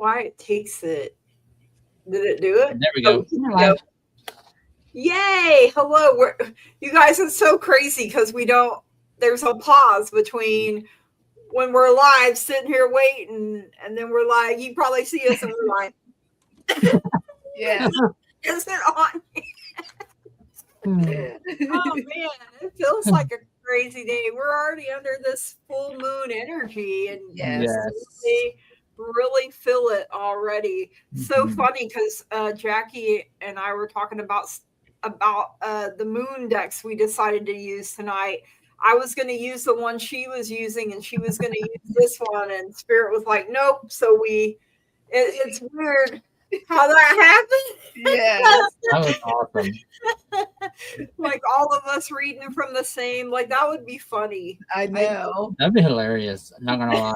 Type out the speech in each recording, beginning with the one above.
why it takes it. Did it do it? There we Oh, go. We're live. Yay! Hello. You guys, it's so crazy because there's a pause between when we're live sitting here waiting and then we're like, you probably see us and we're like, Yeah. is it on? Oh man, it feels like a crazy day. We're already under this full moon energy and Yes. really feel it already. So funny because Jackie and I were talking about the moon decks we decided to use tonight. I was going to use the one she was using and she was going to use this one, and Spirit was like, nope. So it's weird how that happened. Yeah. That was awesome. Like all of us reading from the same, like that would be funny. I know. That'd be hilarious. I'm not gonna lie.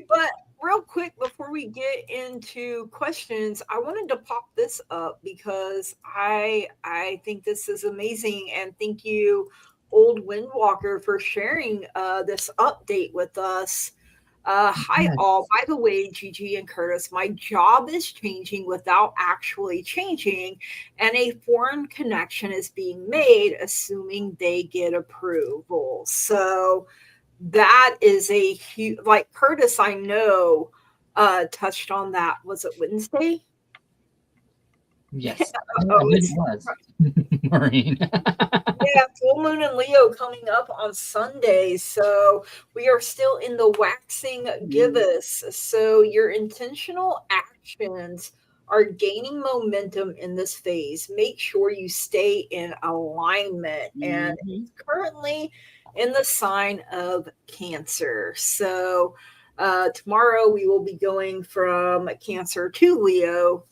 But real quick before we get into questions, I wanted to pop this up because I think this is amazing, and thank you, Old Windwalker, for sharing this update with us. Hi all. By the way, Gigi and Curtis, my job is changing without actually changing, and a foreign connection is being made, assuming they get approval. So that is a huge, like Curtis, I know, touched on that. Was it Wednesday? Yes. I believe it was. Maureen. Yeah, full moon and Leo coming up on Sunday. So we are still in the waxing gibbous. So your intentional actions are gaining momentum in this phase. Make sure you stay in alignment. And it's currently in the sign of Cancer. So tomorrow we will be going from Cancer to Leo,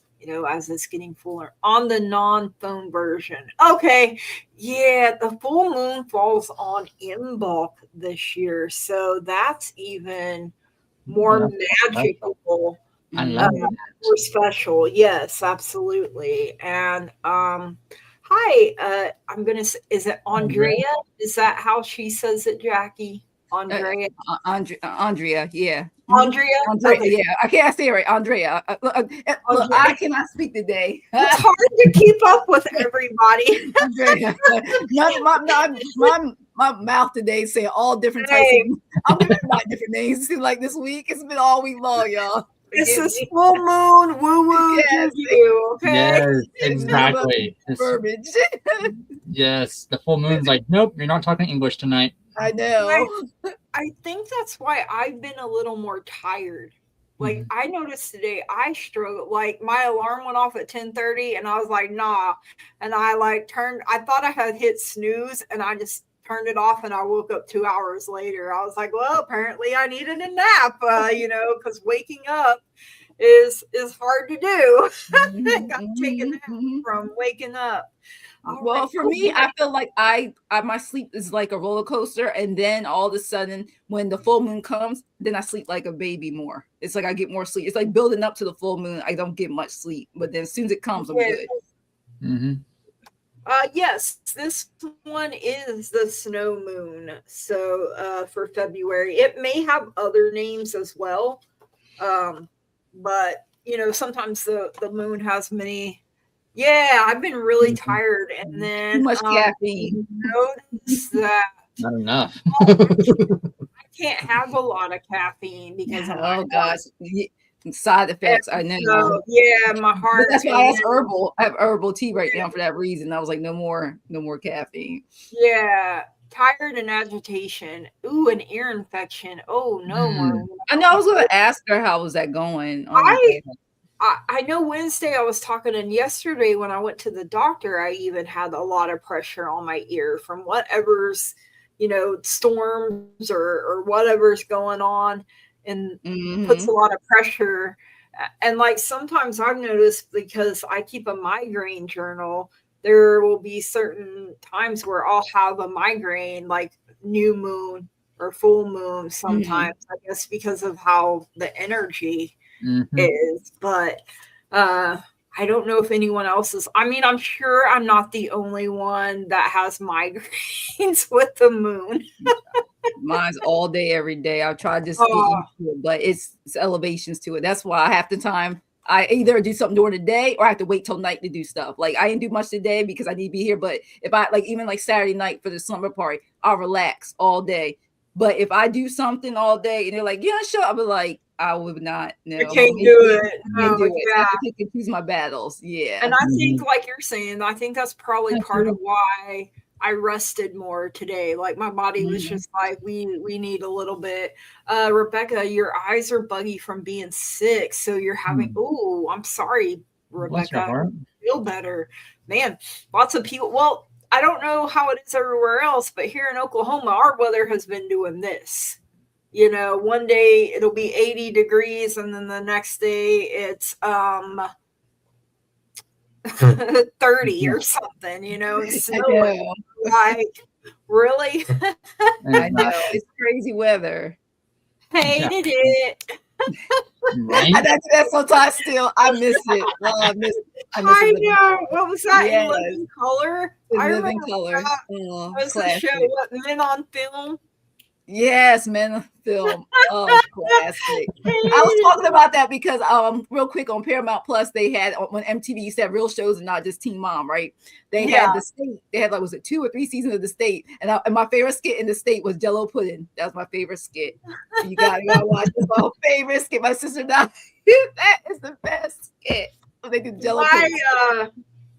as it's getting fuller on the non-phone version. Okay. Yeah, the full moon falls on Imbolc this year. So that's even more magical. I love it. More special. Yes, absolutely. And hi, I'm gonna say, is it Andrea? Is that how she says it, Jackie? Andrea. Andrea, yeah. Andrea? Okay. Yeah, I can't say it right. Andrea. Look, I cannot speak today. It's hard to keep up with everybody. Andrea. My mouth today saying all different types of, I'm gonna write different names. It seems like this week, it's been all week long, y'all. This is full moon, woo woo, Yes. you, okay? Yes, exactly. Verbiage. Yes, the full moon's like, nope, you're not talking English tonight. I know. I think that's why I've been a little more tired. Like I noticed today I struggled. Like my alarm went off at 10:30 and I was like, nah. And I I thought I had hit snooze and I just turned it off and I woke up 2 hours later. I was like, well, apparently I needed a nap, because waking up is hard to do. Got to take a nap from waking up. Well, for me, I feel like my sleep is like a roller coaster, and then all of a sudden, when the full moon comes, then I sleep like a baby more. It's like I get more sleep. It's like building up to the full moon. I don't get much sleep, but then as soon as it comes, I'm good. Mm-hmm. Yes, this one is the snow moon. So for February, it may have other names as well, but sometimes the moon has many. Yeah, I've been really tired, and then Too much caffeine. Notice that Not enough. I can't have a lot of caffeine because of my gosh, side effects. I know. So, yeah, my heart. But that's why I have herbal. I have herbal tea right now for that reason. I was like, no more caffeine. Yeah. Tired and agitation. Ooh, an ear infection. Oh no. I know. I was going to ask her how was that going. I know Wednesday I was talking, and yesterday when I went to the doctor, I even had a lot of pressure on my ear from whatever's, storms or whatever's going on, and puts a lot of pressure. And like sometimes I've noticed, because I keep a migraine journal, there will be certain times where I'll have a migraine, like new moon or full moon sometimes, I guess because of how the energy is. But I don't know if anyone else is. I mean, I'm sure I'm not the only one that has migraines with the moon. Mine's all day, every day. I try to just get used to it, but it's elevations to it. That's why half the time I either do something during the day or I have to wait till night to do stuff. Like I didn't do much today because I need to be here. But if I like even like Saturday night for the slumber party, I'll relax all day. But if I do something all day and they're like, yeah, sure, I'll be like, I would not. No, I can't do it. Can't do it. I have to pick and choose my battles. Yeah. And I think, like you're saying, I think that's probably part of why I rested more today. Like my body was just like, we need a little bit. Rebecca, your eyes are buggy from being sick, so you're having. Oh, I'm sorry, Rebecca. Feel better, man. Lots of people. Well, I don't know how it is everywhere else, but here in Oklahoma, our weather has been doing this. You know, one day it'll be 80 degrees, and then the next day it's 30 or something, you know, snowing. Like, really? I know. It's crazy weather. Hated it. Right? I do that sometimes still. I miss it. Oh, I miss know. What was that? Yes. Living Color? Living Color. Was the show what, Men on Film? Yes, Men on Film. Oh, classic. I was talking about that because real quick on Paramount Plus, they had when MTV used to have real shows and not just Teen Mom, right? They had The State. They had like, was it 2 or 3 seasons of The State? And my favorite skit in The State was Jello Pudding. That was my favorite skit. So you gotta watch. It's my whole favorite skit. My sister and I. That is the best skit. They did Jello Pudding.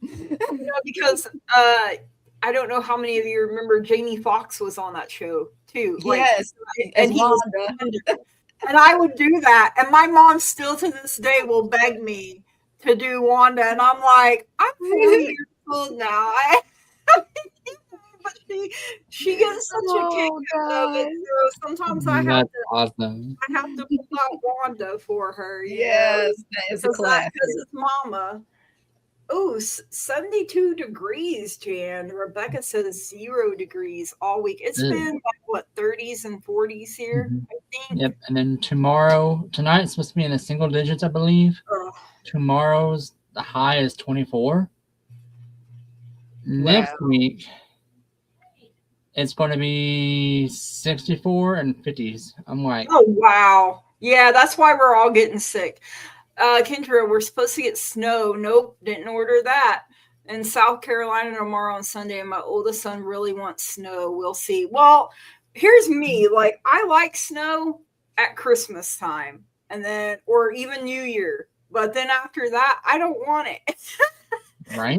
You know, because I don't know how many of you remember Jamie Foxx was on that show too. Like, yes, and he was, and I would do that. And my mom still to this day will beg me to do Wanda, and I'm like, I'm 40 years old now. But she gets such a kick out of it. So sometimes I have to. Awesome. I have to pull out Wanda for her. Yes, that is a classic. Because it's Mama. Oh, 72 degrees, Jan. Rebecca says 0 degrees all week. It's been like, what, 30s and 40s here, I think? Yep. And then tonight it's supposed to be in the single digits, I believe. Tomorrow's the high is 24. Next week, it's going to be 64 and 50s. I'm like, oh, wow. Yeah, that's why we're all getting sick. Kendra, we're supposed to get snow. Nope, didn't order that. In South Carolina tomorrow on Sunday, and my oldest son really wants snow. We'll see. Well, here's me. Like, I like snow at Christmas time, and then, or even New Year. But then after that, I don't want it. Right?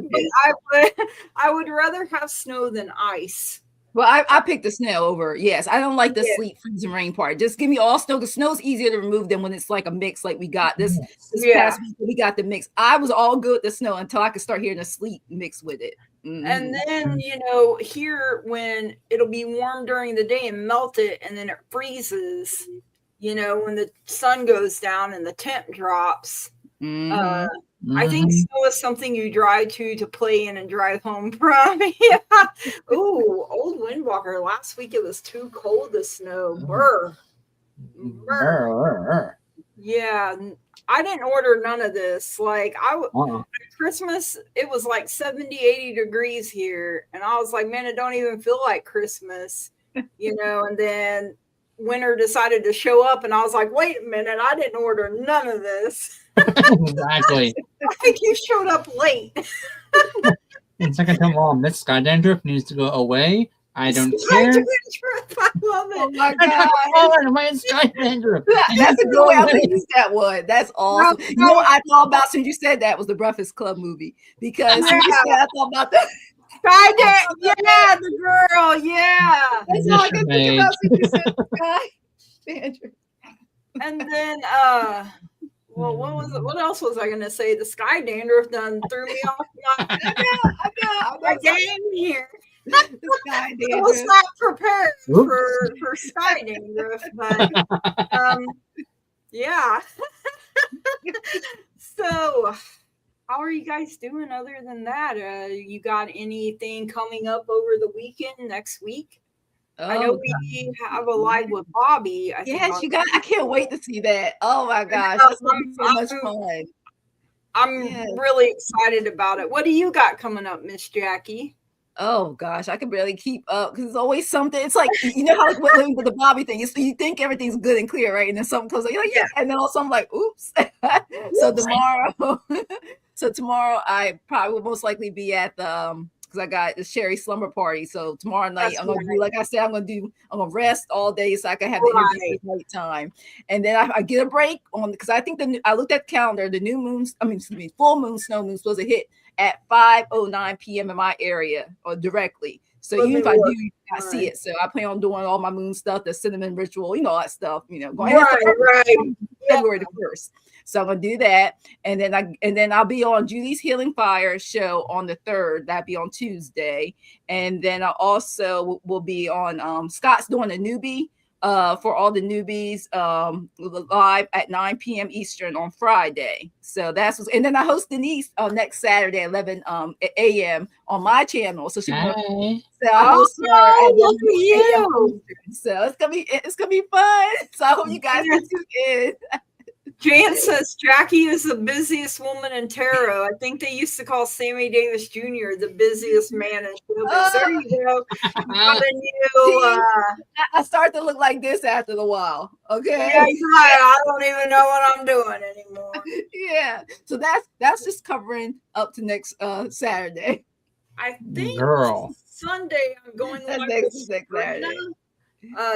I would rather have snow than ice. Well, I picked the snow over. Yes, I don't like the sleet, freeze, and rain part. Just give me all snow. The snow's easier to remove than when it's like a mix. Like we got this past week, we got the mix. I was all good with the snow until I could start hearing the sleet mixed with it. Mm-hmm. And then, you know, here when it'll be warm during the day and melt it, and then it freezes. You know, when the sun goes down and the temp drops. I think snow is something you drive to play in and drive home from. Yeah. Ooh, old Windwalker. Last week it was too cold to snow. Brr. Brr. Yeah. I didn't order none of this. Like at Christmas, it was like 70, 80 degrees here. And I was like, man, it don't even feel like Christmas. You know, and then winter decided to show up and I was like, wait a minute, I didn't order none of this. Exactly. I think you showed up late. And second time, Mom, this sky dandruff needs to go away. I don't care. I love it. Oh my God. Sky dandruff. That's a good way I can use that one. That's awesome. You know what I thought about since you said that was the Breakfast Club movie. Because I thought about that. Sky dandruff. Yeah, the girl. Yeah. That's all I can think about since you said sky dandruff. And then well, what else was I gonna say? The sky dandruff done threw me off my game here. I was not prepared for sky dandruff, but yeah. So, how are you guys doing other than that? You got anything coming up over the weekend next week? I know we have a live with Bobby. Yes, you got. I can't wait to see that. Oh my gosh, that's gonna be so much fun. I'm really excited about it. What do you got coming up, Miss Jackie? Oh gosh, I can barely keep up because it's always something. It's like you know how like with the Bobby thing, you think everything's good and clear, right? And then something comes like, you're like, yeah, and then also I'm like, oops. So tomorrow, I probably will most likely be at the because I got the Sherry slumber party. So tomorrow night I'm gonna do, like I said, I'm gonna rest all day so I can have the interview at night time, and then I get a break on because I think I looked at the calendar. The new moons, full moon, snow moon supposed to hit at 5:09 p.m. in my area or directly. So even if I do not see it, so I plan on doing all my moon stuff, the cinnamon ritual, all that stuff, going February the 1st. So I'm gonna do that, and then I'll be on Julie's Healing Fire show on the 3rd. That'd be on Tuesday, and then I also will be on Scott's doing a newbie for all the newbies live at 9 p.m. Eastern on Friday. So and then I host Denise next Saturday at 11 a.m. on my channel. So I host her at 11 a.m. So it's gonna be fun. So I hope you guys can tune in. Jan says Jackie is the busiest woman in tarot. I think they used to call Sammy Davis Jr. the busiest man in showbiz. There you go. I start to look like this after a while. Okay. Yeah, I don't even know what I'm doing anymore. Yeah. So that's just covering up to next Saturday. I think Sunday I'm going next Saturday.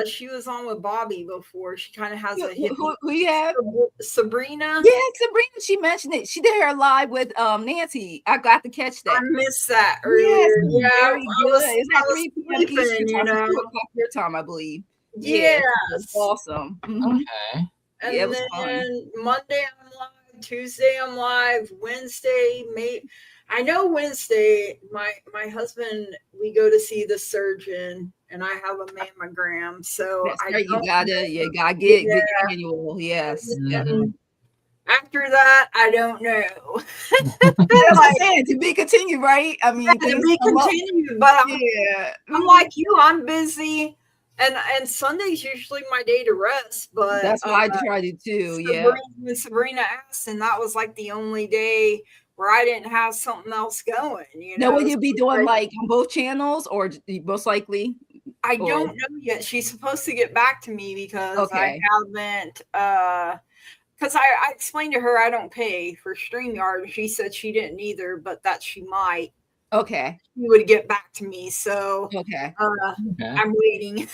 She was on with Bobby before. She kind of has a hit. Who you have? Sabrina. Yeah, Sabrina. She mentioned it. She did her live with Nancy. I got to catch that. I missed that earlier. Yes, very good. It's at 3 p.m. Eastern time, 2 o'clock your time, I believe. Yeah, it's awesome. Okay. And then Monday I'm live. Tuesday I'm live. Wednesday, I know Wednesday, my husband, we go to see the surgeon, and I have a mammogram. So you gotta get your annual. Yes. Mm-hmm. After that, I don't know. To be continued, right? I mean, to be continued, but I'm like you. I'm busy, and Sunday's usually my day to rest. But that's what I try to do. Sabrina asked, and that was like the only day where I didn't have something else going. Now, will you be doing like on both channels, or most likely? I don't know yet. She's supposed to get back to me because I haven't. Because I explained to her I don't pay for StreamYard. She said she didn't either, but that she might. Okay. She would get back to me. So I'm waiting.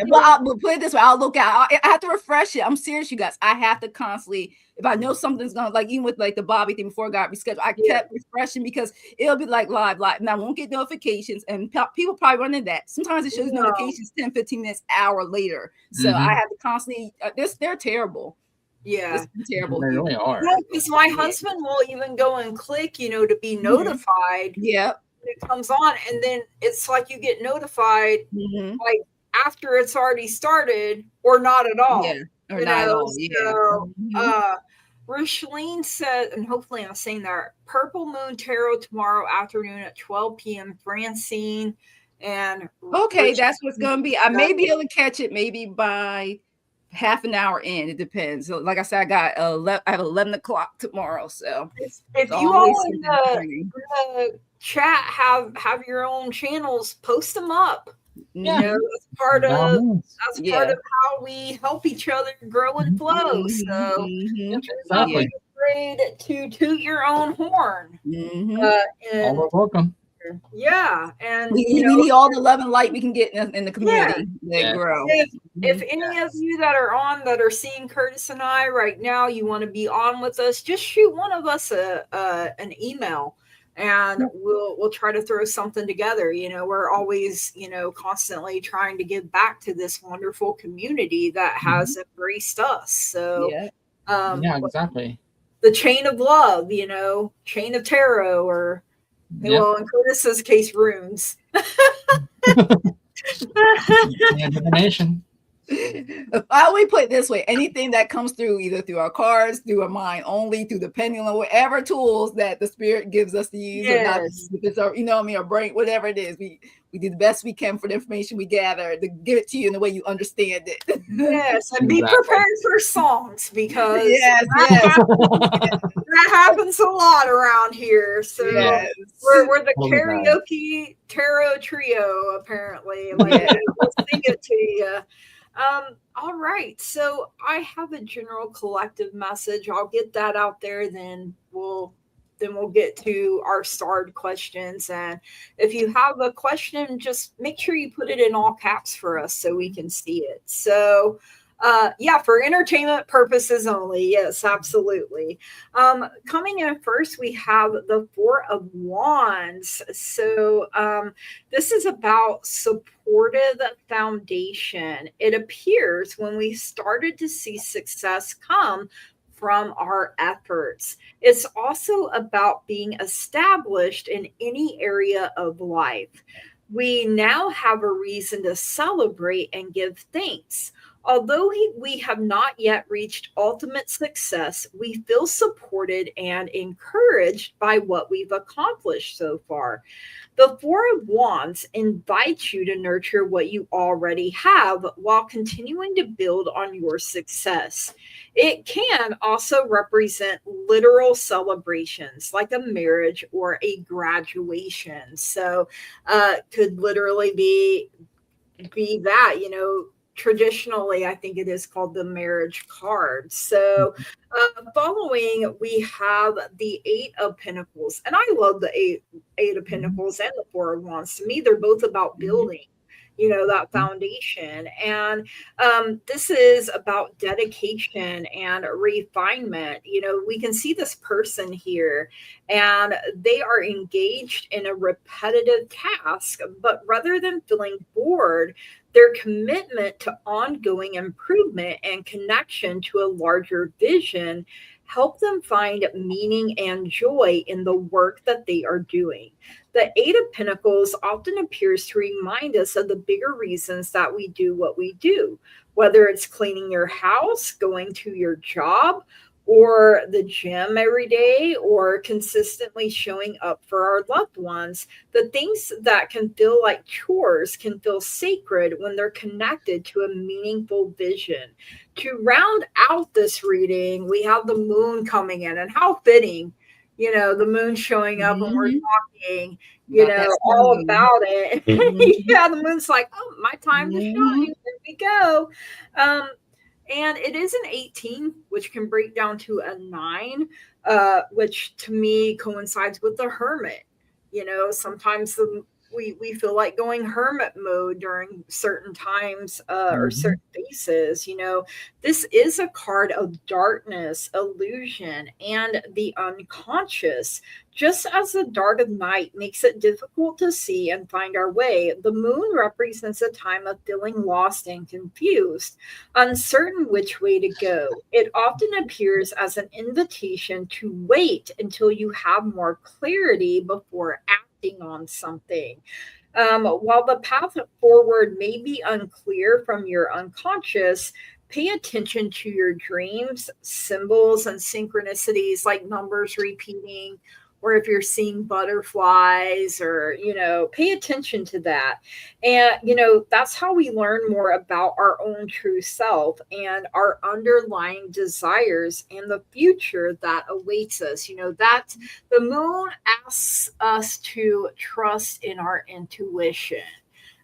Well, I'll put it this way. I'll look out. I have to refresh it. I'm serious, you guys. I have to constantly, if I know something's gonna, like even with like the Bobby thing before it got rescheduled, I kept refreshing because it'll be like live, and I won't get notifications, and people probably run into that. Sometimes it shows notifications 10, 15 minutes, hour later. So I have to constantly. They're terrible. Yeah, it's terrible. They really are. Because my husband will even go and click, to be notified. Yeah. When it comes on, and then it's like you get notified like after it's already started or not at all. Yeah, or not at all. So, Rocheline said, and hopefully I'm saying that, Purple Moon Tarot tomorrow afternoon at 12 p.m. Francine and that's what's going to be. I may be able to catch it maybe by half an hour in. It depends. So, like I said, I have 11 o'clock tomorrow. So if you all in the chat have your own channels, post them up. That's part of how we help each other grow and flow. So don't be afraid to toot your own horn. Always welcome. Yeah, and we need all the love and light we can get in the community that grow. If any of you that are seeing Curtis and I right now, you want to be on with us, just shoot one of us an email. And we'll try to throw something together. We're always, constantly trying to give back to this wonderful community that has embraced us. So, exactly. The chain of love, chain of tarot, or well, in Curtis's case, runes. Divination. I always put it this way: anything that comes through, either through our cards, through our mind only, through the pendulum, whatever tools that the spirit gives us to use, or not, if it's our, our brain, whatever it is, we do the best we can for the information we gather to give it to you in the way you understand it. Yes, and be prepared for songs because that happens a lot around here. So Yes. we're the Totally bad. karaoke tarot trio, apparently. Like we'll sing it to you. All right. So I have a general collective message. I'll get that out there, then we'll get to our starred questions. And if you have a question, just make sure you put it in all caps for us so we can see it. So yeah, for entertainment purposes only. Yes, absolutely. Coming in first, we have the Four of Wands. So this is about supportive foundation. It appears when we started to see success come from our efforts. It's also about being established in any area of life. We now have a reason to celebrate and give thanks. Although we have not yet reached ultimate success, we feel supported and encouraged by what we've accomplished so far. The Four of Wands invites you to nurture what you already have while continuing to build on your success. It can also represent literal celebrations like a marriage or a graduation. So, could literally be that, traditionally I think it is called the marriage card. So following we have the Eight of Pentacles, and I love the eight of Pentacles and the Four of Wands. To me, they're both about building that foundation. And this is about dedication and refinement. We can see this person here, and they are engaged in a repetitive task, but rather than feeling bored, their commitment to ongoing improvement and connection to a larger vision help them find meaning and joy in the work that they are doing. The Eight of Pentacles often appears to remind us of the bigger reasons that we do what we do, whether it's cleaning your house, going to your job, or the gym every day, or consistently showing up for our loved ones. The things that can feel like chores can feel sacred when they're connected to a meaningful vision. To round out this reading, we have the moon coming in, and how fitting, the moon showing up and we're talking, all about it. Yeah, the moon's like, oh, my time to shine. There we go. And it is an 18, which can break down to a 9, which to me coincides with the hermit. Sometimes we feel like going hermit mode during certain times or certain phases. This is a card of darkness, illusion, and the unconscious. Just as the dark of night makes it difficult to see and find our way, the moon represents a time of feeling lost and confused, uncertain which way to go. It often appears as an invitation to wait until you have more clarity before acting on something. While the path forward may be unclear from your unconscious, pay attention to your dreams, symbols, and synchronicities like numbers repeating, or if you're seeing butterflies, or, pay attention to that. And, that's how we learn more about our own true self and our underlying desires and the future that awaits us. That the moon asks us to trust in our intuition.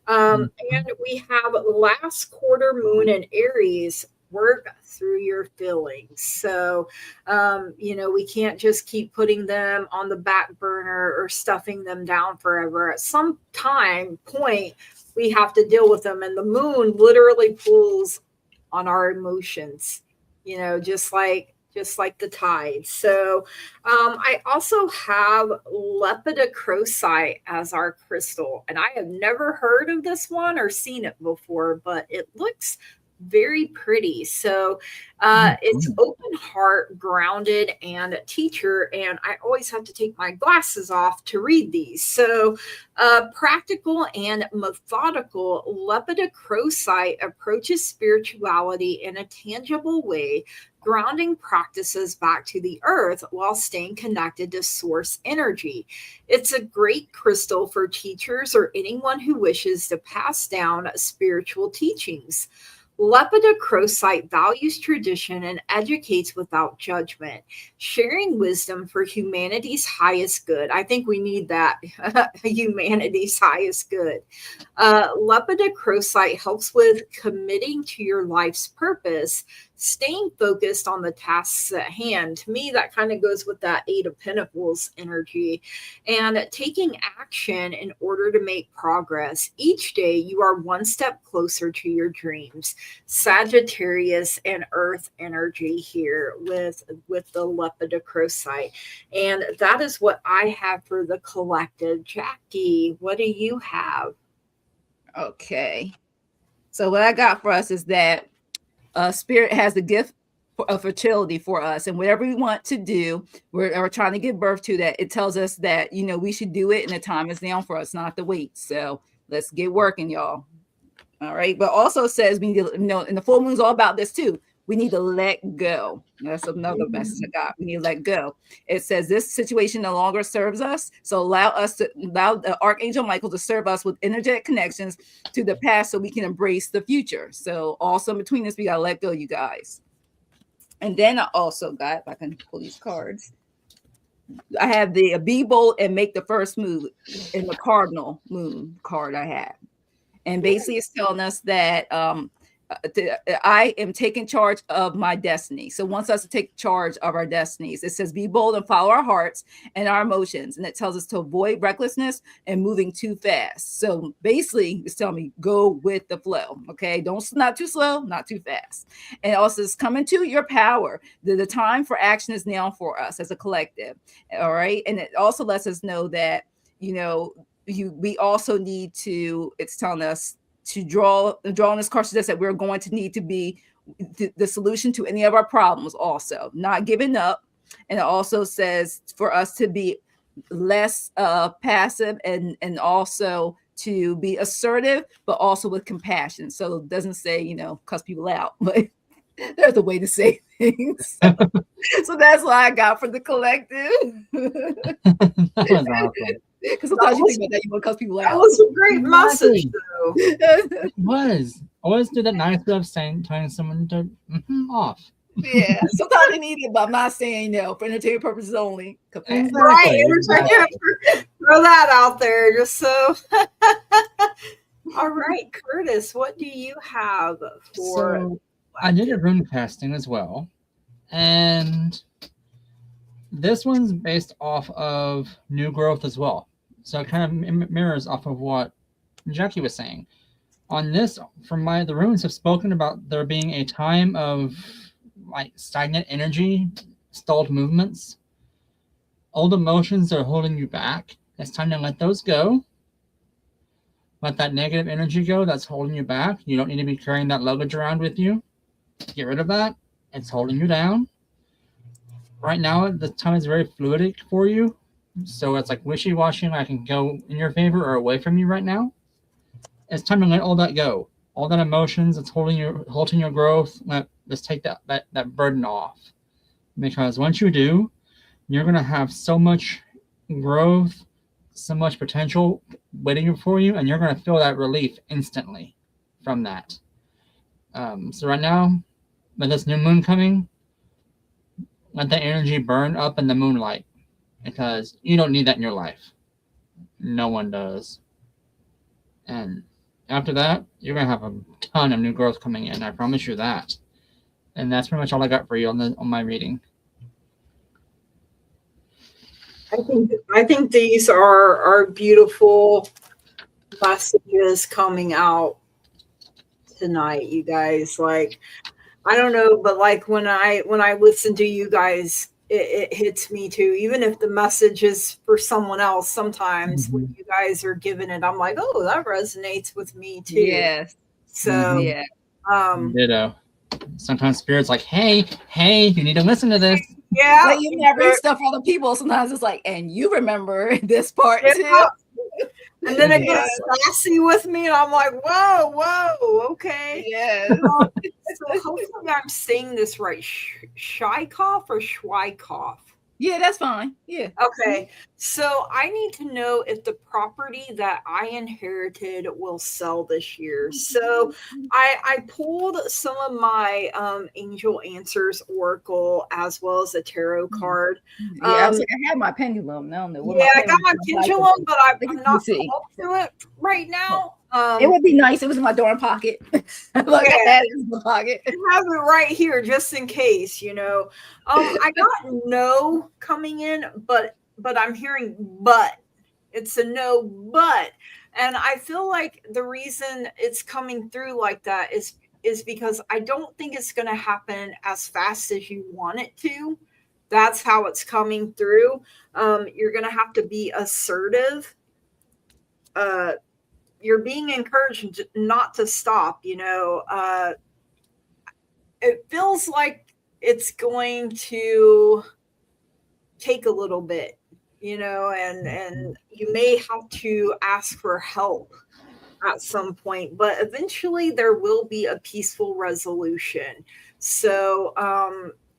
And we have last quarter moon in Aries. Work through your feelings. So, we can't just keep putting them on the back burner or stuffing them down forever. At some point, we have to deal with them. And the moon literally pulls on our emotions, just like the tide. So I also have lepidocrocite as our crystal, and I have never heard of this one or seen it before, but it looks very pretty. So it's open heart, grounded, and a teacher, and I always have to take my glasses off to read these. So practical and methodical, lepidocrocite approaches spirituality in a tangible way, grounding practices back to the earth while staying connected to source energy. It's a great crystal for teachers or anyone who wishes to pass down spiritual teachings. Lepidocrocite values tradition and educates without judgment, sharing wisdom for humanity's highest good. I think we need that, humanity's highest good. Lepidocrocite helps with committing to your life's purpose, staying focused on the tasks at hand. To me, that kind of goes with that Eight of Pentacles energy, and taking action in order to make progress. Each day, you are one step closer to your dreams. Sagittarius and Earth energy here with the Lepidocrocite, and that is what I have for the collective. Jackie, what do you have? Okay. So what I got for us is that Spirit has the gift of fertility for us, and whatever we want to do, we're trying to give birth to that. It tells us that, you know, we should do it, and the time is now for us not to wait. So let's get working, y'all. All right. But also says we need to, you know, and the full moon is all about this too. We need to let go. That's another message I got. We need to let go. It says this situation no longer serves us. So allow the Archangel Michael to serve us with energetic connections to the past so we can embrace the future. So also in between this, we got to let go, you guys. And then I also got, if I can pull these cards, I have the be bold and make the first move in the Cardinal Moon card I have. And basically it's telling us that I am taking charge of my destiny. So wants us to take charge of our destinies. It says be bold and follow our hearts and our emotions. And it tells us to avoid recklessness and moving too fast. So basically it's telling me go with the flow. Okay. Not too slow, not too fast. And it also says come into your power. The time for action is now for us as a collective. All right. And it also lets us know that, you know, we also need to, it's telling us to draw on this card suggests that we're going to need to be the solution to any of our problems, also not giving up. And it also says for us to be less passive and also to be assertive, but also with compassion. So it doesn't say, you know, cuss people out, but there's a way to say things. So that's what I got for the collective. That was awesome. Because sometimes you think about that, you want to cuss people out. That was a great message, though. It was. Always do that nice way of telling someone to off. Yeah, sometimes they need it, but I'm not saying, you know, for entertainment purposes only. Exactly. Right, throw that out there, just so. All right, Curtis, what do you have for? So, I did a rune casting as well, and this one's based off of new growth as well. So it kind of mirrors off of what Jackie was saying. On this, the runes have spoken about there being a time of like stagnant energy, stalled movements, old emotions that are holding you back. It's time to let those go. Let that negative energy go that's holding you back. You don't need to be carrying that luggage around with you. Get rid of that. It's holding you down. Right now, the time is very fluidic for you. So it's like wishy-washy. I can go in your favor or away from you right now. It's time to let all that go. All that emotions that's holding your growth. Let's take that burden off. Because once you do, you're going to have so much growth, so much potential waiting for you, and you're going to feel that relief instantly from that. So right now, with this new moon coming, let that energy burn up in the moonlight, because you don't need that in your life. No one does. And after that, you're going to have a ton of new growth coming in. I promise you that. And that's pretty much all I got for you on my reading. I think these are beautiful messages coming out tonight, you guys. Like, I don't know, but like when I listen to you guys, it hits me too. Even if the message is for someone else, sometimes when you guys are giving it, I'm like, oh, that resonates with me too. Yes. So yeah. Ditto. Sometimes Spirit's like, hey, you need to listen to this. Yeah. But you never read stuff for other people. Sometimes it's like, and you remember this part too. And then it gets sassy with me, and I'm like, whoa, okay. Yes. So hopefully I'm saying this right. Shykoff or Schweikoff? Yeah, that's fine. Yeah. Okay, so I need to know if the property that I inherited will sell this year. So I pulled some of my Angel Answers Oracle as well as a tarot card. Yeah, I was like, I have my pendulum. I don't know what my Yeah, I got pendulum my is like. pendulum, but Let I'm me not see. up to it right now. It would be nice. It was in my dorm pocket. Look, Yeah. I had it in my pocket. I have it right here just in case, you know. I got no coming in, but I'm hearing but. It's a no but. And I feel like the reason it's coming through like that is because I don't think it's going to happen as fast as you want it to. That's how it's coming through. You're going to have to be assertive. You're being encouraged not to stop, you know. It feels like it's going to take a little bit, you know, and you may have to ask for help at some point, but eventually there will be a peaceful resolution. So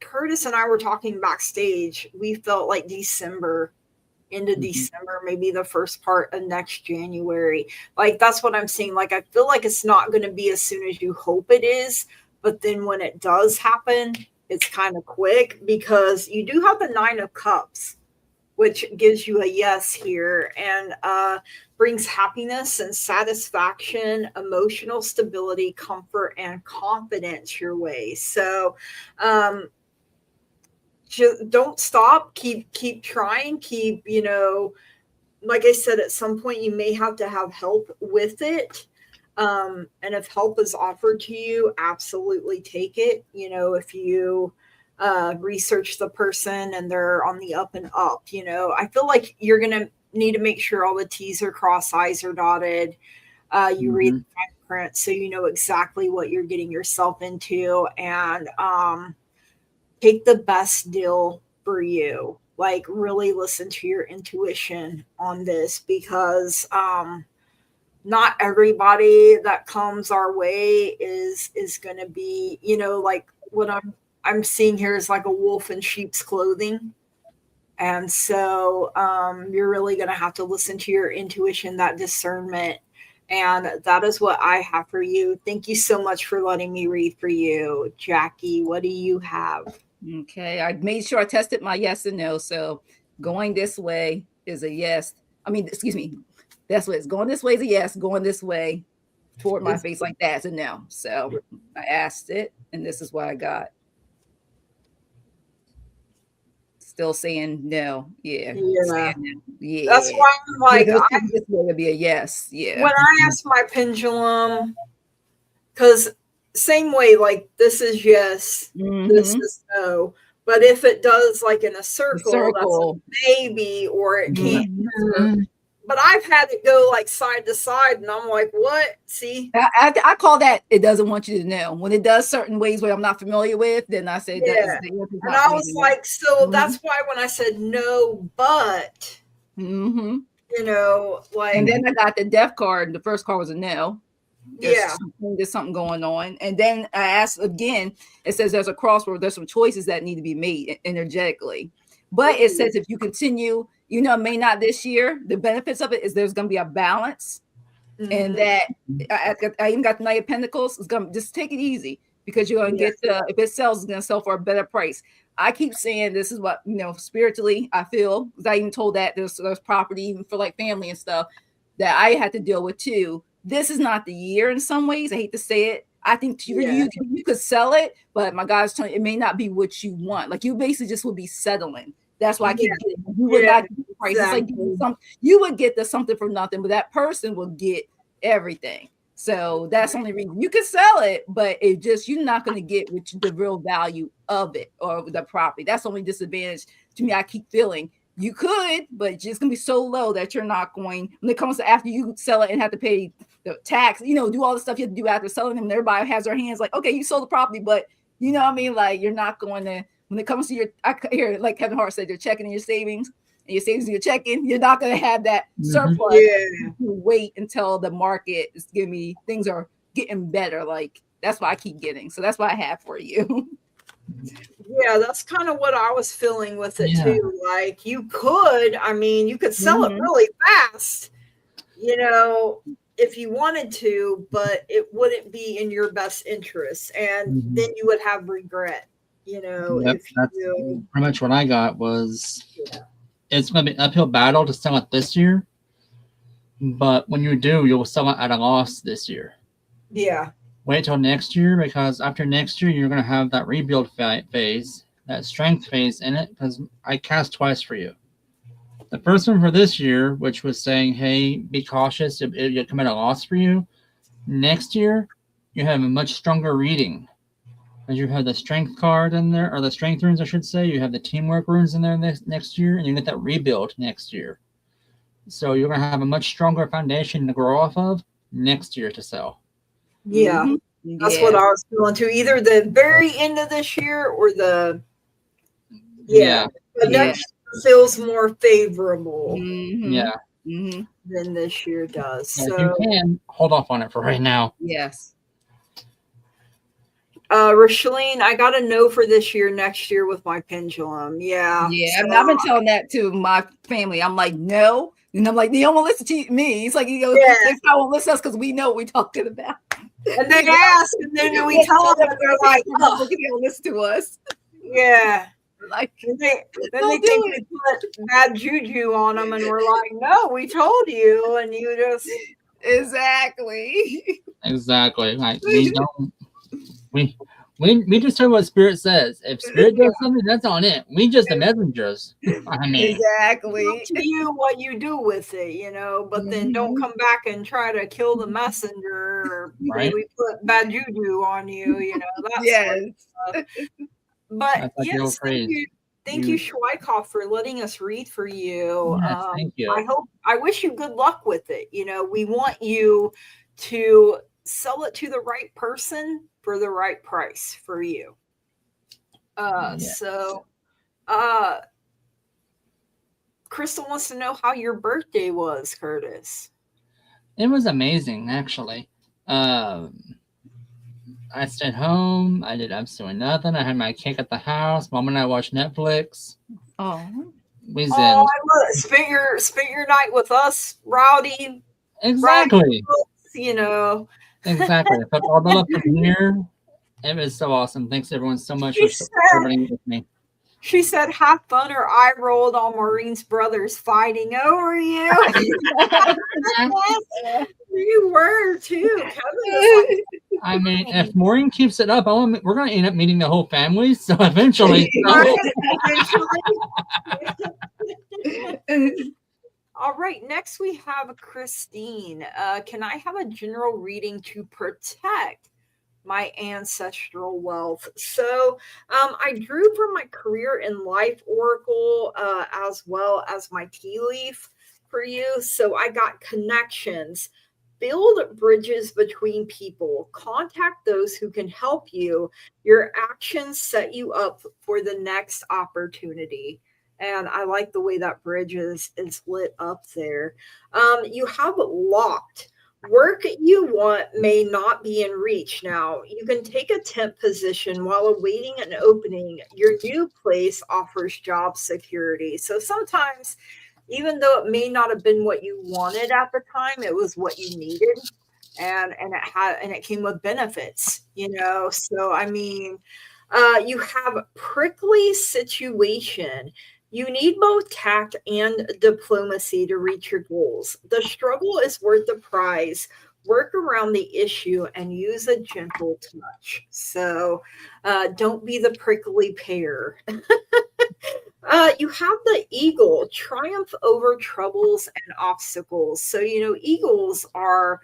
Curtis and I were talking backstage. We felt like December, into December, maybe the first part of next January. Like that's what I'm seeing. Like I feel like it's not going to be as soon as you hope it is, but then when it does happen, it's kind of quick because you do have the 9 of Cups, which gives you a yes here and brings happiness and satisfaction, emotional stability, comfort, and confidence your way. So just don't stop. Keep trying. Keep, you know, like I said, at some point you may have to have help with it. And if help is offered to you, absolutely take it. You know, if you research the person and they're on the up and up, you know, I feel like you're going to need to make sure all the T's are crossed, I's are dotted. You read the fine print so you know exactly what you're getting yourself into, and take the best deal for you. Like really listen to your intuition on this because not everybody that comes our way is going to be, you know, like what I'm seeing here is like a wolf in sheep's clothing. And so you're really going to have to listen to your intuition, that discernment. And that is what I have for you. Thank you so much for letting me read for you. Jackie, what do you have? Okay, I made sure I tested my yes and no. So going this way is a yes. I mean, excuse me, that's what it's going this way is a yes. Going this way toward my face like that is a no. So I asked it, and this is what I got. Still saying no. Yeah. Yeah. No. Yeah. That's why I'm like, this way would be a yes. Yeah. When I asked my pendulum, because same way, like this is yes, this is no. But if it does like in a circle, that's a maybe, or it can't. But I've had it go like side to side, and I'm like, what? See? I call that it doesn't want you to know. When it does certain ways where I'm not familiar with, then I say yeah. And I was like, so that's why when I said no, but you know, like, and then I got the death card. The first card was a no. There's something going on. And then I asked again, it says there's a crossroad, there's some choices that need to be made energetically. But it says if you continue, you know, may not this year, the benefits of it is there's going to be a balance. And that I even got the Knight of Pentacles. It's going to just take it easy because you're going to get if it sells, it's going to sell for a better price. I keep saying this is what, you know, spiritually I feel, because I even told that there's property even for like family and stuff that I had to deal with too. This is not the year in some ways. I hate to say it. I think you could sell it, but my God's telling you, it may not be what you want. Like you basically just will be settling. That's why I keep getting. You would not get the price. Exactly. It's like you would get the something for nothing, but that person will get everything. So that's the only reason you can sell it, but it just you're not going to get the real value of it or the property. That's the only disadvantage to me. I keep feeling. You could, but it's just gonna be so low that you're not going. When it comes to after you sell it and have to pay the tax, you know, do all the stuff you have to do after selling them, and everybody has their hands like, okay, you sold the property, but you know what I mean? Like you're not going to. When it comes to your, I hear like Kevin Hart said, you're checking in your savings and your savings and your checking. You're not going to have that surplus. You wait until the market is giving me things are getting better. Like that's what I keep getting. So that's what I have for you. Yeah, that's kind of what I was feeling with it Yeah. too. Like I mean, you could sell it Mhm. really fast, you know, if you wanted to, but it wouldn't be in your best interest. And Mhm. then you would have regret, Yep, if that's you, pretty much what I got was yeah. it's going to be an uphill battle to sell it this year, but when you do, you'll sell it at a loss this year. Yeah. Wait till next year because after next year, you're going to have that rebuild phase, that strength phase in it because I cast twice for you. The first one for this year, which was saying, hey, be cautious, it'll come at a loss for you. Next year, you have a much stronger reading. As you have the strength card in there, or the strength runes, I should say. You have the teamwork runes in there next year, and you get that rebuild next year. So you're going to have a much stronger foundation to grow off of next year to sell. Yeah. Mhm. That's what I Yeah. was feeling too. Either the very end of this year or yeah, Yeah, the Yeah. next year feels more favorable Mhm. yeah. Mhm. than this year does. Yeah, if you So, can, hold off on it for right now. Yes. Rocheline, I got a no for this year, next year with my pendulum. Yeah. Yeah. I So, mean, I've been telling that to my family. I'm like, no. And I'm like, they don't want to listen to me. He's like, he goes, yeah. they probably won't listen to us because we know what we're talking about. And they ask, and then we tell them, and they're like, oh, they don't listen to us. yeah. Like, Then they don't do think it. we put bad juju on them, and we're like, no, we told you, and you just, Exactly. Exactly. Like we don't we we just hear what Spirit says. If Spirit yeah. does something, that's on it. We just the messengers. I mean, Up Exactly. to you what you do with it, but then don't Mhm. come back and try to kill the messenger or say right? we put bad juju on you, that sort of Yes. stuff. But That's like the old yes, phrase. thank you, You Schweikoff, for letting us read for you. yes, thank you. I wish you good luck with it. We want you to sell it to the right person for the right price for you. Yeah. So uh Crystal wants to know how your birthday was, Curtis. It was amazing actually. I stayed home. I did absolutely nothing. I had my cake at the house. Mom and I watched Netflix. Oh. We Oh, zen. I love it. Spent your night with us, rowdy, Exactly. folks, Exactly. I felt all the love from here. It was so awesome. Thanks everyone so much She for said, celebrating with me. she said, have fun, or I rolled on Maureen's brothers fighting over you. You were too. Kevin was I mean, if Maureen keeps it up, we're going to end up meeting the whole family. So eventually, like, all right, next we have Christine. Can I have a general reading to protect my ancestral wealth? So I drew from my career and life oracle as well as my tea leaf for you. So I got connections. Build bridges between people. Contact those who can help you. Your actions set you up for the next opportunity. And I like the way that bridge is lit up there. You have locked. Work you want may not be in reach now. You can take a temp position while awaiting an opening. Your new place offers job security. So sometimes, even though it may not have been what you wanted at the time, it was what you needed. And it came with benefits. So I mean, you have prickly situation. You need both tact and diplomacy to reach your goals. The struggle is worth the prize. Work around the issue and use a gentle touch. So don't be the prickly pear. You have the eagle, triumph over troubles and obstacles. So, eagles are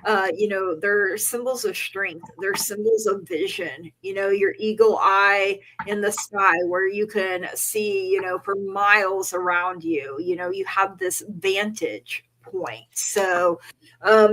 they're symbols of strength. They're symbols of vision. Your eagle eye in the sky where you can see, for miles around you. You have this vantage point. So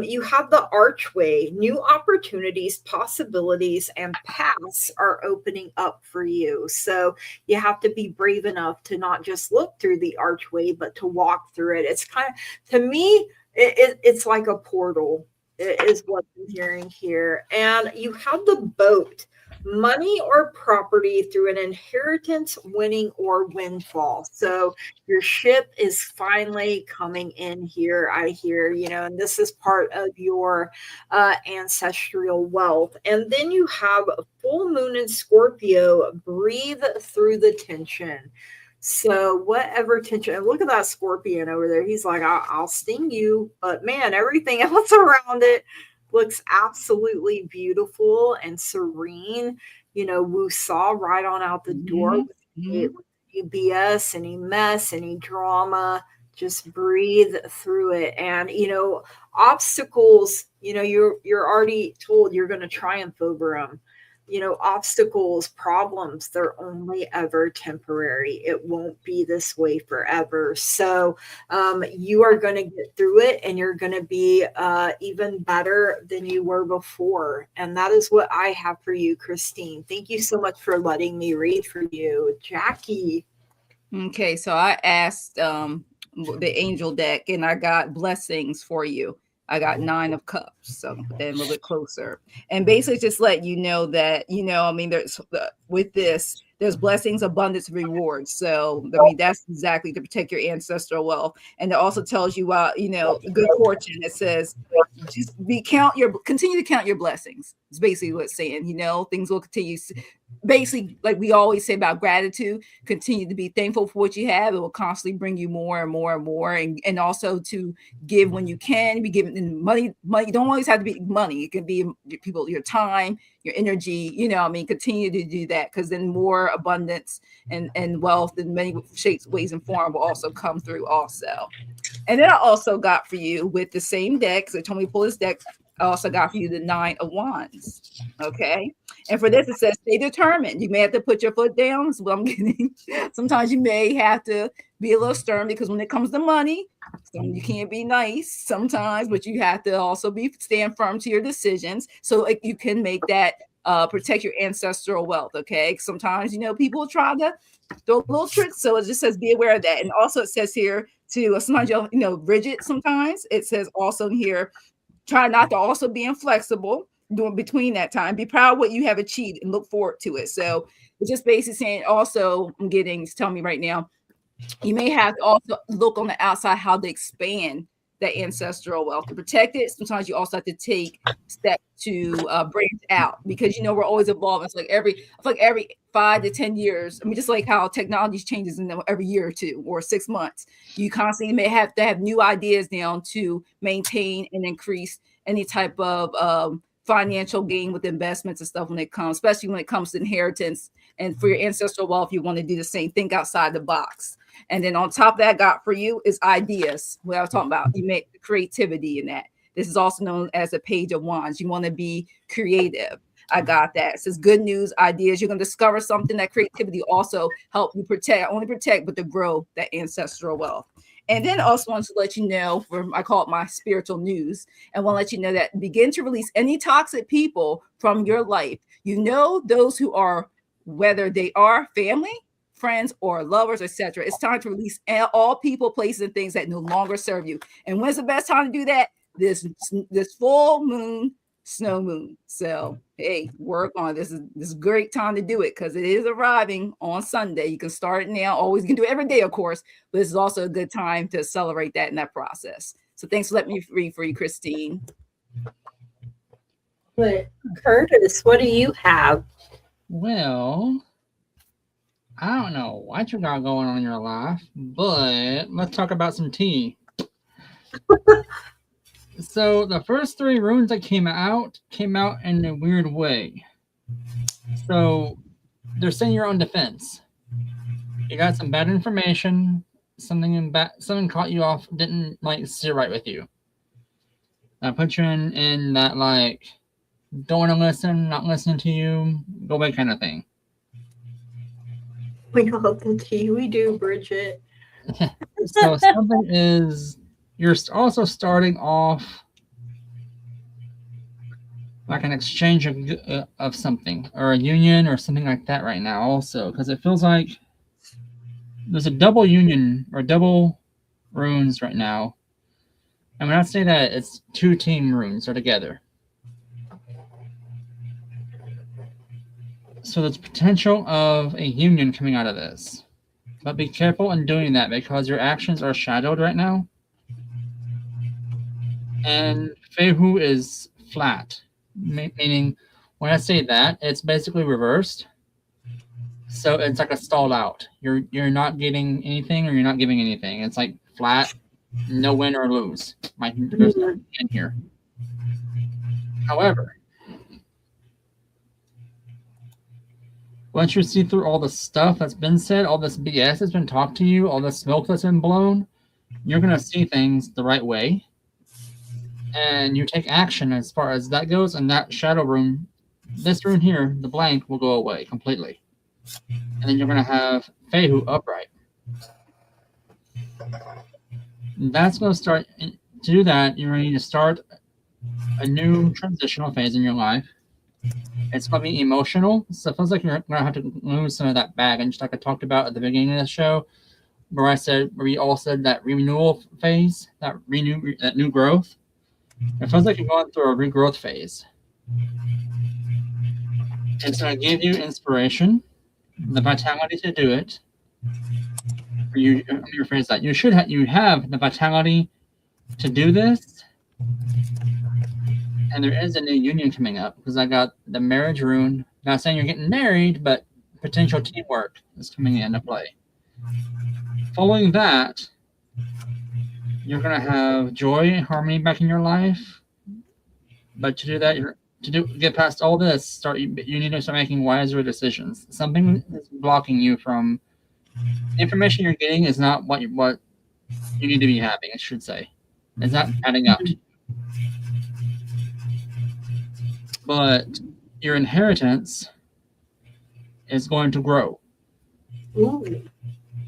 you have the archway. New opportunities, possibilities, and paths are opening up for you. So you have to be brave enough to not just look through the archway, but to walk through it. It's kind of, to me, it's like a portal is what I'm hearing here. And you have the boat. money or property through an inheritance, winning, or windfall. So your ship is finally coming in here, I hear, and this is part of your ancestral wealth. And then you have full moon in Scorpio, breathe through the tension. So whatever tension, and look at that scorpion over there. He's like, I'll sting you, but man, everything else around it looks absolutely beautiful and serene. Wu Saw right on out the door with any BS, any mess, any drama. Just breathe through it, and obstacles. You're already told you're going to triumph over them. Obstacles, problems, they're only ever temporary. It won't be this way forever. So you are going to get through it, and you're going to be even better than you were before. And that is what I have for you, Christine. Thank you so much for letting me read for you. Jackie. Okay, so I asked the angel deck, and I got blessings for you. I got 9 of cups, so then a little bit closer. And basically just let you know that, I mean, there's with this, there's blessings, abundance, rewards. So, I mean, that's exactly to protect your ancestral wealth. And it also tells you, good fortune. It says, just continue to count your blessings. It's basically what it's saying, things will continue. Basically, like we always say about gratitude, continue to be thankful for what you have. It will constantly bring you more and more and more. And also to give when you can, be giving money. Money don't always have to be money. It can be people, your time, your energy, continue to do that, because then more abundance and wealth in many shapes, ways, and form will also come through also. And then I also got for you with the same deck, because they told me to pull this deck, I also got for you the 9 of Wands. Okay. And for this, it says, stay determined. You may have to put your foot down. That's what I'm getting. Sometimes you may have to be a little stern, because when it comes to money, you can't be nice sometimes, but you have to also stand firm to your decisions, so you can make that protect your ancestral wealth. Okay. Sometimes, people try to throw little tricks. So it just says, be aware of that. And also it says here to sometimes rigid. Sometimes it says also here, try not to also be inflexible doing between that time. Be proud of what you have achieved and look forward to it. So it's just basically saying, also it's telling me right now, you may have to also look on the outside how they expand that ancestral wealth to protect it. Sometimes you also have to take steps to branch out, because we're always evolving. It's like every 5 to 10 years. I mean, just like how technology changes in every year or 2 or 6 months, you constantly may have to have new ideas now to maintain and increase any type of financial gain with investments and stuff especially when it comes to inheritance. And for your ancestral wealth, you want to do the same. Think outside the box. And then on top of that, got for you is ideas. What I was talking about, you make creativity in that. This is also known as a page of wands. You want to be creative. I got that. It says good news, ideas. You're going to discover something. That creativity also help you only protect, but to grow that ancestral wealth. And then also want to let you know, I call it my spiritual news, and want to let you know that begin to release any toxic people from your life. Those who are, whether they are family, friends, or lovers, etc. It's time to release all people, places, and things that no longer serve you. And when's the best time to do that? This full moon, snow moon. So hey, work on this. Is a great time to do it, because it is arriving on Sunday. You can start it now. Always, you can do it every day, of course, but this is also a good time to celebrate that in that process. So thanks for letting me read for you, Christine. But Curtis, what do you have? Well, I don't know what you got going on in your life, but let's talk about some tea. So the first 3 runes that came out in a weird way. So they're saying your own defense. You got some bad information, something caught you off, didn't sit right with you. I put you in that don't want to listen, not listening to you, go away kind of thing. We love the tea. We do, Bridget. So something is, you're also starting off like an exchange of something, or a union or something like that right now also, because it feels like there's a double union or double runes right now. And when I say that, it's 2 team runes are together. So there's potential of a union coming out of this. But be careful in doing that because your actions are shadowed right now. And Fehu is flat, meaning when I say that, it's basically reversed. So it's like a stalled out. You're not getting anything or you're not giving anything. It's like flat, no win or lose. Like there's nothing in here. However, once you see through all the stuff that's been said, all this BS that's been talked to you, all the smoke that's been blown, you're gonna see things the right way. And you take action as far as that goes, and that shadow room, this room here, the blank, will go away completely. And then you're gonna have Fehu upright. That's gonna start to do that. You're going to start a new transitional phase in your life. It's going to be emotional. So it feels like you're going to have to lose some of that baggage, like I talked about at the beginning of the show, where we all said that renewal phase, that new growth. It feels like you're going through a regrowth phase. It's going to give you inspiration, the vitality to do it. Let me rephrase that. You have the vitality to do this. And there is a new union coming up because I got the marriage rune. Not saying you're getting married, but potential teamwork is coming into play. Following that, you're going to have joy and harmony back in your life. But to do that, get past all this, you need to start making wiser decisions. Something is blocking you from information you're getting is not what you need to be having, I should say. It's not adding up. But your inheritance is going to grow. Ooh.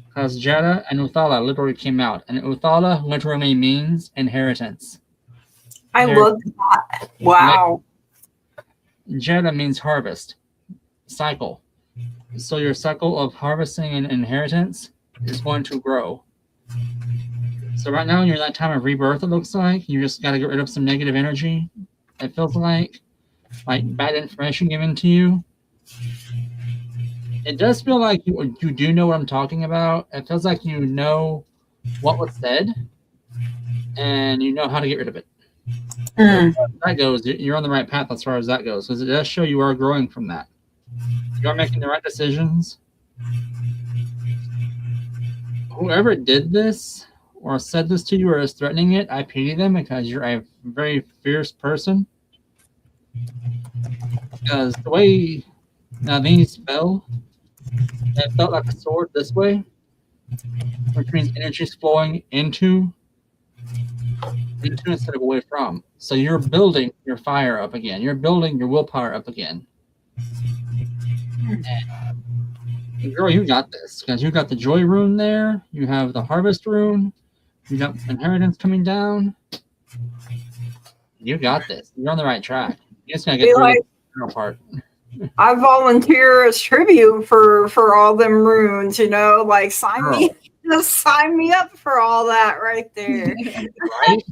Because Jada and Uthala literally came out, and Uthala literally means inheritance. I love that. Wow. Jada means harvest, cycle. So your cycle of harvesting and inheritance is going to grow. So right now you're in that time of rebirth, it looks like. You just got to get rid of some negative energy. It feels like bad information given to you. It does feel like you do know what I'm talking about. It feels like you know what was said, and you know how to get rid of it. As far as that goes, you're on the right path as far as that goes, because it does show you are growing from that. You are making the right decisions. Whoever did this or said this to you or is threatening it, I pity them because you're a very fierce person. Because the way these fell, it felt like a sword this way, which means energy is flowing into instead of away from. So you're building your fire up again. You're building your willpower up again. And girl, you got this, because you got the joy rune there. You have the harvest rune. You got inheritance coming down. You got this. You're on the right track. You just gotta get through the part. I volunteer as tribute for all them runes, like sign me up for all that right there. Right?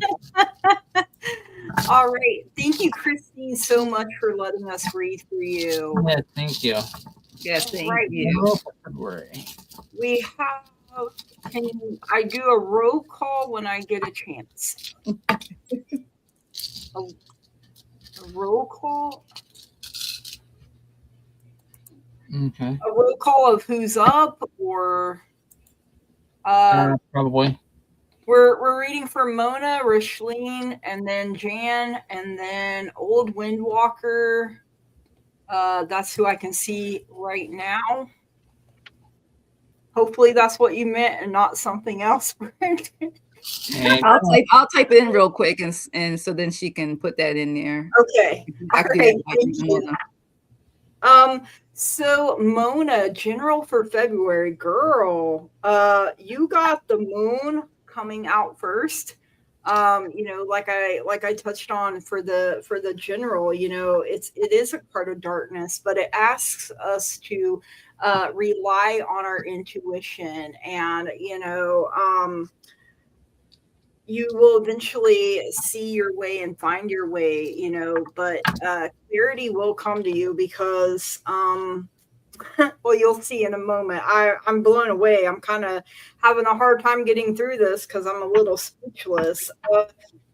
All right. Thank you, Christine, so much for letting us read for you. Yeah, thank you. Yes, thank you. We have, I do a roll call when I get a chance? a roll call? Okay. A roll call of who's up, or probably. We're reading for Mona, Rashleen, and then Jan, and then Old Windwalker. That's who I can see right now. Hopefully that's what you meant and not something else. I'll type it in real quick, and so then she can put that in there. Okay. All right. Thank you. So Mona, general for February, girl, you got the moon coming out first. Like I touched on for the general, it is a card of darkness, but it asks us to rely on our intuition, and you will eventually see your way and find your way, but clarity will come to you because Well, you'll see in a moment. I'm blown away. I'm kind of having a hard time getting through this because I'm a little speechless.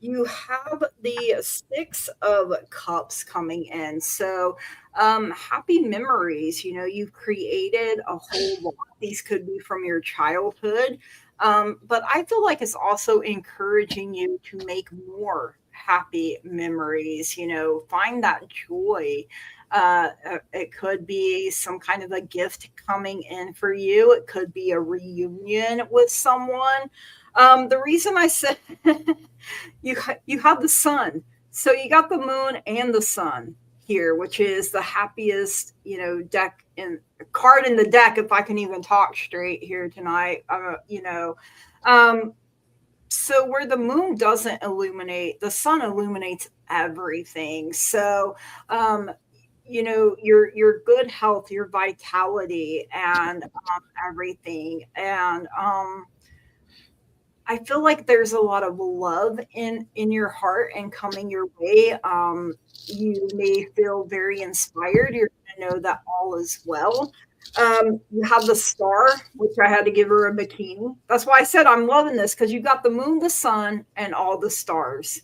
You have the Six of Cups coming in. So, happy memories. You know, you've created a whole lot. These could be from your childhood. But I feel like it's also encouraging you to make more happy memories. You know, find that joy. It could be some kind of a gift coming in for you. It could be a reunion with someone. The reason I said you have the sun, so you got the moon and the sun here, which is the happiest, deck in card in the deck. If I can even talk straight here tonight, um, so where the moon doesn't illuminate, the sun illuminates everything. So, um, your good health, your vitality, and everything, and I feel like there's a lot of love in your heart and coming your way. You may feel very inspired. You're going to know that all is well. You have the star, which I had to give her a bikini. That's why I said I'm loving this, because you got the moon, the sun, and all the stars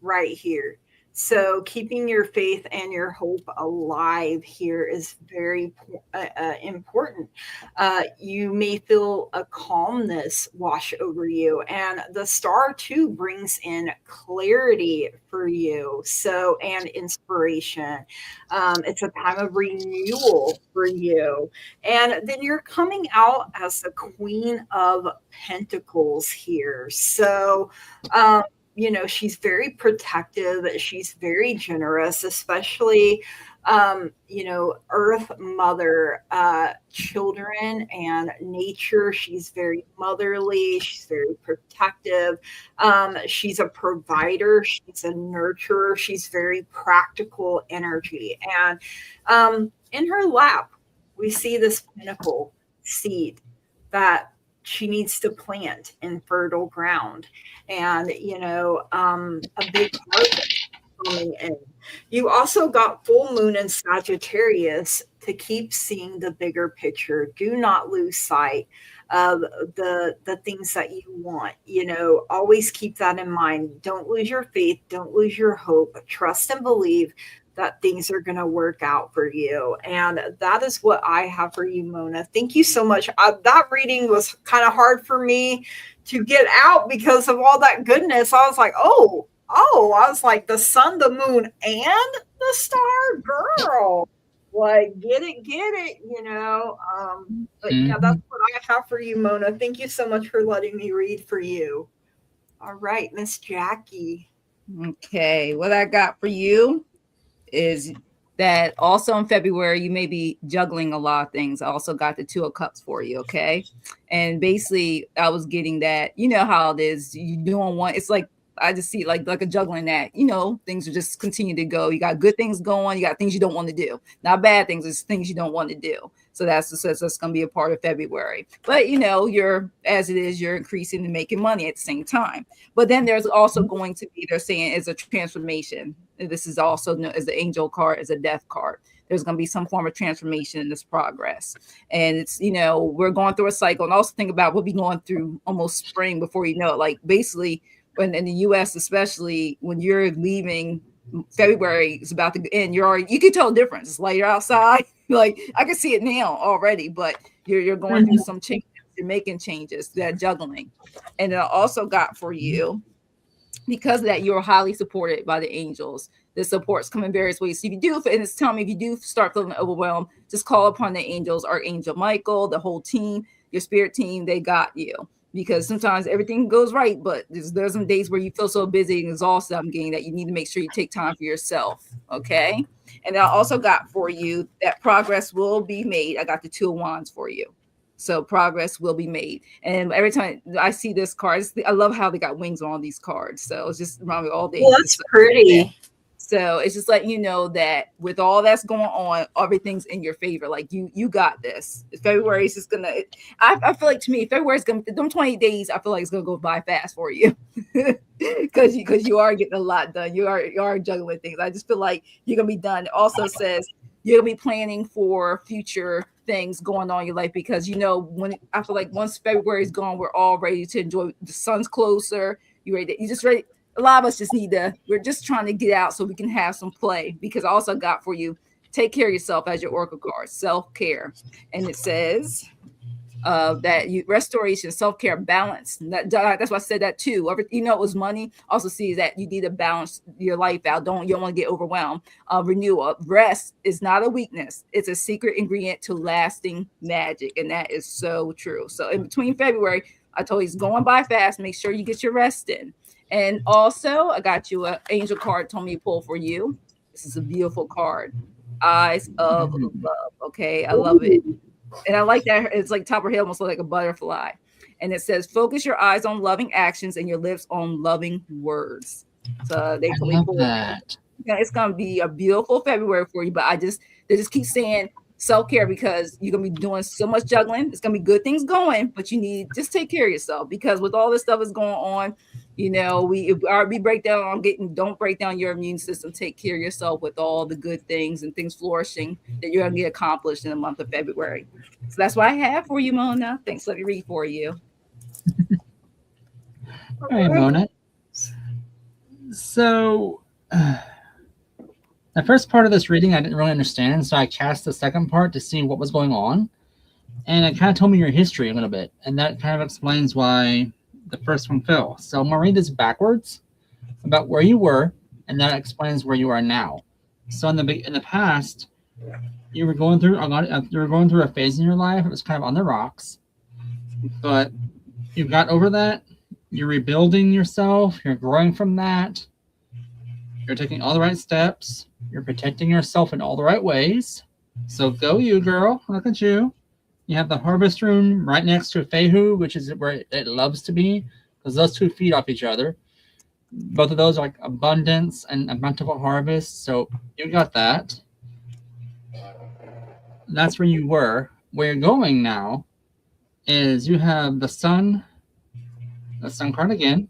right here. So keeping your faith and your hope alive here is very important. You may feel a calmness wash over you, and the star too brings in clarity for you. So, and inspiration. It's a time of renewal for you, and then you're coming out as the Queen of Pentacles here. So. She's very protective. She's very generous, especially, Earth Mother, children and nature. She's very motherly. She's very protective. She's a provider. She's a nurturer. She's very practical energy. And in her lap, we see this pinnacle seed that she needs to plant in fertile ground, and a big harvest coming in. You also got full moon in Sagittarius to keep seeing the bigger picture. Do not lose sight of the things that you want. Always keep that in mind. Don't lose your faith. Don't lose your hope. Trust and believe that things are going to work out for you. And that is what I have for you, Mona. Thank you so much. That reading was kind of hard for me to get out because of all that goodness. I was like, I was like, the sun, the moon, and the star, girl. Like, get it. But yeah, that's what I have for you, Mona. Thank you so much for letting me read for you. All right, Miss Jackie. Okay, what I got for you is that also in February, you may be juggling a lot of things. I also got the Two of Cups for you, okay? And basically, I was getting that, you know how it is. You don't want, it's like, I just see like a juggling act. Things will just continue to go. You got good things going. You got things you don't want to do. Not bad things. It's things you don't want to do. So that's going to be a part of February. But, you're, as it is, you're increasing and making money at the same time. But then there's also going to be, they're saying, is a transformation. This is also known as the angel card, as a death card. There's going to be some form of transformation in this progress. And it's, we're going through a cycle. And also think about, we'll be going through almost spring before you know it. Like basically, when in the US, especially when you're leaving, February is about to end. You can tell the difference. It's lighter outside. Like I can see it now already, but you're going through some changes. You're making changes. That juggling. And then I also got for you, because of that, you're highly supported by the angels. The support's come in various ways. So if you do, and it's telling me if you do start feeling overwhelmed, just call upon the angels, Archangel Michael, the whole team, your spirit team. They got you. Because sometimes everything goes right, but there's some days where you feel so busy and exhausted, I'm getting, that you need to make sure you take time for yourself, okay? And I also got for you that progress will be made. I got the Two of Wands for you. So progress will be made. And every time I see this card, I love how they got wings on these cards. So it's just around me all day. Well, that's pretty. So it's just letting you know that with all that's going on, everything's in your favor. Like you got this. February is just gonna. I feel like, to me, February's gonna. Them 28 days, I feel like it's gonna go by fast for you, because you are getting a lot done. You are juggling things. I just feel like you're gonna be done. It also says you're gonna be planning for future things going on in your life, because when I feel like once February is gone, we're all ready to enjoy. The sun's closer. You just ready. A lot of us just we're just trying to get out so we can have some play, because I also got for you, take care of yourself as your oracle card, self-care. And it says that restoration, self-care, balance. That's why I said that too. It was money. Also see that you need to balance your life out. You don't want to get overwhelmed. Renewal, rest is not a weakness. It's a secret ingredient to lasting magic, and that is so true. So in between February, I told you it's going by fast. Make sure you get your rest in. And also, I got you an angel card. Told me to pull for you. This is a beautiful card. Eyes of love. Okay, I love it. And I like that. It's like top of her head almost like a butterfly. And it says, focus your eyes on loving actions and your lips on loving words. So they told me that. It's gonna be a beautiful February for you. But they just keep saying self-care, because you're gonna be doing so much juggling. It's gonna be good things going, but you need just take care of yourself, because with all this stuff that's going on, we break down on don't break down your immune system. Take care of yourself with all the good things and things flourishing that you're gonna get accomplished in the month of February. So that's what I have for you, Mona. Thanks. Let me read for you. All right, Mona. So the first part of this reading I didn't really understand, so I cast the second part to see what was going on. And it kind of told me your history a little bit, and that kind of explains why the first one fell. So I'm going to read this backwards about where you were, and that explains where you are now. So in the past, you were going through a phase in your life. It was kind of on the rocks, but you got over that. You're rebuilding yourself. You're growing from that. You're taking all the right steps. You're protecting yourself in all the right ways. So go you, girl. Look at you. You have the harvest rune right next to Fehu, which is where it loves to be, because those two feed off each other. Both of those are like abundance and a bountiful harvest. So you got that. That's where you were. Where you're going now is you have the sun card again.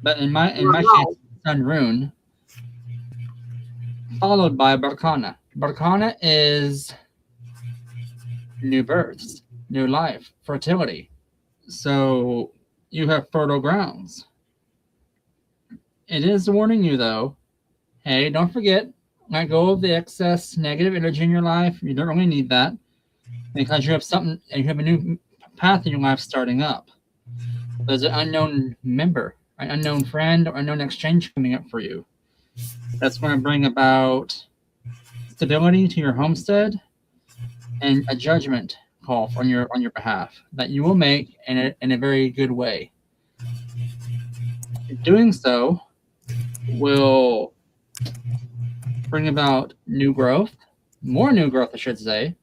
But in my case, sun rune, followed by Barkana. Barkana is new births, new life, fertility. So you have fertile grounds. It is warning you, though. Hey, don't forget, let go of the excess negative energy in your life. You don't really need that, because you have a new path in your life starting up. There's an unknown member, an unknown friend, or unknown exchange coming up for you. That's going to bring about stability to your homestead and a judgment call on your behalf that you will make in a very good way. Doing so will bring about new growth, more new growth, I should say,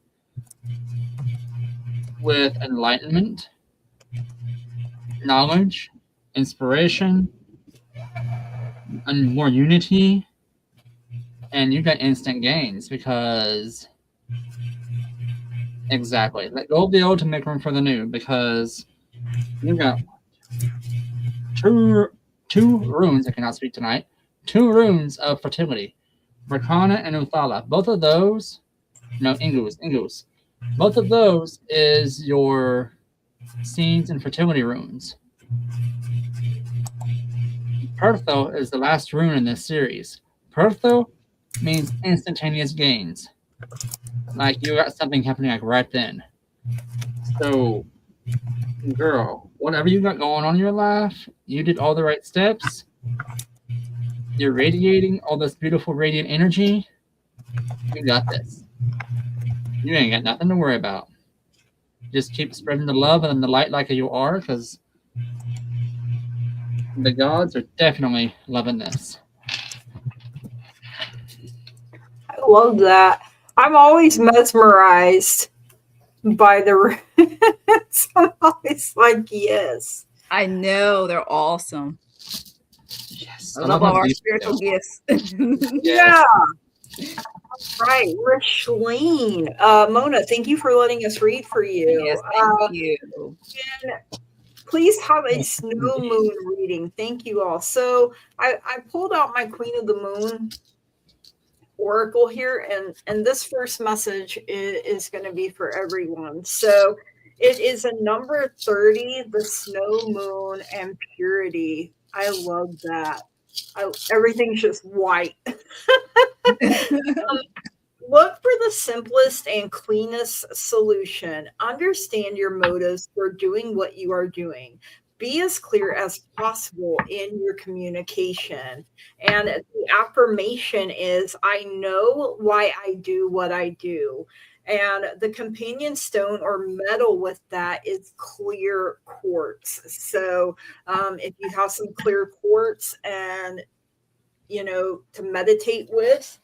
with enlightenment, knowledge, inspiration, and more unity. And you got instant gains because exactly. Let go of the old to make room for the new, because you got two runes, I cannot speak tonight, 2 runes of fertility, Rakana and Uthala. Both of those, no, Ingus. Both of those is your seeds and fertility runes. Pertho is the last rune in this series. Pertho means instantaneous gains. Like you got something happening like right then. So, girl, whatever you got going on in your life, you did all the right steps. You're radiating all this beautiful radiant energy. You got this. You ain't got nothing to worry about. Just keep spreading the love and the light like you are, because the gods are definitely loving this. I love that. I'm always mesmerized by the runes. I'm always like, yes. I know, they're awesome. Yes, I love all our spiritual gifts. Yeah. Right. We're Shalene. Mona, thank you for letting us read for you. Yes, thank you. And please have a snow moon reading. Thank you all. So I pulled out my Queen of the Moon oracle here, and this first message is going to be for everyone. So it is a number 30, the snow moon and purity. I love that. Everything's just white. Look for the simplest and cleanest solution. Understand your motives for doing what you are doing. Be as clear as possible in your communication. And the affirmation is I know why I do what I do. And the companion stone or metal with that is clear quartz. So if you have some clear quartz and, to meditate with,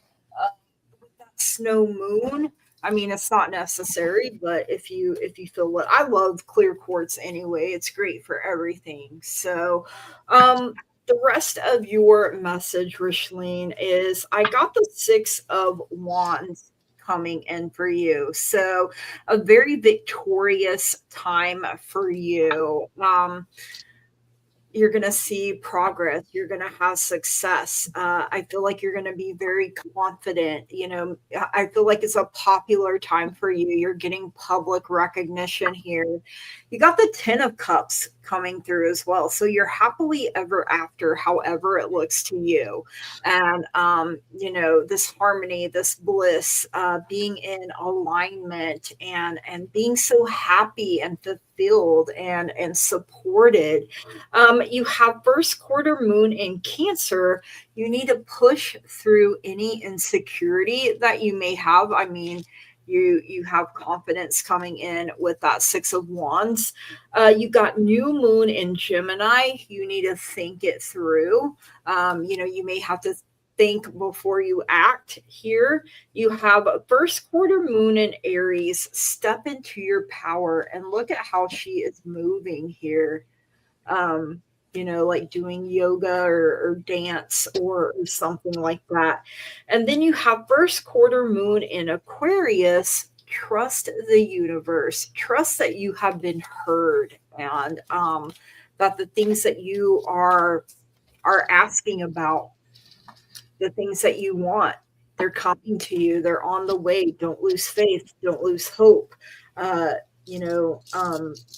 snow moon, I mean, it's not necessary, but if you feel what, I love clear quartz anyway, it's great for everything. So the rest of your message, Rishlene, is I got the 6 of Wands coming in for you, so a very victorious time for you. You're going to see progress. You're going to have success. I feel like you're going to be very confident. I feel like it's a popular time for you. You're getting public recognition here. You got the 10 of Cups coming through as well. So you're happily ever after, however it looks to you. And, this harmony, this bliss, being in alignment and being so happy and fulfilled and supported. You have first quarter moon in Cancer. You need to push through any insecurity that you may have. I mean, you have confidence coming in with that 6 of Wands. You got new moon in Gemini. You need to think it through. You may have to think before you act here. You have a first quarter moon in Aries. Step into your power and look at how she is moving here. Like doing yoga or dance or something like that. And then you have first quarter moon in Aquarius. Trust the universe. Trust that you have been heard, and that the things that you are asking about, the things that you want, they're coming to you. They're on the way. Don't lose faith. Don't lose hope. The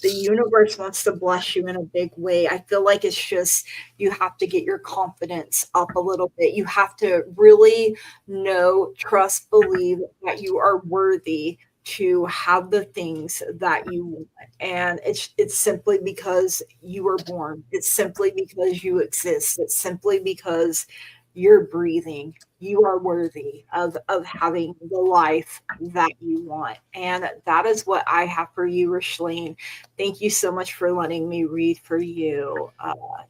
universe wants to bless you in a big way. I feel like it's just, you have to get your confidence up a little bit. You have to really know, trust, believe that you are worthy to have the things that you want. And it's simply because you were born. It's simply because you exist. It's simply because you're breathing. You are worthy of having the life that you want. And that is what I have for you, Rishlene. Thank you so much for letting me read for you.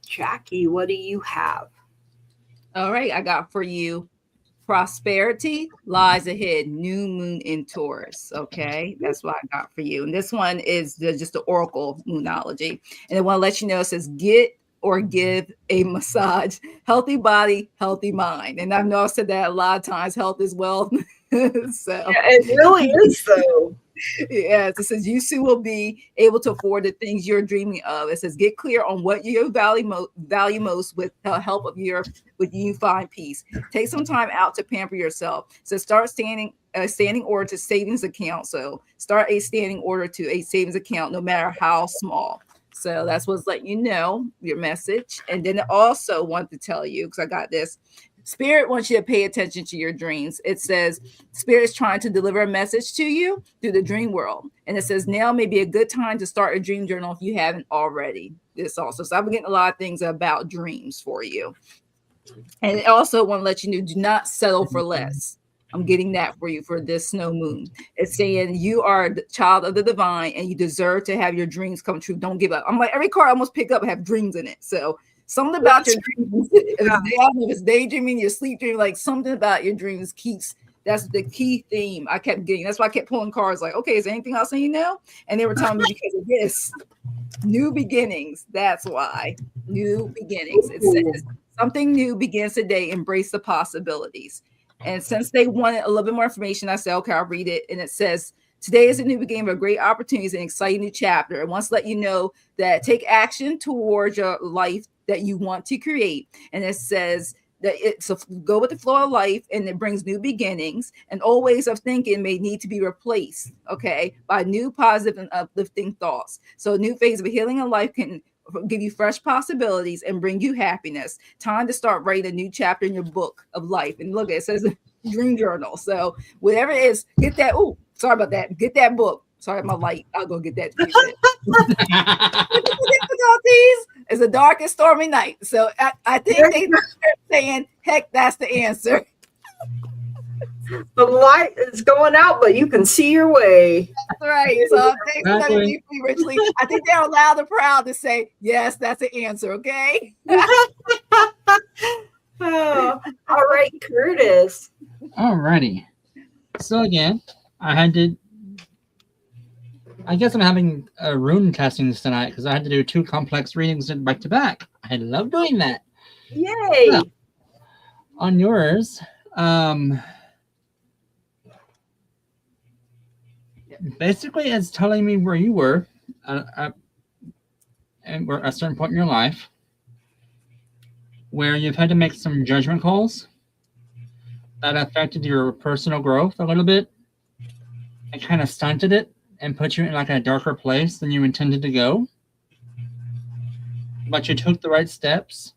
Jackie, what do you have? All right, I got for you prosperity lies ahead, new moon in Taurus. Okay, that's what I got for you. And this one is just the oracle moonology. And I want to let you know, it says get or give a massage, healthy body, healthy mind. And I know I've said that a lot of times, health is wealth. So yeah, it really is though. Yes, it says you soon will be able to afford the things you're dreaming of. It says get clear on what you value most with the help of with you find peace. Take some time out to pamper yourself. So start standing order to savings account. So start a standing order to a savings account, no matter how small. So that's what's letting you know your message. And then I also want to tell you, because I got this, Spirit wants you to pay attention to your dreams. It says Spirit is trying to deliver a message to you through the dream world. And it says now may be a good time to start a dream journal if you haven't already. This also. So I've been getting a lot of things about dreams for you. And it also want to let you know, do not settle for less. I'm getting that for you for this snow moon. It's saying you are the child of the divine and you deserve to have your dreams come true. Don't give up. I'm like, every card I almost pick up have dreams in it. So something about your dreams, if it's daydreaming, your sleep dream, like something about your dreams keeps, that's the key theme I kept getting. That's why I kept pulling cards like, okay, is there anything else I need to know? And they were telling me because of this, new beginnings. That's why. New beginnings. It says something new begins today. Embrace the possibilities. And since they wanted a little bit more information, I said, okay, I'll read it. And it says, today is a new beginning of great opportunities and exciting new chapter. And wants to let you know that take action towards your life that you want to create. And it says, that it's a go with the flow of life, and it brings new beginnings, and old ways of thinking may need to be replaced, okay, by new positive and uplifting thoughts. So a new phase of healing in life can give you fresh possibilities and bring you happiness. Time to start writing a new chapter in your book of life. And look, it says dream journal. So whatever it is, get that. Oh, sorry about that. Get that book. Sorry, my light. I'll go get that. Difficulties. It's a dark and stormy night. So I think they're saying, heck, that's the answer. The light is going out, but you can see your way. That's right. So thanks for letting me deeply, richly. I think they're loud and proud to say, yes, that's the answer. Okay. Oh, all right, Curtis. Alrighty. So again, I guess I'm having a rune castings tonight because I had to do 2 complex readings back to back. I love doing that. Yay! So, on yours, basically it's telling me where you were at a certain point in your life where you've had to make some judgment calls that affected your personal growth a little bit and kind of stunted it and put you in like a darker place than you intended to go. But you took the right steps,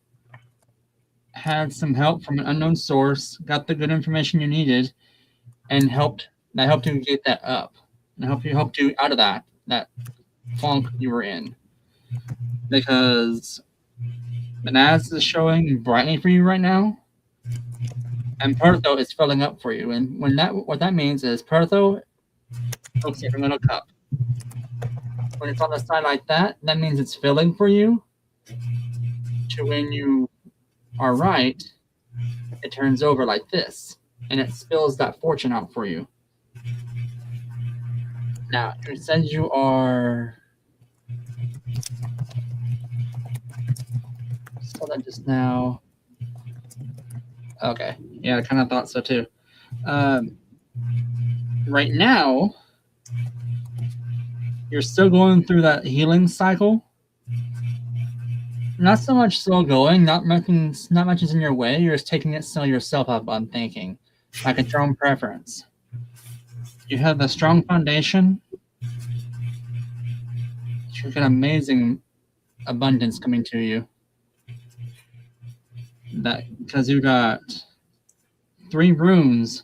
had some help from an unknown source, got the good information you needed, and helped you get that up. And helped you out of that funk you were in. Because Manaz is showing brightly for you right now, and Pertho is filling up for you. And what that means is Pertho looks at your little cup. When it's on the side like that, that means it's filling for you. To when you are right, it turns over like this, and it spills that fortune out for you. Now, it says you are. Saw that just now. Okay, yeah, I kind of thought so too. Right now, you're still going through that healing cycle. Not so much slow going, not much is in your way. You're just taking it slow yourself up on thinking, like a your own preference. You have a strong foundation. You've got amazing abundance coming to you. That because you got 3 runes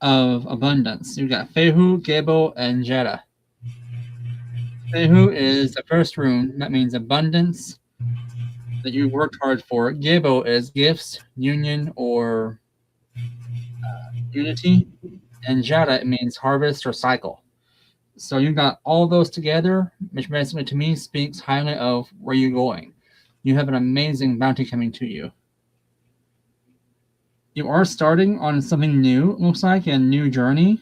of abundance. You got Fehu, Gebo, and Jetta. Fehu is the first rune. That means abundance that you worked hard for. Gebo is gifts, union, or unity. And Jetta, it means harvest or cycle. So you got all those together, which basically to me speaks highly of where you're going. You have an amazing bounty coming to you. You are starting on something new, it looks like, a new journey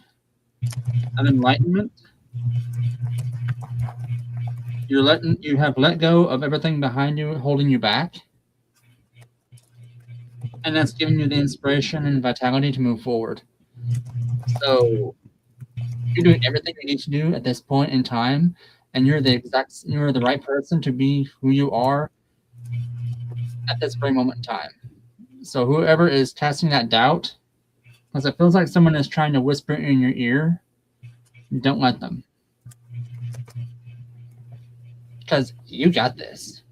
of enlightenment. You have let go of everything behind you holding you back. And that's giving you the inspiration and vitality to move forward. So you're doing everything you need to do at this point in time, and you're the right person to be who you are at this very moment in time. So whoever is casting that doubt, because it feels like someone is trying to whisper in your ear, don't let them. Because you got this.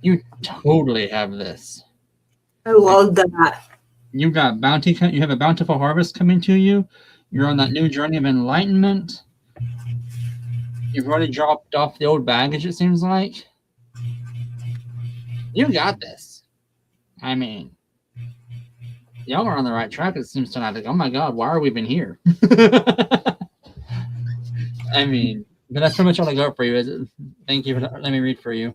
You totally have this. I love that. You got bounty. You have a bountiful harvest coming to you. You're on that new journey of enlightenment. You've already dropped off the old baggage, it seems like. You got this. I mean, y'all are on the right track. It seems tonight. Like, oh my God, why are we even here? I mean, but that's pretty much all I got for you. Is it? Thank you for letting me read for you.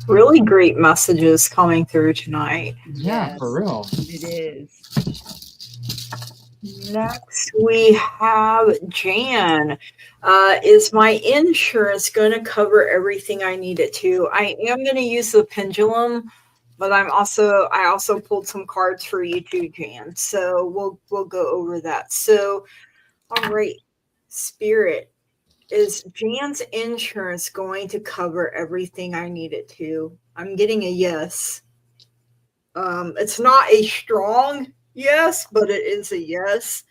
Really great messages coming through tonight. Yeah, yes, for real. It is. Next, we have Jan. Is my insurance going to cover everything I need it to? I am going to use the pendulum, but I also pulled some cards for you too, Jan. So we'll go over that. So, all right, Spirit, Is Jan's insurance going to cover everything I need it to? I'm getting a yes. It's not a strong yes, but it is a yes.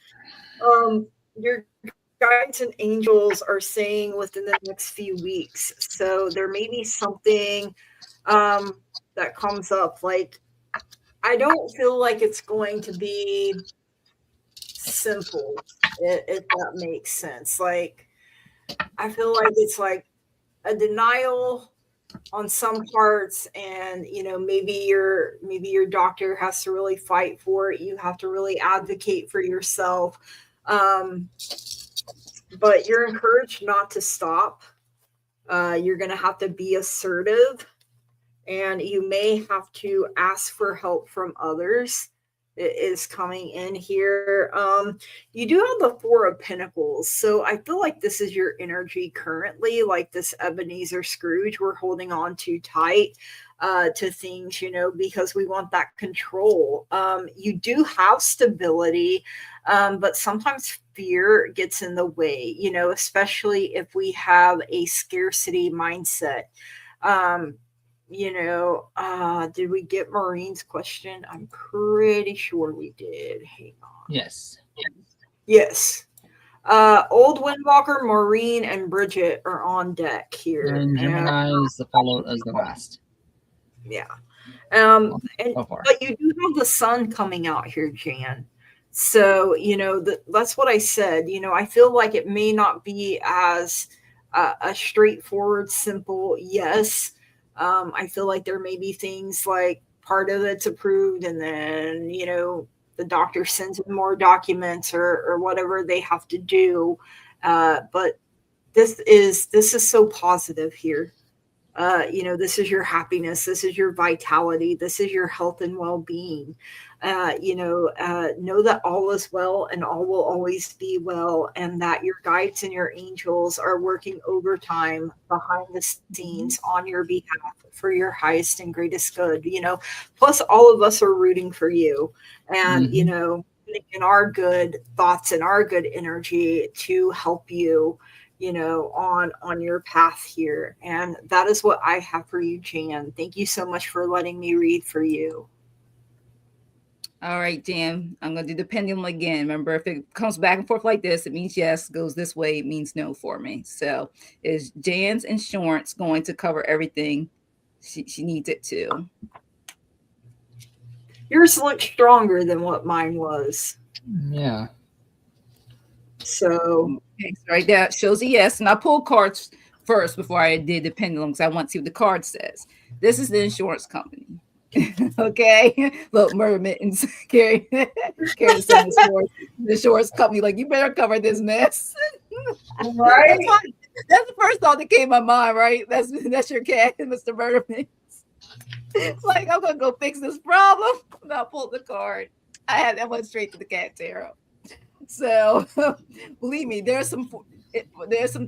Your guides and angels are saying within the next few weeks. So there may be something um, that comes up. Like, I don't feel like it's going to be simple, if that makes sense. Like, I feel like it's like a denial on some parts, and maybe your doctor has to really fight for it. You have to really advocate for yourself. Um, but you're encouraged not to stop. You're going to have to be assertive, and you may have to ask for help from others. It is coming in here. You do have the Four of Pentacles, so I feel like this is your energy currently, like this Ebenezer Scrooge. We're holding on too tight to things, because we want that control. You do have stability, but sometimes fear gets in the way, especially if we have a scarcity mindset. Um, did we get Maureen's question? I'm pretty sure we did. Hang on. Yes. Yes. Old Windwalker, Maureen, and Bridget are on deck here. And Gemini is the followed as the last. Yeah. So far. But you do have the sun coming out here, Jan. So, that's what I said. I feel like it may not be as a straightforward, simple yes. I feel like there may be things like part of it's approved, and then, the doctor sends in more documents, or whatever they have to do. But this is so positive here. This is your happiness, this is your vitality, this is your health and well-being. Know that all is well, and all will always be well, and that your guides and your angels are working overtime behind the scenes on your behalf for your highest and greatest good. Plus all of us are rooting for you, and in our good thoughts and our good energy to help you, on your path here. And that is what I have for you, Jan. Thank you so much for letting me read for you. All right, Jan, I'm going to do the pendulum again. Remember, if it comes back and forth like this, it means yes. Goes this way, it means no for me. So is Jan's insurance going to cover everything she needs it to? Yours looks stronger than what mine was. Yeah. So okay, so right there shows a yes. And I pulled cards first before I did the pendulum because I want to see what the card says. This is the insurance company. Okay, look, mermaidens carry the insurance company. Like, you better cover this mess. right. That's the first thought that came to my mind. Right, that's your cat, Mr. Mermaid. It's like, I'm gonna go fix this problem. And I pulled the card. I went straight to the cat tarot. So believe me, there's some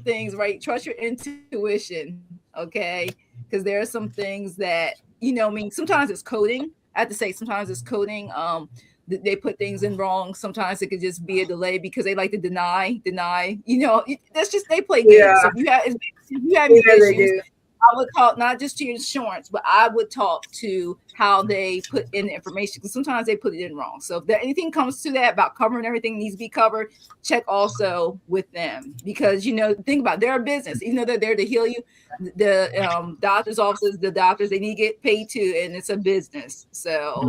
things, right? Trust your intuition, okay? Because there are some things that, sometimes it's coding. I have to say, sometimes it's coding. They put things in wrong. Sometimes it could just be a delay because they like to deny. That's just, they play games. Yeah. So if you have issues, I would talk not just to your insurance, but I would talk to how they put in the information, because sometimes they put it in wrong. So if anything comes to that about covering everything needs to be covered, check also with them, because think about it, they're a business. Even though they're there to heal you, the doctor's offices, the doctors, they need to get paid too, and it's a business. So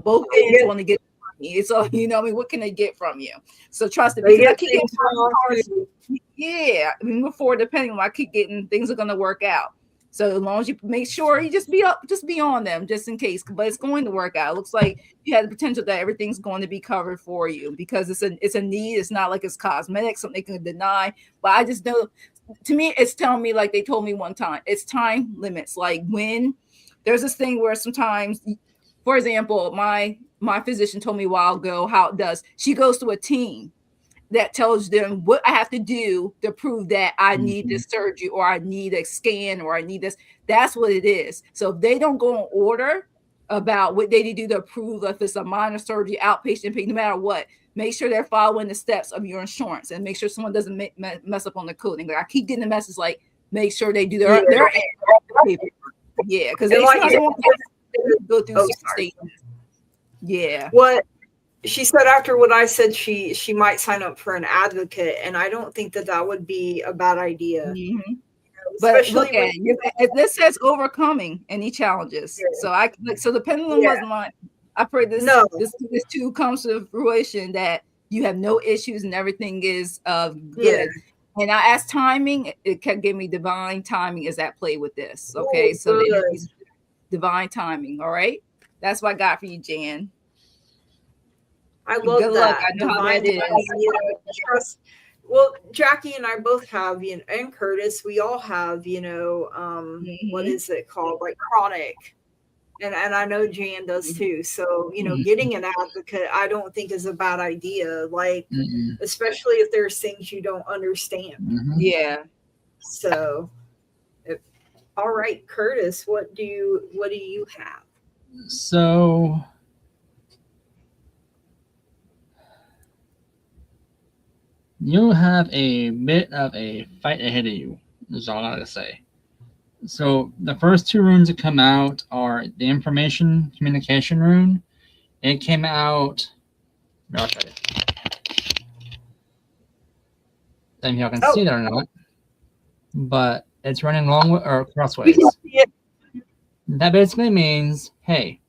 both ends want to get money. It's all what can they get from you? So trust it. Because I keep getting before, depending on, I keep getting things are going to work out. So as long as you make sure you just be on them, just in case. But it's going to work out. It looks like you have the potential that everything's going to be covered for you, because it's a need. It's not like it's cosmetic, something they can deny. But I just know, to me, it's telling me, like they told me one time, it's time limits. Like, when there's this thing where sometimes, for example, my physician told me a while ago how it does. She goes to a team that tells them what I have to do to prove that I need this surgery, or I need a scan, or I need this. That's what it is. So if they don't go in order about what they need to do to prove if it's a minor surgery, outpatient, no matter what, make sure they're following the steps of your insurance, and make sure someone doesn't mess up on the coding. Like I keep getting the message like, make sure they do their paper. Yeah, because they sometimes want to go through statements. Yeah. What she said after what I said, she might sign up for an advocate, and I don't think that would be a bad idea. Mm-hmm. But look at it. This says overcoming any challenges. Yeah. So the pendulum wasn't mine. I pray this too comes to fruition, that you have no issues and everything is good. Yeah. And I asked timing, it kept giving me divine timing is at play with this. Okay. So the divine timing. All right. That's what I got for you, Jan. I love good that. Luck. I know how that is. Trust. Well, Jackie and I both have, and Curtis, we all have, what is it called? Like chronic. And I know Jan does too. So, getting an advocate, I don't think is a bad idea. Like, especially if there's things you don't understand. Yeah. So, all right, Curtis, what do you have? So, you have a bit of a fight ahead of you, is all I gotta say. So the first two runes that come out are the information communication rune. It came out. I'll try it. I don't know if y'all can see that or not, but it's running long or crossways. That basically means, hey,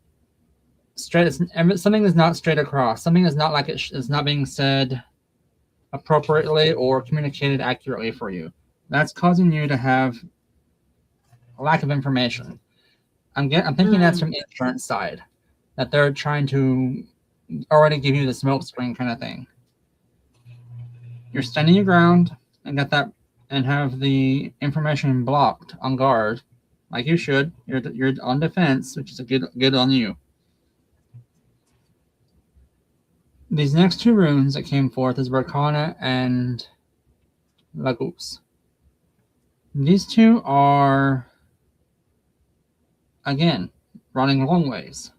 something is not straight across. Something is not like it's not being said appropriately or communicated accurately for you. That's causing you to have a lack of information. I'm thinking that's from the insurance side, that they're trying to already give you the smoke screen kind of thing. You're standing your ground and have the information blocked on guard, like you should. You're on defense, which is a good on you. These next two runes that came forth is Barkana and Lagos. These two are, again, running long ways.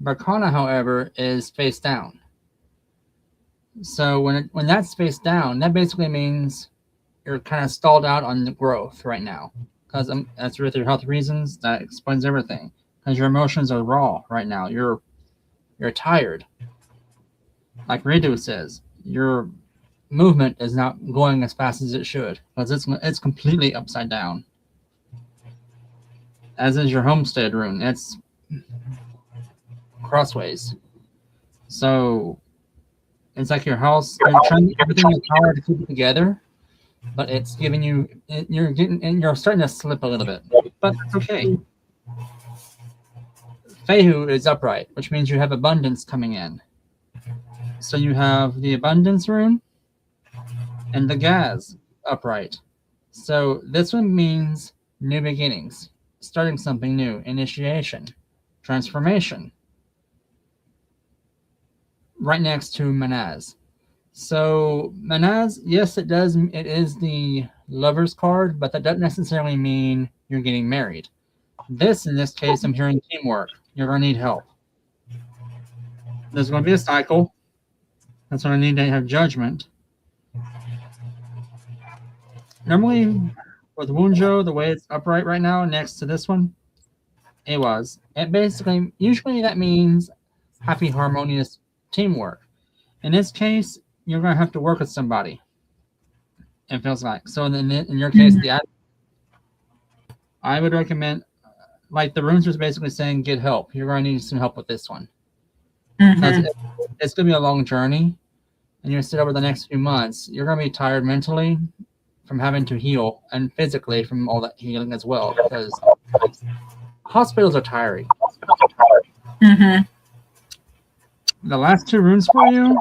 Barkana, however, is face down. So when that's face down, that basically means you're kind of stalled out on the growth right now. Because that's with your health reasons. That explains everything. Because your emotions are raw right now. You're tired. Like Redu says, your movement is not going as fast as it should because it's completely upside down. As is your homestead rune, it's crossways. So it's like your house. You're trying everything in your power to keep it together, but it's giving you. You're starting to slip a little bit, but it's okay. Fehu is upright, which means you have abundance coming in. So you have the abundance rune and the Gaz upright. So this one means new beginnings, starting something new, initiation, transformation. Right next to Manaz. So Manaz, yes, it does. It is the lover's card, but that doesn't necessarily mean you're getting married. In this case, I'm hearing teamwork. You're going to need help. There's going to be a cycle. That's when I need to have judgment. Normally, with Wunjo, the way it's upright right now next to this one, usually that means happy, harmonious teamwork. In this case, you're going to have to work with somebody. It feels like. So in your case, I would recommend, like the runes was basically saying, get help. You're going to need some help with this one. It's going to be a long journey. And you sit over the next few months, you're going to be tired mentally from having to heal and physically from all that healing as well, because hospitals are tiring. The last two runes for you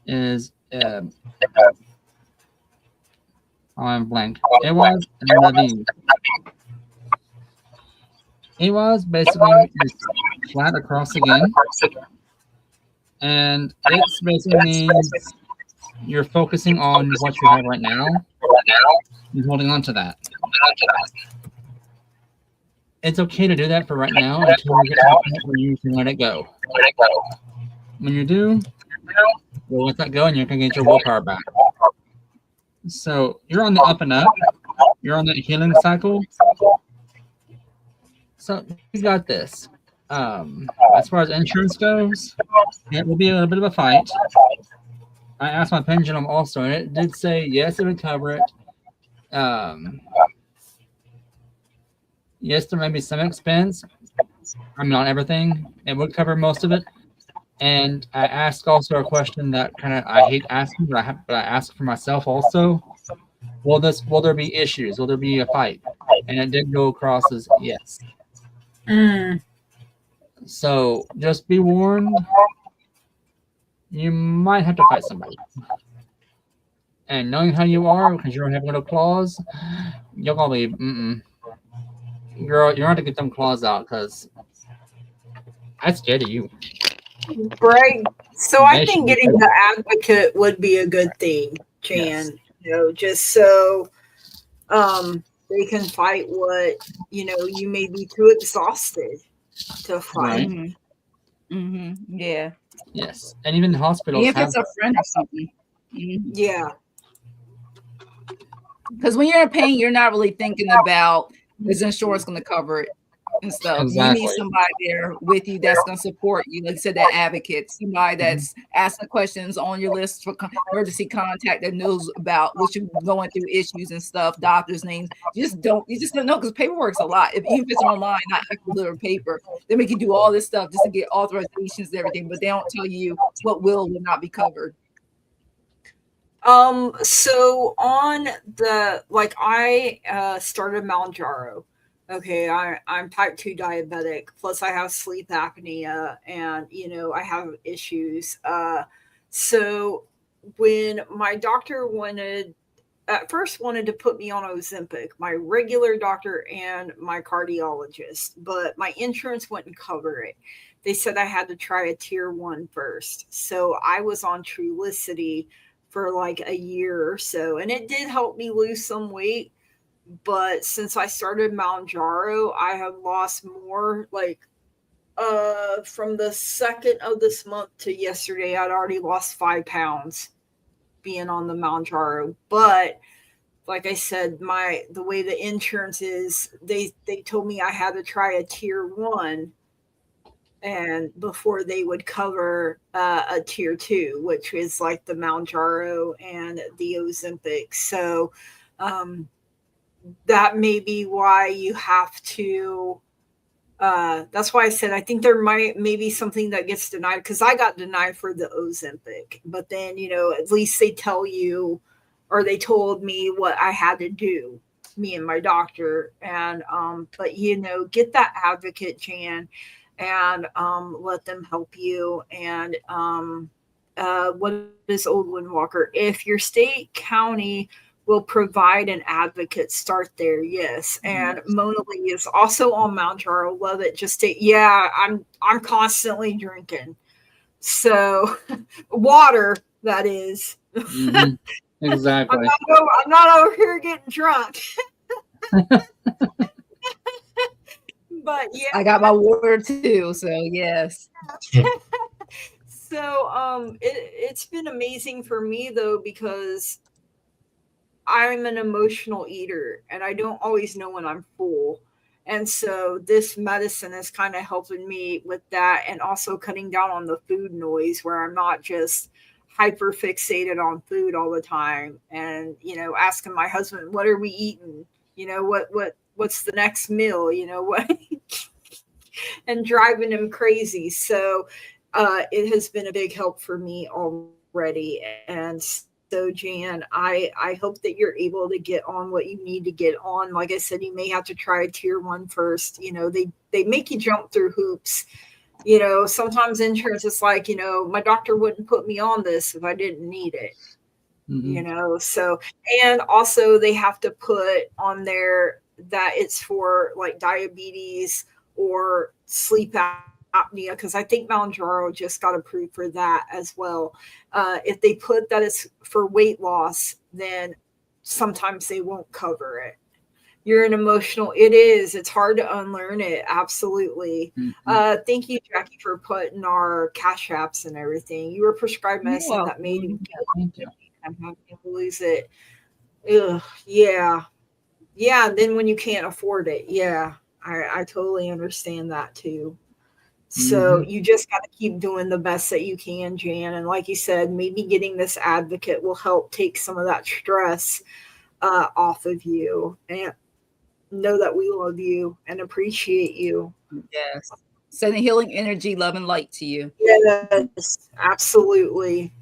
is I'm blank. Ewaz and Naveen. Ewaz basically is flat across again. And it basically means you're focusing on what you have right now and holding on to that. It's okay to do that for right now until you get to the point where you can let it go. When you do, We'll let that go, and you can get your willpower back. So you're on the up and up. You're on the healing cycle. So you got this. As far as insurance goes, it will be a little bit of a fight. I asked my pendulum also, and it did say yes, it would cover it. Yes, there may be some expense. I mean, not everything. It would cover most of it. And I asked also a question that kind of I hate asking, but I ask for myself also. Will there be issues? Will there be a fight? And it did go across as yes. So just be warned. You might have to fight somebody. And knowing how you are, because you don't have little claws, you'll probably girl, you're going to get them claws out because I'm scared of you. Right. So I think getting the advocate would be a good thing, Jan. Yes. Just so they can fight what you may be too exhausted to fight. Right. Yeah. Yes, and even hospitals. If it's a friend or something. Yeah. Because when you're in pain, you're not really thinking about is insurance going to cover it and stuff. Exactly. You need somebody there with you that's going to support you. Like you said, that advocate, somebody that's asking questions on your list for emergency contact that knows about what you're going through, issues and stuff, doctors' names. You just don't know because paperwork's a lot. Even if it's online, not actual paper, they make you do all this stuff just to get authorizations and everything, but they don't tell you what will not be covered. So on the I started Mounjaro. Okay, I'm type 2 diabetic, plus I have sleep apnea and I have issues. So when my doctor at first wanted to put me on Ozempic, my regular doctor and my cardiologist, but my insurance wouldn't cover it. They said I had to try a tier 1 first. So I was on Trulicity for like a year or so, and it did help me lose some weight. But since I started Mounjaro, I have lost more. From the 2nd of this month to yesterday, I'd already lost 5 pounds being on the Mounjaro. But like I said, the way the insurance is, they told me I had to try a tier 1 and before they would cover a tier 2, which is like the Mounjaro and the Ozempic. So that may be why you have to. That's why I said I think there may be something that gets denied, because I got denied for the Ozempic, but then at least they tell you, or they told me what I had to do, me and my doctor, and but get that advocate, Jan, and let them help you. And what is Old Windwalker? If your state, county will provide an advocate, start there. Yes. And Mona Lee is also on Mounjaro. Love it. I'm constantly drinking. So water, that is. Exactly. I'm not over here getting drunk. But yeah, I got my water too, so yes. So it's been amazing for me though, because I'm an emotional eater and I don't always know when I'm full. And so this medicine is kind of helping me with that, and also cutting down on the food noise, where I'm not just hyper fixated on food all the time, and asking my husband, what are we eating? What's the next meal? What and driving him crazy. So it has been a big help for me already. And so, Jan, I hope that you're able to get on what you need to get on. Like I said, you may have to try a tier 1 first. They make you jump through hoops. Sometimes insurance is like, my doctor wouldn't put me on this if I didn't need it. So, and also they have to put on there that it's for like diabetes or sleep apnea, because I think Mounjaro just got approved for that as well. If they put that it's for weight loss, then sometimes they won't cover it. You're an emotional. It is. It's hard to unlearn it. Absolutely. Mhm. Thank you, Jackie, for putting our cash apps and everything. You were prescribed You're medicine that made you welcome. Yeah, thank you. I'm having to lose it. Ugh, yeah. Yeah. And then when you can't afford it, yeah. I totally understand that too. So Hmm. you just got to keep doing the best that you can, Jan. And like you said, maybe getting this advocate will help take some of that stress off of you. And know that we love you and appreciate you. Yes. Sending healing energy, love, and light to you. Yes, absolutely.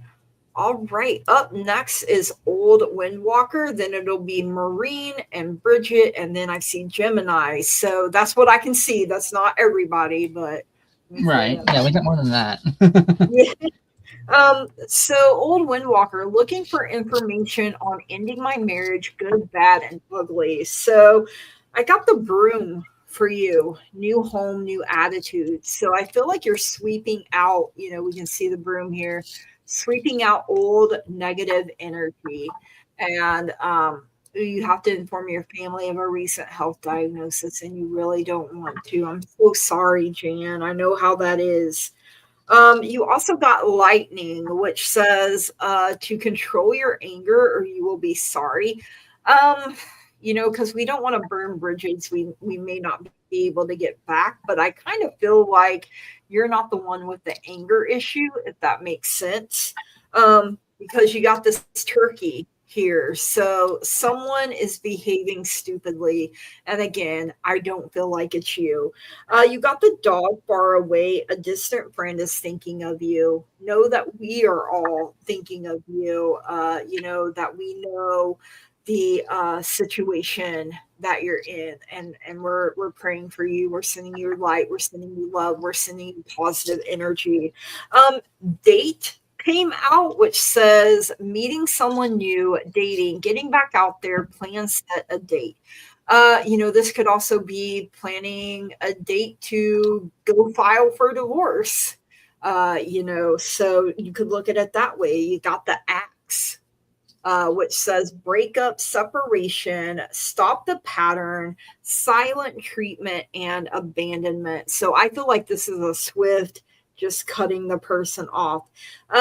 All right. Up next is Old Windwalker. Then it'll be Marine and Bridget. And then I see Gemini. So that's what I can see. That's not everybody, but let me pull Right. them. Yeah, we got more than that. Yeah. So Old Windwalker looking for information on ending my marriage, good, bad, and ugly. So I got the broom for you. New home, new attitude. So I feel like you're sweeping out, we can see the broom here, sweeping out old negative energy. And you have to inform your family of a recent health diagnosis, and you really don't want to. I'm so sorry, Jan. I know how that is. You also got lightning, which says to control your anger or you will be sorry. Um, because we don't want to burn bridges we may not be able to get back, but I kind of feel like you're not the one with the anger issue, if that makes sense. Because you got this turkey here. So someone is behaving stupidly. And again, I don't feel like it's you. You got the dog far away. A distant friend is thinking of you. Know that we are all thinking of you. That we know the situation that you're in, and we're praying for you. We're sending you light. We're sending you love. We're sending you positive energy. Um, Date came out, which says meeting someone new, dating, getting back out there, plan, set a date. This could also be planning a date to go file for divorce. So you could look at it that way. You got the axe, which says breakup, separation, stop the pattern, silent treatment, and abandonment. So I feel like this is a swift, just cutting the person off.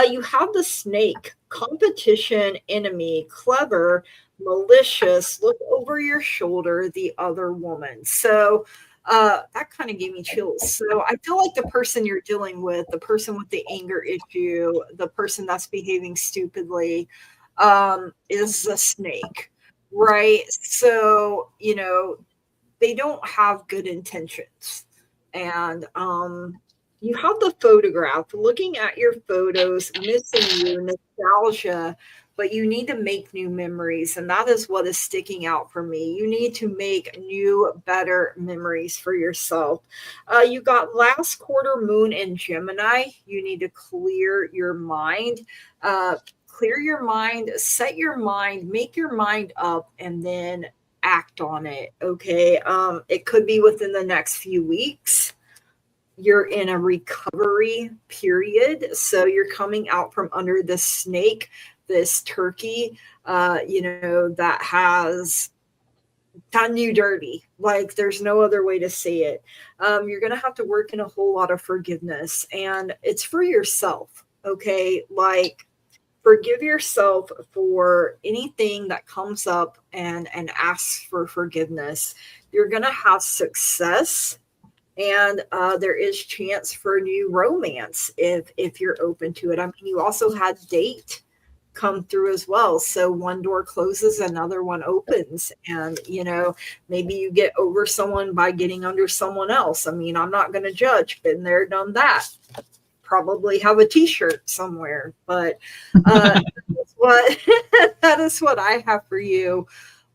You have the snake, competition, enemy, clever, malicious, look over your shoulder, the other woman. So that kind of gave me chills. So I feel like the person you're dealing with, the person with the anger issue, the person that's behaving stupidly, is a snake, right? So, they don't have good intentions. And you have the photograph, looking at your photos, missing you, nostalgia, but you need to make new memories. And that is what is sticking out for me. You need to make new, better memories for yourself. You got last quarter moon in Gemini. You need to clear your mind. Clear your mind, set your mind, make your mind up, and then act on it. Okay. It could be within the next few weeks. You're in a recovery period. So you're coming out from under this snake, this turkey, that has done you dirty. Like there's no other way to say it. You're going to have to work in a whole lot of forgiveness, and it's for yourself. Okay. Like, forgive yourself for anything that comes up and asks for forgiveness. You're going to have success, and there is chance for new romance if you're open to it. I mean, you also had date come through as well. So one door closes, another one opens, and maybe you get over someone by getting under someone else. I mean, I'm not going to judge. Been there, done that. Probably have a t-shirt somewhere, but that's what that is what I have for you,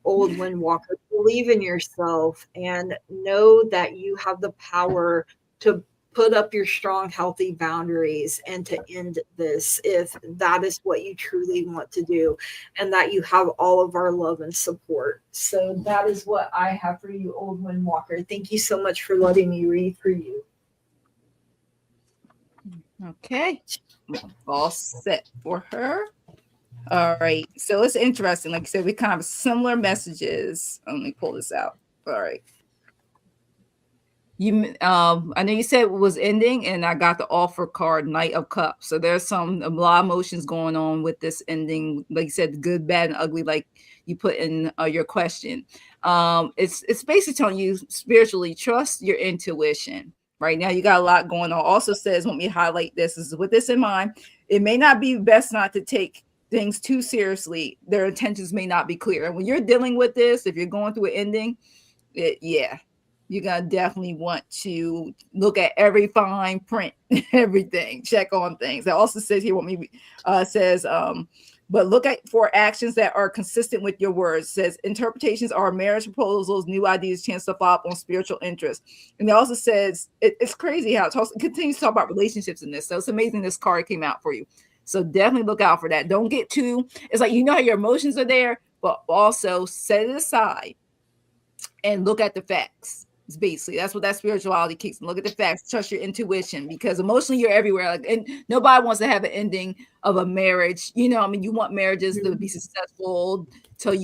Old Windwalker. Believe in yourself and know that you have the power to put up your strong, healthy boundaries and to end this if that is what you truly want to do, and that you have all of our love and support. So that is what I have for you, Old Windwalker. Thank you so much for letting me read for you. Okay. All set for her. All right. So it's interesting. Like I said, we kind of have similar messages. Let me pull this out. All right. I know you said it was ending, and I got the offer card, Knight of Cups. So there's a lot of emotions going on with this ending. Like you said, good, bad, and ugly. Like you put in your question. It's basically telling you spiritually trust your intuition. Right now, you got a lot going on. Also says, want me to highlight this is with this in mind. It may not be best not to take things too seriously. Their intentions may not be clear. And when you're dealing with this, if you're going through an ending, you're gonna definitely want to look at every fine print, everything, check on things. It also says here what me says, but look at for actions that are consistent with your words. It says interpretations are marriage proposals, new ideas, chance to follow up on spiritual interest. And it also says it's crazy how it continues to talk about relationships in this. So it's amazing this card came out for you. So definitely look out for that. Don't get too. It's like how your emotions are there, but also set it aside and look at the facts. It's basically that's what that spirituality kicks in. Look at the facts, trust your intuition, because emotionally you're everywhere. Like, and nobody wants to have an ending of a marriage. You want marriages to be successful till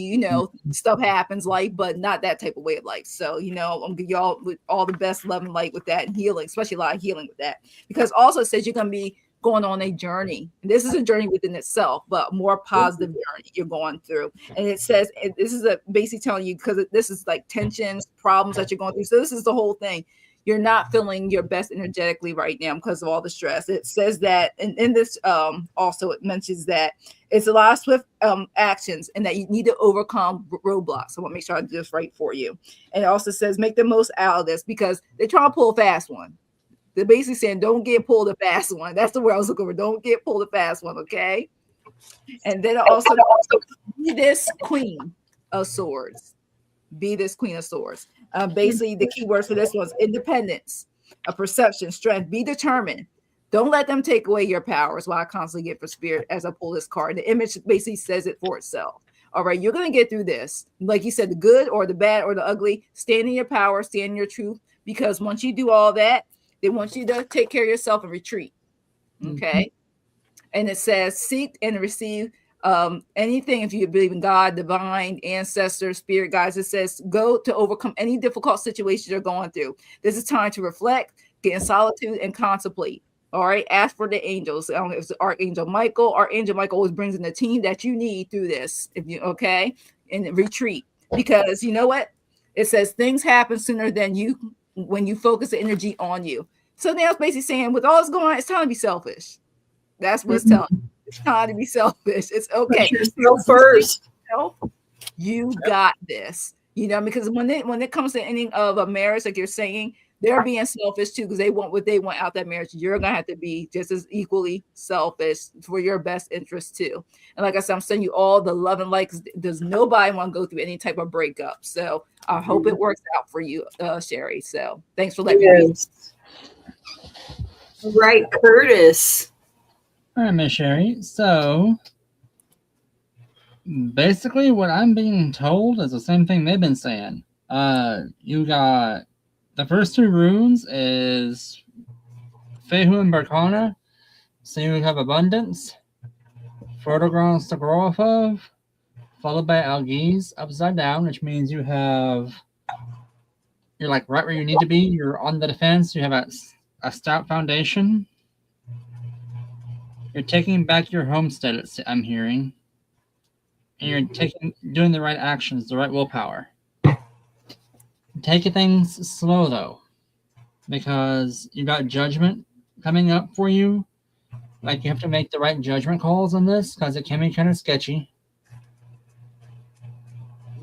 stuff happens, but not that type of way of life. So I'm gonna give y'all with all the best love and light with that and healing, especially a lot of healing with that, because also it says you're gonna be going on a journey. This is a journey within itself, but more positive journey you're going through. And it says this is basically telling you, because this is like tensions, problems that you're going through. So this is the whole thing. You're not feeling your best energetically right now because of all the stress. It says that, and in this also it mentions that it's a lot of swift actions and that you need to overcome roadblocks. So I want to make sure I do this right for you. And it also says make the most out of this, because they're trying to pull a fast one. They're basically saying, don't get pulled a fast one. That's the word I was looking for. Don't get pulled a fast one, okay? And then also be this Queen of Swords. Be this Queen of Swords. Basically, the key words for this was independence, a perception, strength. Be determined. Don't let them take away your power. Is what I constantly get for spirit as I pull this card. The image basically says it for itself. All right, you're going to get through this. Like you said, the good or the bad or the ugly, stand in your power, stand in your truth, because once you do all that, they want you to take care of yourself and retreat. Okay. Mm-hmm. And it says, seek and receive anything if you believe in God, divine, ancestors, spirit guides. It says, go to overcome any difficult situations you're going through. This is time to reflect, get in solitude, and contemplate. All right. Ask for the angels. I don't know if it's Archangel Michael. Archangel Michael always brings in the team that you need through this. Okay. And retreat. Because you know what? It says things happen sooner than when you focus the energy on you. So now it's basically saying, with all this going on, it's time to be selfish. That's what it's telling you. It's time to be selfish. It's okay. Put yourself first. You got this. Because when it comes to the ending of a marriage, like you're saying, they're being selfish too, because they want what they want out that marriage. You're gonna have to be just as equally selfish for your best interest too. And like I said, I'm sending you all the love and light, because does nobody want to go through any type of breakup. So I hope it works out for you, Sherry. So thanks for letting me be. Right, Curtis. All right, Miss Sherry. So basically what I'm being told is the same thing they've been saying. You got the first two runes is Fehu and Barkana. So you have abundance, fertile grounds to grow off of, followed by Algiz upside down, which means you're like right where you need to be. You're on the defense. You have a stout foundation. You're taking back your homestead, I'm hearing. And you're doing the right actions, the right willpower. Take things slow though, because you got judgment coming up for you. Like you have to make the right judgment calls on this, because it can be kind of sketchy.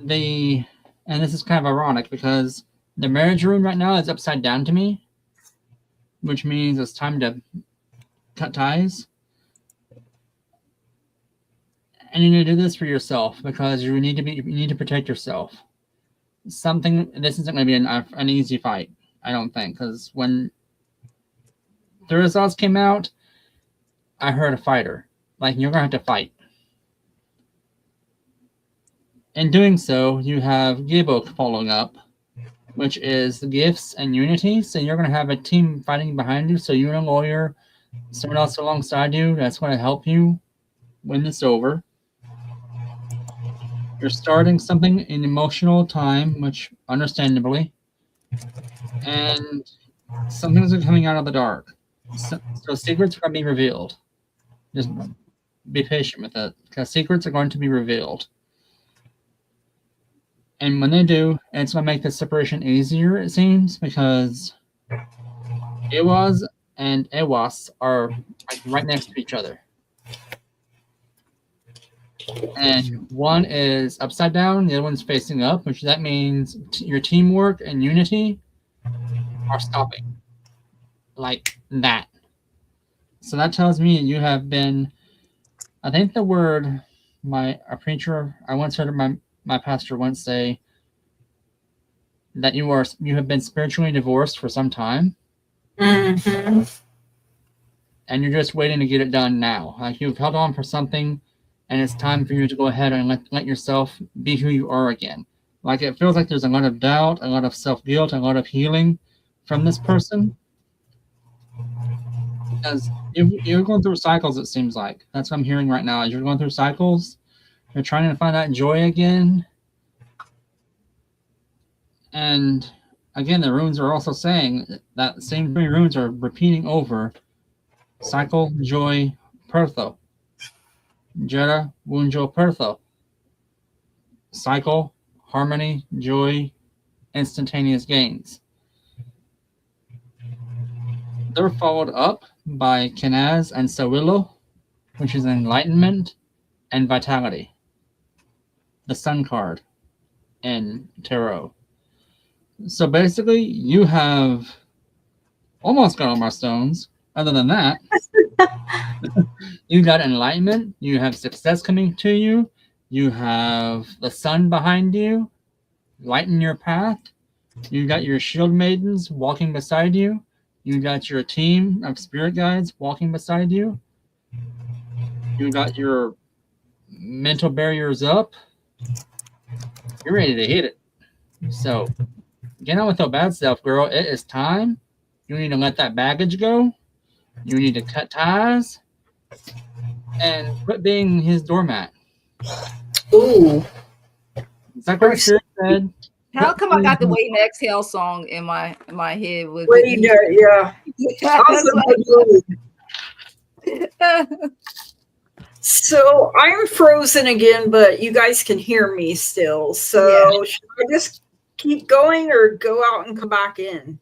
And this is kind of ironic, because the marriage rune right now is upside down to me, which means it's time to cut ties. And you need to do this for yourself, because you need to protect yourself. This isn't going to be an easy fight, I don't think, because when the results came out, I heard a fighter. Like, you're going to have to fight. In doing so, you have Gibok following up, which is the gifts and unity. So you're going to have a team fighting behind you. So you and a lawyer, someone else alongside you, that's going to help you win this over. You're starting something in emotional time, which understandably, and some things are coming out of the dark. So secrets are going to be revealed. Just be patient with it, because secrets are going to be revealed. And when they do, it's going to make the separation easier, it seems, because Iwas and Ewas are like right next to each other. And one is upside down, the other one's facing up, which that means your teamwork and unity are stopping. Like that. So that tells me you have been, I think the word, a preacher, I once heard my pastor once say that you have been spiritually divorced for some time. Mm-hmm. And you're just waiting to get it done now. Like you've held on for something, and it's time for you to go ahead and let yourself be who you are again. Like it feels like there's a lot of doubt, a lot of self guilt, a lot of healing from this person, because you're going through cycles. It seems like that's what I'm hearing right now. As you're going through cycles, you're trying to find that joy again, and again, the runes are also saying that same three runes are repeating over: cycle, joy, Pertho. Jera, Wunjo, Pertho. Cycle, harmony, joy, instantaneous gains. They're followed up by Kenaz and Sawillo, which is enlightenment and vitality. The Sun card in Tarot. So basically, you have almost got all my stones. Other than that, you got enlightenment, you have success coming to you, you have the sun behind you, lighten your path, you got your shield maidens walking beside you, you got your team of spirit guides walking beside you, you got your mental barriers up, you're ready to hit it. So get on with your bad self, girl. It is time. You need to let that baggage go. You need to cut ties and quit being his doormat. Ooh. Is that what Spirit said? How come I got the Wait and Exhale song in my head with What do you do? Yeah. So I'm frozen again, but you guys can hear me still. So should I just keep going or go out and come back in?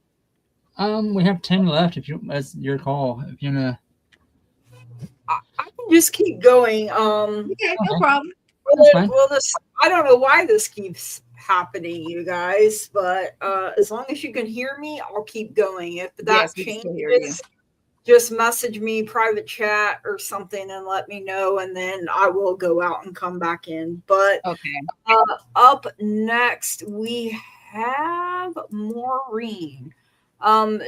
We have 10 left. If you, that's your call. If you wanna, I can just keep going. Okay, no problem. Well, I don't know why this keeps happening, you guys, but as long as you can hear me, I'll keep going. If that changes, just message me, private chat or something, and let me know, and then I will go out and come back in. But up next, we have Maureen.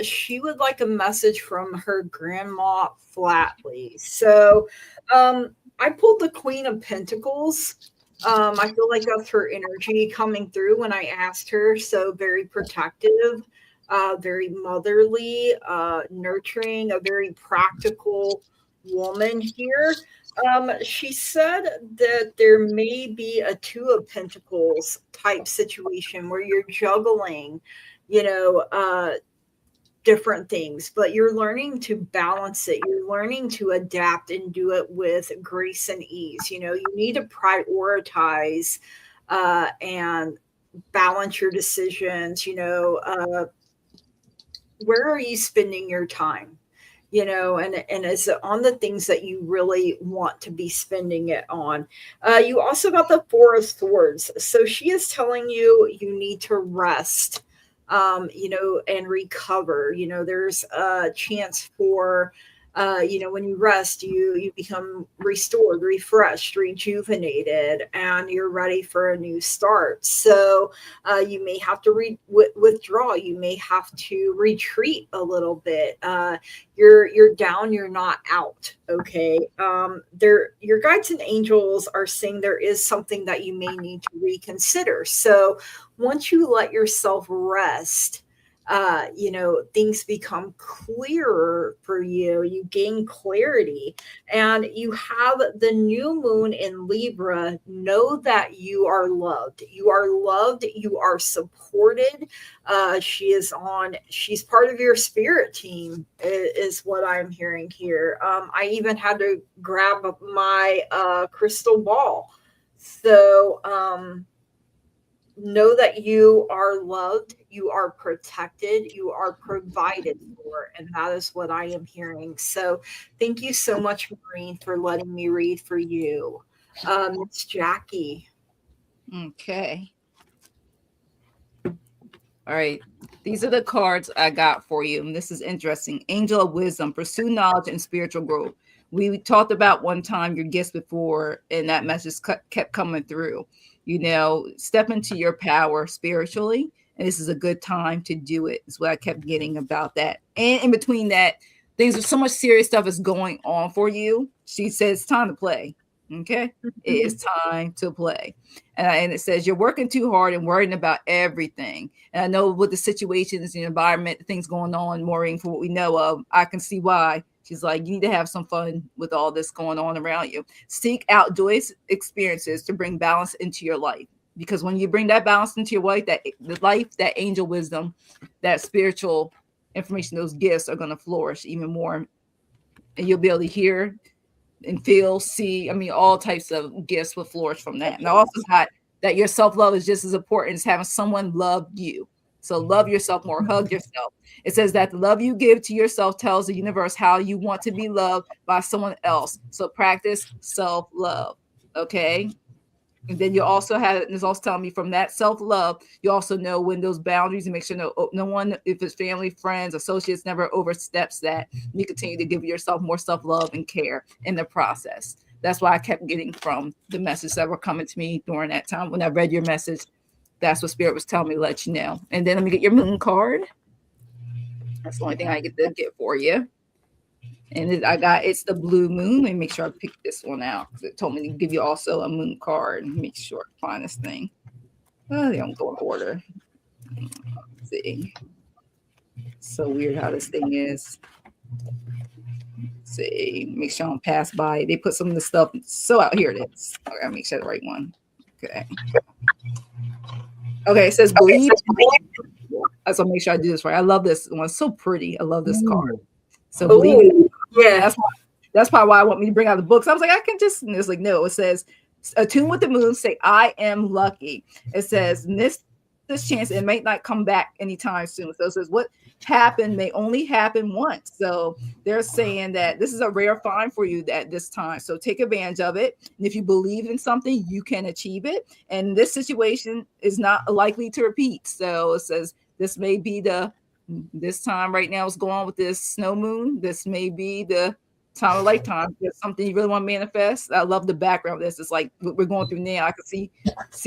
She would like a message from her grandma Flatley. So I pulled the Queen of Pentacles. I feel like that's her energy coming through when I asked her. So very protective, very motherly, nurturing, a very practical woman here. She said that there may be a Two of Pentacles type situation where you're juggling, different things, but you're learning to balance it. You're learning to adapt and do it with grace and ease. You need to prioritize and balance your decisions. Where are you spending your time? And is it on the things that you really want to be spending it on? You also got the Four of Swords. So she is telling you need to rest, and recover. There's a chance for, when you rest, you become restored, refreshed, rejuvenated, and you're ready for a new start. So you may have to withdraw. You may have to retreat a little bit. You're down, you're not out. Okay. Your guides and angels are saying there is something that you may need to reconsider. So once you let yourself rest, things become clearer for you. You gain clarity, and you have the new moon in Libra. Know that you are loved. You are loved. You are supported. She's part of your spirit team, is what I'm hearing here. I even had to grab my crystal ball. So, know that you are loved, you are protected, you are provided for, and that is what I am hearing. So, thank you so much, Maureen, for letting me read for you. It's Jackie. Okay. All right. These are the cards I got for you. And this is interesting. Angel of Wisdom, pursue knowledge and spiritual growth. We talked about one time your gifts before, and that message kept coming through. Step into your power spiritually. And this is a good time to do it, is what I kept getting about that. And in between that, things are so much serious stuff is going on for you. She says it's time to play. Okay. It is time to play. And it says you're working too hard and worrying about everything. And I know with the situations, the environment, the things going on, Maureen, for what we know of, I can see why. She's like, you need to have some fun with all this going on around you. Seek out joyous experiences to bring balance into your life. Because when you bring that balance into your life, that angel wisdom, that spiritual information, those gifts are going to flourish even more. And you'll be able to hear and feel, see, all types of gifts will flourish from that. And I also got that your self-love is just as important as having someone love you. So love yourself more, hug yourself. It says that the love you give to yourself tells the universe how you want to be loved by someone else. So practice self-love. Okay. And then you also have, and it's also telling me from that self-love, you also know when those boundaries, and make sure no one, if it's family, friends, associates, never oversteps that. You continue to give yourself more self-love and care in the process. That's why I kept getting from the message that were coming to me during that time. When I read your message, that's what Spirit was telling me to let you know. And then let me get your moon card. That's the only thing I get to get for you. And it's the blue moon. Let me make sure I pick this one out, because it told me to give you also a moon card. Make sure I find this thing. Oh, they don't go in order. Let's see. It's so weird how this thing is. Let's see. Make sure I don't pass by. They put some of the stuff so out here. It is. I gotta make sure the right one. Okay. Okay, it says believe. So make sure I do this right. I love this one. It's so pretty. I love this card. So believe. Yeah, that's probably why I want me to bring out the books. I was like, I can just, and it's like, no, it says, attune with the moon, say, I am lucky. It says, this chance, it may not come back anytime soon. So it says, what happened may only happen once. So they're saying that this is a rare find for you at this time. So take advantage of it. And if you believe in something, you can achieve it. And this situation is not likely to repeat. So it says, this may be this time right now is going on with this snow moon. This may be the time of lifetime. There's something you really want to manifest. I love the background of this. It's like what we're going through now. I can see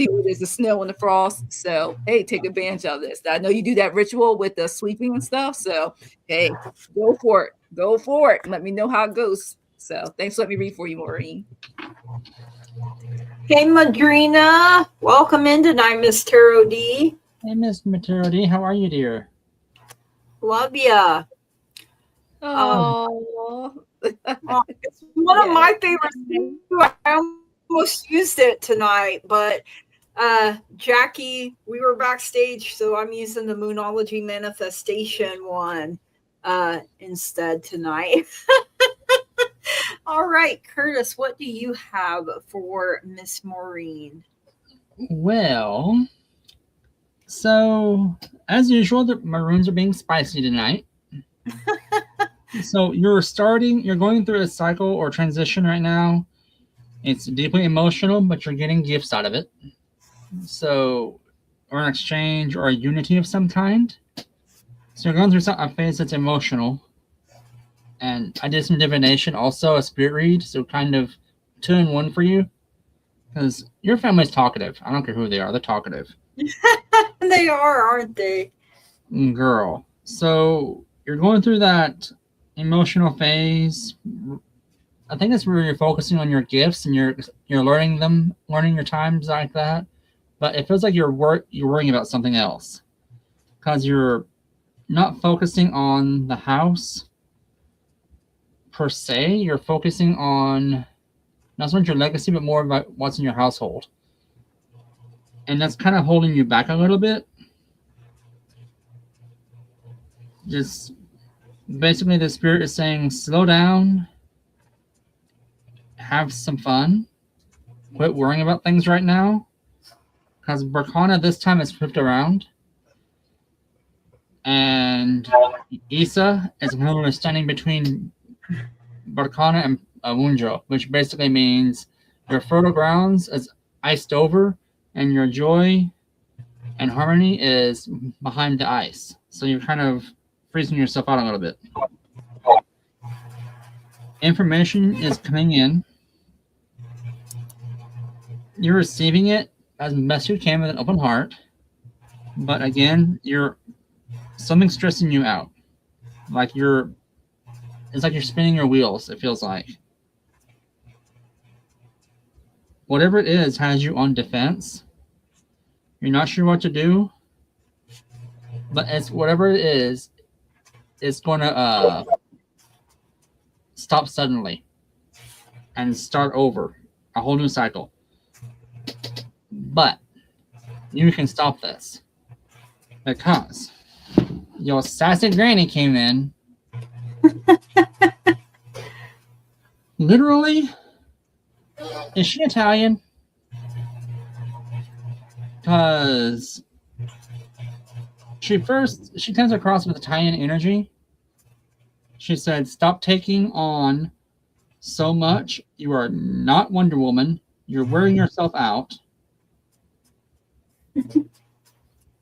where there's the snow and the frost. So, hey, take advantage of this. I know you do that ritual with the sweeping and stuff. So, hey, go for it. Go for it. Let me know how it goes. So, thanks for letting me read for you, Maureen. Hey, Madrina. Welcome in tonight, Miss Tarot D. Hey, Miss Tarot D. How are you, dear? Love ya. Oh, it's one of my favorites too. I almost used it tonight, but Jackie, we were backstage, so I'm using the Moonology Manifestation one instead tonight. All right, Curtis, what do you have for Miss Maureen? Well, so as usual, the maroons are being spicy tonight. So you're going through a cycle or transition right now. It's deeply emotional, but you're getting gifts out of it. So, or an exchange or a unity of some kind. So you're going through a phase that's emotional. And I did some divination, also a spirit read, so kind of 2-in-1 for you. Because your family's talkative. I don't care who they are, they're talkative. They are, aren't they? Girl. So you're going through that emotional phase. I think that's where you're focusing on your gifts and you're learning your times like that. But it feels like you're worrying about something else, because you're not focusing on the house per se. You're focusing on not so much your legacy, but more about what's in your household. And that's kind of holding you back a little bit. Just basically, the spirit is saying, slow down, have some fun, quit worrying about things right now. Because Barkana this time is flipped around. And Issa is currently standing between Barkana and Wunjo, which basically means your fertile grounds is iced over, and your joy and harmony is behind the ice. So you're kind of freezing yourself out a little bit. Information is coming in. You're receiving it as best you can with an open heart. But again, something's stressing you out. It's like you're spinning your wheels, it feels like. Whatever it is has you on defense. You're not sure what to do. But it's whatever it is, it's going to stop suddenly and start over. A whole new cycle. But you can stop this. Because your sassy granny came in. Literally, is she Italian? Because she comes across with Italian energy. She said, stop taking on so much. You are not Wonder Woman. You're wearing yourself out.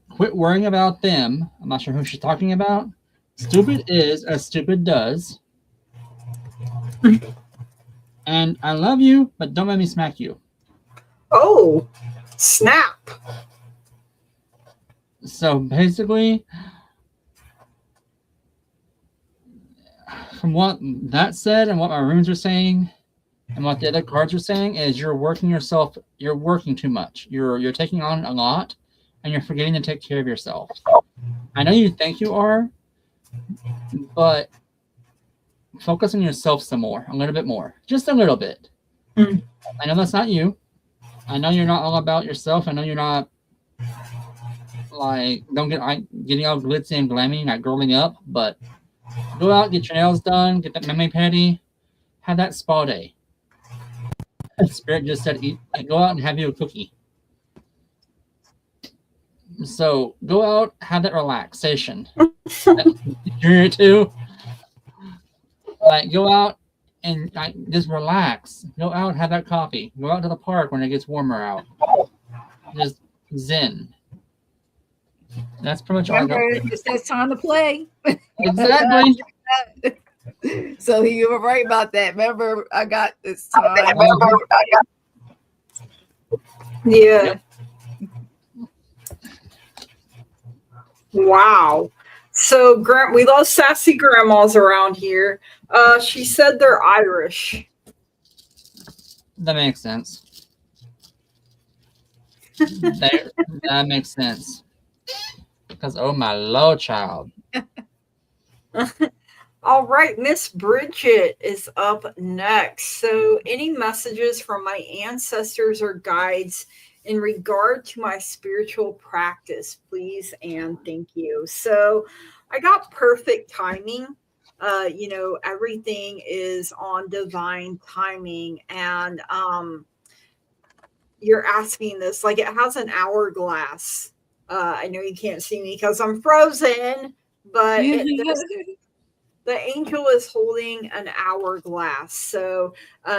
Quit worrying about them. I'm not sure who she's talking about. Stupid is as stupid does. And I love you, but don't let me smack you. Oh, snap. So basically, from what that said and what my runes are saying and what the other cards are saying is you're working too much. You're taking on a lot and you're forgetting to take care of yourself. I know you think you are, but focus on yourself some more, a little bit more, just a little bit. Mm. I know that's not you. I know you're not all about yourself. I know you're not don't getting all glitzy and glammy, not growing up, but go out, get your nails done, get that meme petty, have that spa day. Spirit just said, go out and have you a cookie. So go out, have that relaxation. You're too. Go out and just relax. Go out, have that coffee. Go out to the park when it gets warmer out. Just zen. That's pretty much all I got. It says time to play. Exactly. So you were right about that. Remember, I got this time. Yeah. Yep. Wow. So we love sassy grandmas around here. She said they're Irish. That makes sense. That makes sense. Because, oh my Lord, child. All right, Miss Bridget is up next. So, any messages from my ancestors or guides in regard to my spiritual practice, please and thank you. So, I got perfect timing. Everything is on divine timing, and you're asking this like it has an hourglass. I know you can't see me because I'm frozen, but the angel is holding an hourglass. So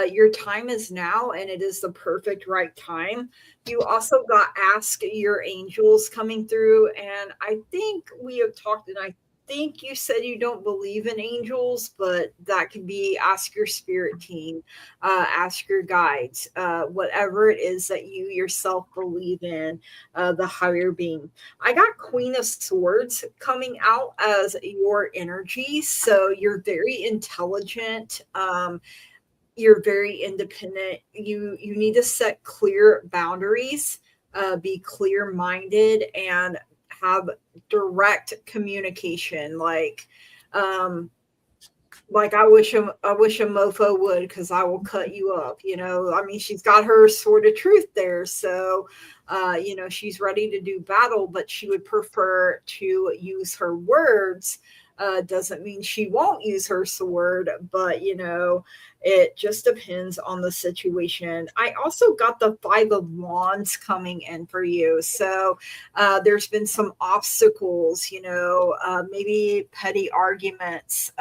your time is now, and it is the perfect right time. You also got ask your angels coming through, and I think we have talked, and I think you said you don't believe in angels, but that could be ask your spirit team, ask your guides, whatever it is that you yourself believe in, the higher being. I got Queen of Swords coming out as your energy. So you're very intelligent. You're very independent. You need to set clear boundaries, be clear minded, and have direct communication, um I wish a mofo would, because I will cut you up. I mean, she's got her sword of truth there, so she's ready to do battle, but she would prefer to use her words. Doesn't mean she won't use her sword, but it just depends on the situation. I also got the Five of Wands coming in for you. So there's been some obstacles, maybe petty arguments.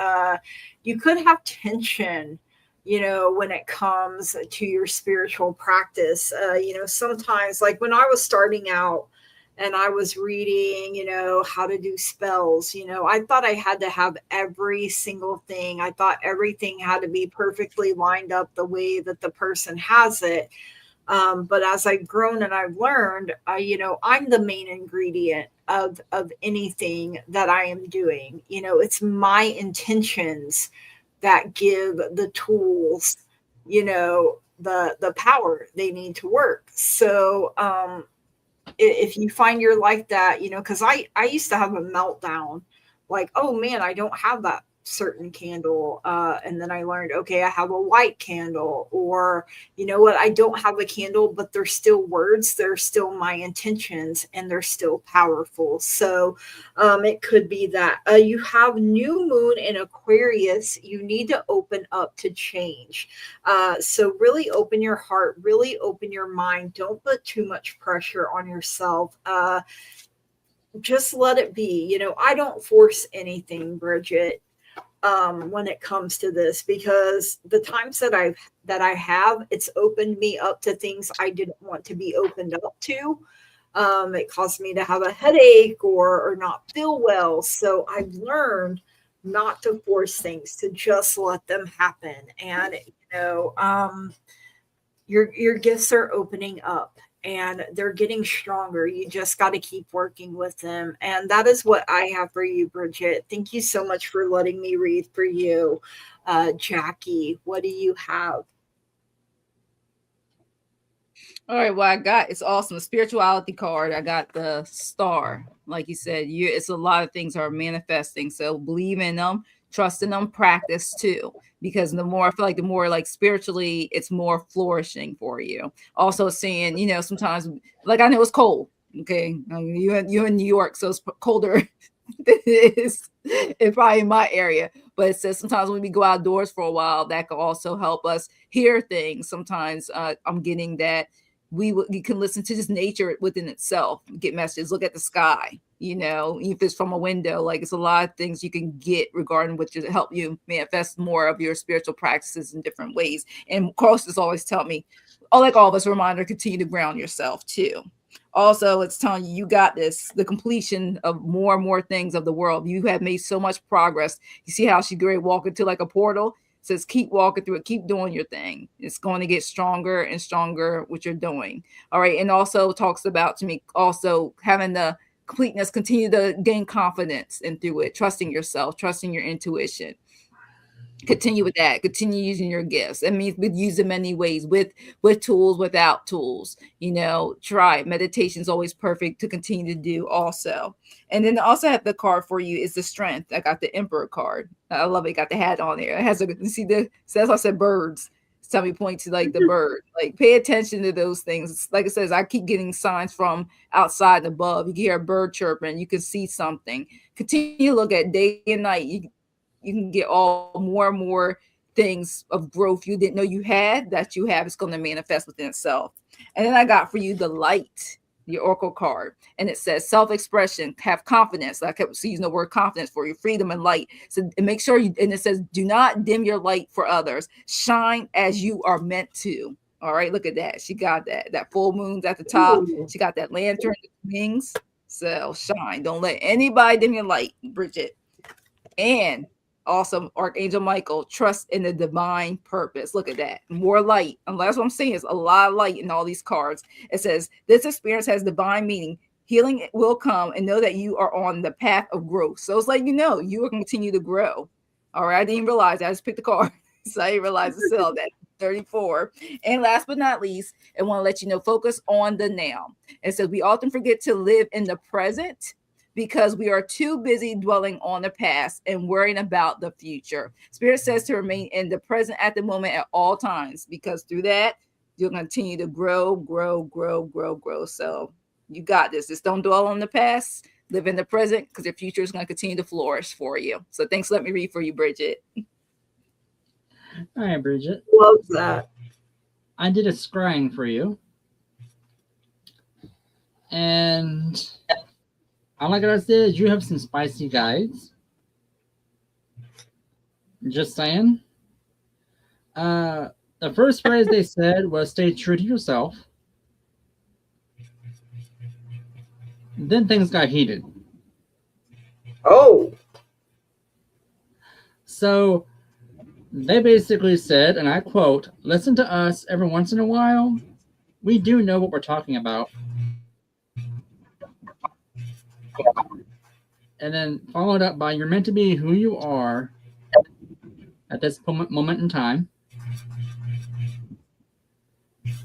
You could have tension, when it comes to your spiritual practice. Sometimes, like when I was starting out and I was reading, how to do spells, I thought I had to have every single thing. I thought everything had to be perfectly lined up the way that the person has it. But as I've grown and I've learned, I'm the main ingredient of anything that I am doing. It's my intentions that give the tools, the power they need to work. So if you find you're like that, because I used to have a meltdown, like, oh man, I don't have that certain candle, and then I learned, okay, I have a white candle, or what, I don't have a candle, but they're still words, they're still my intentions, and they're still powerful. So it could be that you have new moon in Aquarius. You need to open up to change. So really open your heart, really open your mind. Don't put too much pressure on yourself. Just let it be. I don't force anything, Bridget, when it comes to this, because the times that I have, it's opened me up to things I didn't want to be opened up to. It caused me to have a headache or not feel well. So I've learned not to force things, to just let them happen. And your gifts are opening up and they're getting stronger. You just got to keep working with them. And that is what I have for you, Bridget. Thank you so much for letting me read for you. Jackie, what do you have? All right, well, I got, it's awesome. The spirituality card. I got the star. Like you said, it's a lot of things are manifesting. So believe in them, trust in them, practice too. Because the more, I feel like the more like spiritually, it's more flourishing for you. Also seeing, sometimes, like, I know it's cold. Okay, you're in New York, so it's colder than it is probably in my area. But it says sometimes when we go outdoors for a while, that can also help us hear things. Sometimes I'm getting that you can listen to just nature within itself, get messages, look at the sky, if it's from a window. Like, it's a lot of things you can get regarding which to help you manifest more of your spiritual practices in different ways. And of course, it's always tell me, like all of us, a reminder, continue to ground yourself too. Also, it's telling you, you got this, the completion of more and more things of the world. You have made so much progress. You see how she great walk into like a portal. It says keep walking through it, keep doing your thing. It's going to get stronger and stronger what you're doing. All right. And also talks about, to me, also having the completeness, continue to gain confidence and through it, trusting yourself, trusting your intuition. Continue with that. Continue using your gifts. That means we use them many ways, with tools, without tools. Try it. Meditation is always perfect to continue to do also. And then also have the card for you is the strength. I got the Emperor card. I love it. Got the hat on there. It has you see that's why I said birds. Tell me point to like the bird. Like, pay attention to those things. Like it says, I keep getting signs from outside and above. You can hear a bird chirping. You can see something. Continue to look at day and night. You can get all more and more things of growth you didn't know you had that you have. It's going to manifest within itself. And then I got for you the light, the oracle card, and it says self-expression, have confidence. I kept using the word confidence for you, freedom and light. So make sure and it says, do not dim your light for others. Shine as you are meant to. All right, look at that. She got that full moon's at the top. She got that lantern wings. So shine. Don't let anybody dim your light, Bridget. And awesome, Archangel Michael, trust in the divine purpose. Look at that. More light. And that's what I'm saying, is a lot of light in all these cards. It says, this experience has divine meaning. Healing will come, and know that you are on the path of growth. So it's like, you will continue to grow. All right. I didn't realize that. I just picked the card. So I didn't realize it's still that 34. And last but not least, I want to let you know, focus on the now. It says we often forget to live in the present because we are too busy dwelling on the past and worrying about the future. Spirit says to remain in the present at the moment at all times, because through that, you'll continue to grow. So you got this. Just don't dwell on the past. Live in the present, because your future is going to continue to flourish for you. So thanks. Let me read for you, Bridget. All right, Bridget. Love that. I did a scrying for you. And all I gotta say is you have some spicy guides. Just saying. The first phrase they said was stay true to yourself. Then things got heated. Oh. So they basically said, and I quote, listen to us every once in a while. We do know what we're talking about. And then followed up by, you're meant to be who you are at this moment in time.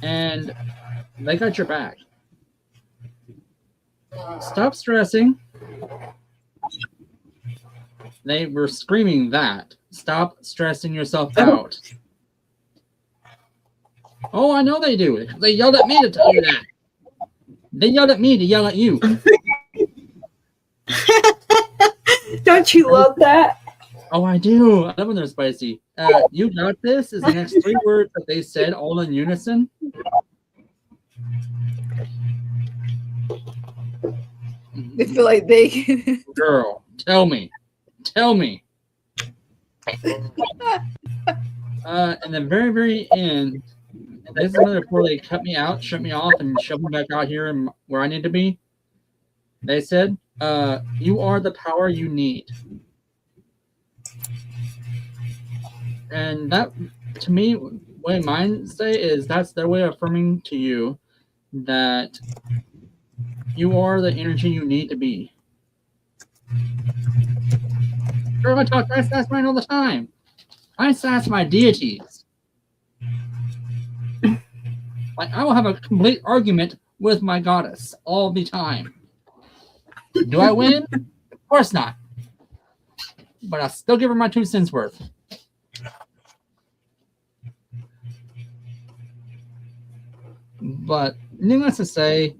And they got your back. Stop stressing. They were screaming that. Stop stressing yourself out. Oh, I know they do. They yelled at me to tell you that. They yelled at me to yell at you. Don't you love that? Oh, I do. I love when they're spicy. You got this is the next 3 words that they said all in unison. I feel like they... Girl, tell me. In the very, very end, this is before they cut me out, shut me off, and shoved me back out here and where I need to be. They said, you are the power you need. And that, to me, what mine say is that's their way of affirming to you that you are the energy you need to be. Girl, I talk I sass mine all the time. I sass my deities. Like, I will have a complete argument with my goddess all the time. Do I win? Of course not. But I'll still give her my 2 cents worth. But needless to say,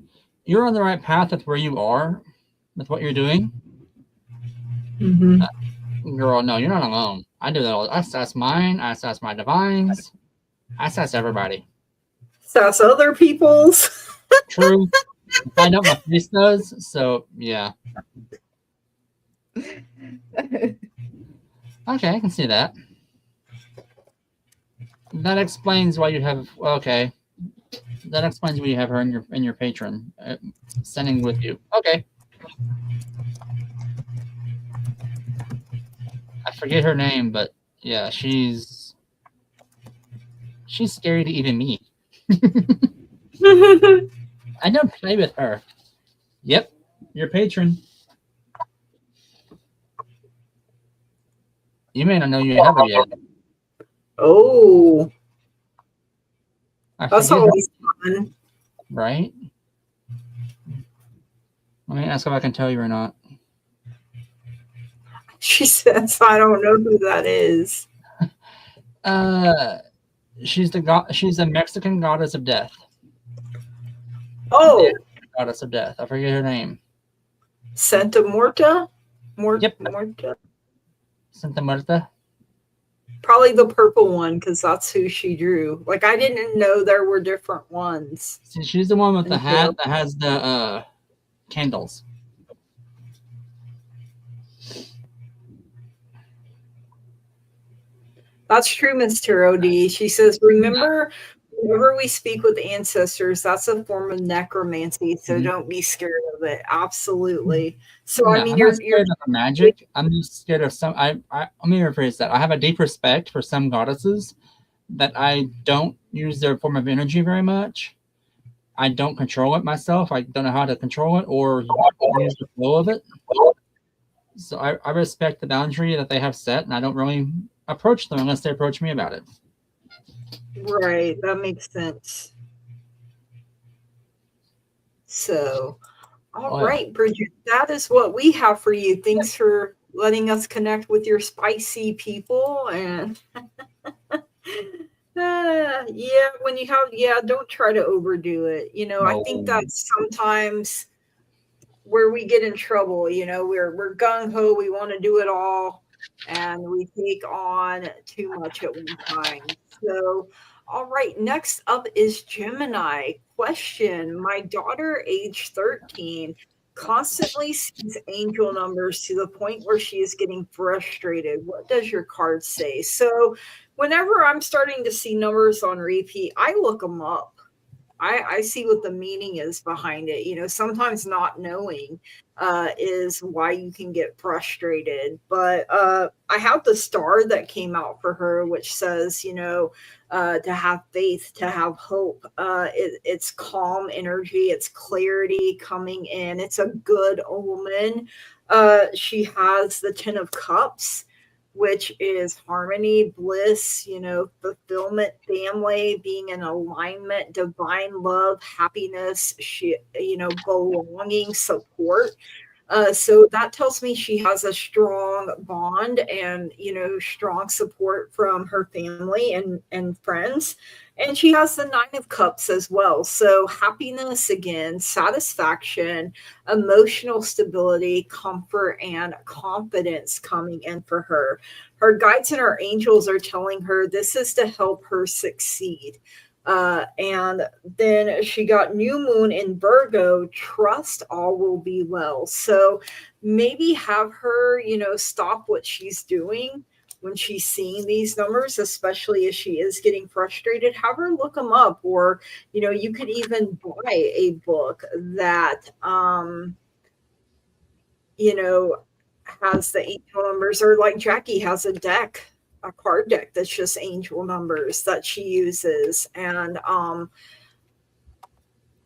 you're on the right path with where you are, with what you're doing. Mm-hmm. Girl, no, you're not alone. I do that all. I sass mine. I sass my divines. I sass everybody. Sass other people's. True. I know my face does, so yeah. Okay, I can see that. That explains why you have. Okay, that explains why you have her in your patron, sending with you. Okay. I forget her name, but yeah, she's scary to even meet. I don't play with her. Yep, your patron. You may not know you have her yet. Oh. That's always fun. Right? Let me ask if I can tell you or not. She says, I don't know who that is. She's the Mexican goddess of death. Oh. Yeah, goddess of death. I forget her name. Santa Muerta? Yep. Muerta? Santa Muerta? Probably the purple one, because that's who she drew. Like, I didn't know there were different ones. See, she's the one with the hat that has the candles. That's true, Miss Tarot D. She says, remember, whenever we speak with ancestors, that's a form of necromancy, so don't be scared of it. Absolutely. So, No, I mean, I'm not scared of magic. I'm just scared of some. Let me rephrase that. I have a deep respect for some goddesses that I don't use their form of energy very much. I don't control it myself. I don't know how to control it or use the flow of it. So I respect the boundary that they have set, and I don't really approach them unless they approach me about it. Right, that makes sense. So, All Oh yeah. right, Bridget, that is what we have for you. Thanks for letting us connect with your spicy people. And yeah, when you have, yeah, don't try to overdo it. I think No. that's sometimes where we get in trouble. We're gung ho, we want to do it all, and we take on too much at one time. So, all right, next up is Gemini. Question: My daughter, age 13, constantly sees angel numbers to the point where she is getting frustrated. What does your card say? So, whenever I'm starting to see numbers on repeat, I look them up. I see what the meaning is behind it. Sometimes not knowing is why you can get frustrated. But I have the star that came out for her, which says, to have faith, to have hope. It's calm energy, it's clarity coming in, it's a good omen. She has the Ten of Cups, which is harmony, bliss, fulfillment, family, being in alignment, divine love, happiness, belonging, support. So that tells me she has a strong bond and strong support from her family and friends. And she has the Nine of Cups as well. So happiness again, satisfaction, emotional stability, comfort, and confidence coming in for her. Her guides and her angels are telling her this is to help her succeed. And then she got new moon in Virgo, trust all will be well. So maybe have her, stop what she's doing when she's seeing these numbers, especially as she is getting frustrated. Have her look them up, or, you could even buy a book that, you know, has the angel numbers, or like Jackie has a card deck that's just angel numbers that she uses. And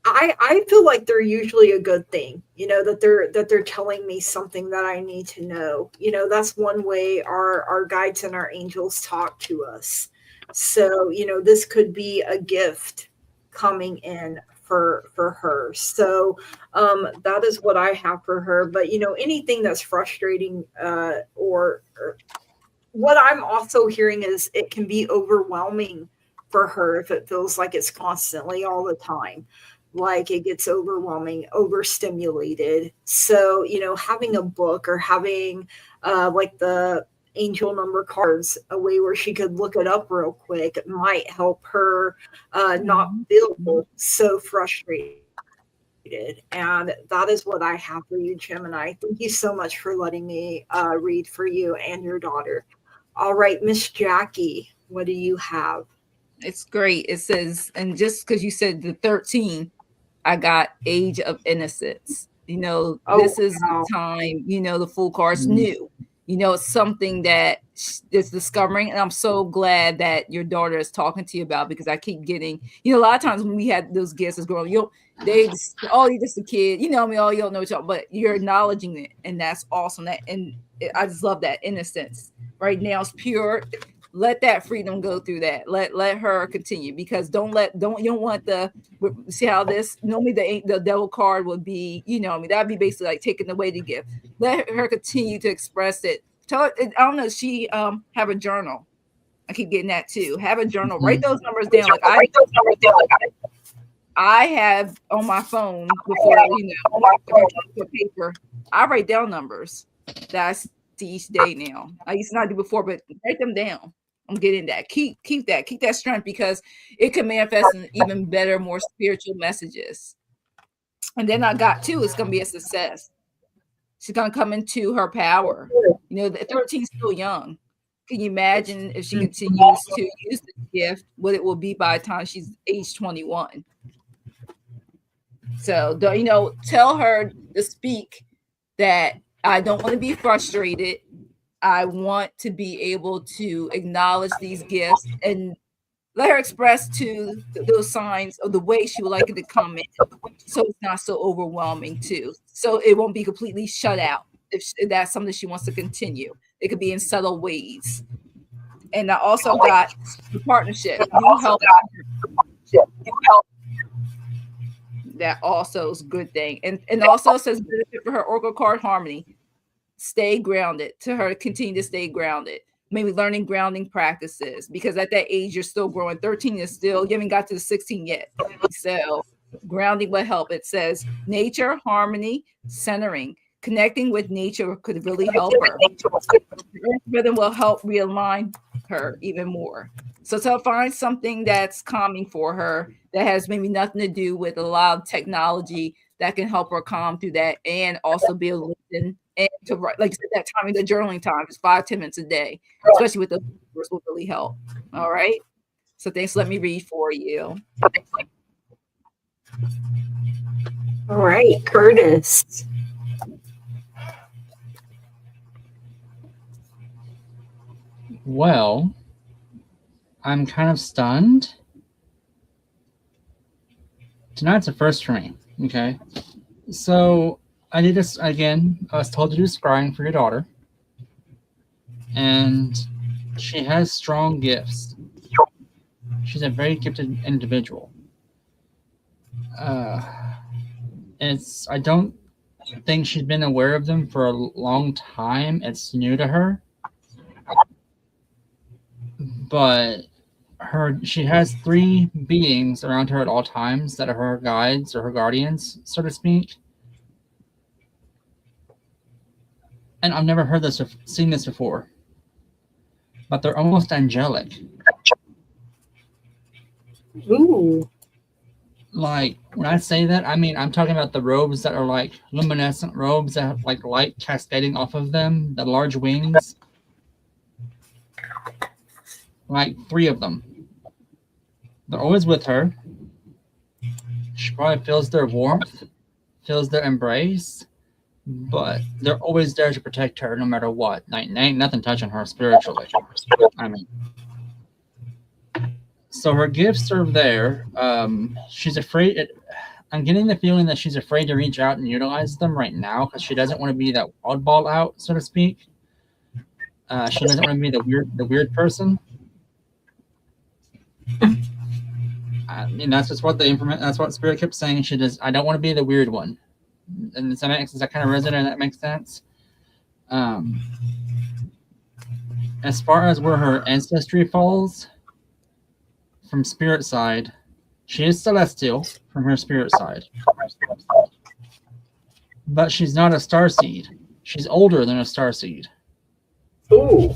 I feel like they're usually a good thing, that they're telling me something that I need to know. That's one way our guides and our angels talk to us. So, this could be a gift coming in for her. So that is what I have for her. But anything that's frustrating, or what I'm also hearing is it can be overwhelming for her if it feels like it's constantly all the time. Like it gets overwhelming, overstimulated. So, having a book or having like the angel number cards, a way where she could look it up real quick, might help her not Mhm. feel so frustrated. And that is what I have for you, Gemini. Thank you so much for letting me read for you and your daughter. All right, Miss Jackie, what do you have? It's great. It says, and just because you said the 13, I got age of innocence. Oh, This is the wow. time, the full course new. It's something that is discovering. And I'm so glad that your daughter is talking to you about, because I keep getting, a lot of times when we had those guests as growing, they just, oh, you're just a kid, I mean, oh, you don't know what y'all, but you're acknowledging it. And that's awesome. I just love that innocence. Right now it's pure. Let that freedom go through that. Let her continue, because you don't want the, see how this normally the devil card would be, I mean, that'd be basically like taking away the gift. Let her continue to express it. Tell her, I don't know, she have a journal. I keep getting that too. Have a journal, write those numbers down. Like I have on my phone before, if I'm trying to paper, I write down numbers that I see each day now. I used to not do before, but write them down. I'm getting that. Keep that strength, because it can manifest in even better, more spiritual messages. And then I got two, it's gonna be a success. She's gonna come into her power. The 13's still young. Can you imagine if she continues to use the gift, what it will be by the time she's age 21? So, tell her to speak that I don't want to be frustrated. I want to be able to acknowledge these gifts, and let her express to those signs of the way she would like it to come in, so it's not so overwhelming too. So it won't be completely shut out if that's something she wants to continue. It could be in subtle ways. And I also got the partnership. You help that also is a good thing. And also says benefit for her Oracle card harmony. Stay grounded, to her continue to stay grounded. Maybe learning grounding practices, because at that age you're still growing. 13 is still, you haven't got to the 16 yet. So grounding will help. It says nature, harmony, centering. Connecting with nature could really help her. The rhythm will help realign her even more. So to find something that's calming for her, that has maybe nothing to do with a lot of technology, that can help her calm through that, and also be able to listen and to write, like you said, that time, the journaling time is 5-10 minutes a day, especially with the words, will really help. All right. So thanks. Let me read for you. All right, Curtis. Well, I'm kind of stunned. Tonight's a first for me. Okay. So I did this again. I was told to do scrying for your daughter. And she has strong gifts. She's a very gifted individual. I don't think she's been aware of them for a long time. It's new to her. But she has 3 beings around her at all times that are her guides or her guardians, so to speak. And I've never heard this or seen this before. But they're almost angelic. Ooh. Like, when I say that, I mean, I'm talking about the robes that are like luminescent robes that have like light cascading off of them, the large wings. Like 3 of them. They're always with her. She probably feels their warmth, feels their embrace, but they're always there to protect her no matter what. Ain't nothing touching her spiritually. I mean, so her gifts are there. She's afraid. I'm getting the feeling that she's afraid to reach out and utilize them right now because she doesn't want to be that oddball out, so to speak. She doesn't want to be the weird person. I mean, that's just what that's what Spirit kept saying. She does. I don't want to be the weird one. And does that kind of resonate? That makes sense. As far as where her ancestry falls, from spirit side, she is celestial from her spirit side. But she's not a starseed. She's older than a starseed. Ooh.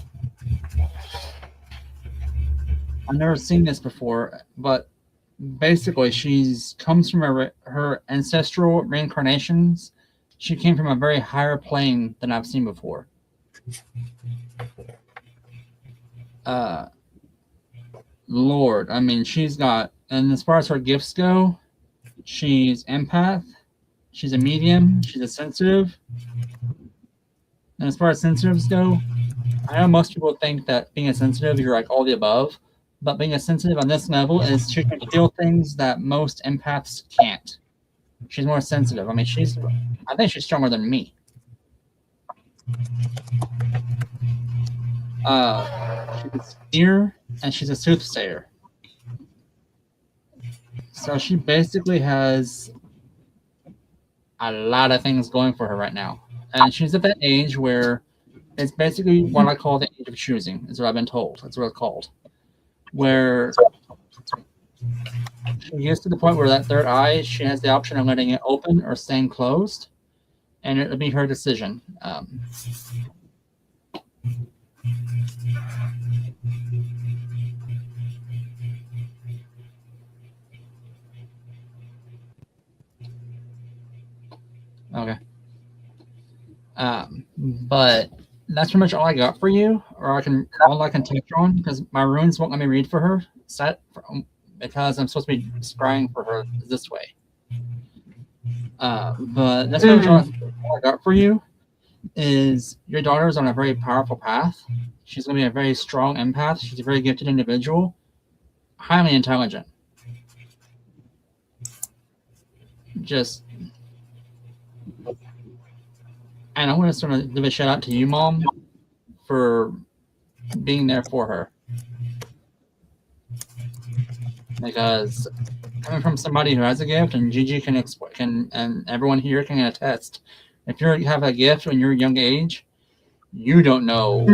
I've never seen this before, but basically she's comes from her ancestral reincarnations. She came from a very higher plane than I've seen before. Lord, I mean, she's got, and as far as her gifts go, she's empath, she's a medium, she's a sensitive. And as far as sensitives go, I know most people think that being a sensitive, you're like all the above, but being a sensitive on this level is she can feel things that most empaths can't. She's more sensitive. I mean, I think she's stronger than me. She's a seer and she's a soothsayer. So she basically has a lot of things going for her right now. And she's at that age where it's basically what I call the age of choosing, is what I've been told. That's what it's called. Where she gets to the point where that third eye, she has the option of letting it open or staying closed. And it'll be her decision. Okay. But that's pretty much all I got for you, or all I can touch on, because my runes won't let me read for her because I'm supposed to be scrying for her this way. But that's pretty much all I got for you. Is your daughter is on a very powerful path. She's going to be a very strong empath. She's a very gifted individual, highly intelligent. And I want to sort of give a shout out to you, Mom, for being there for her. Because coming from somebody who has a gift, and Gigi can and everyone here can attest. If you have a gift when you're a young age, you don't know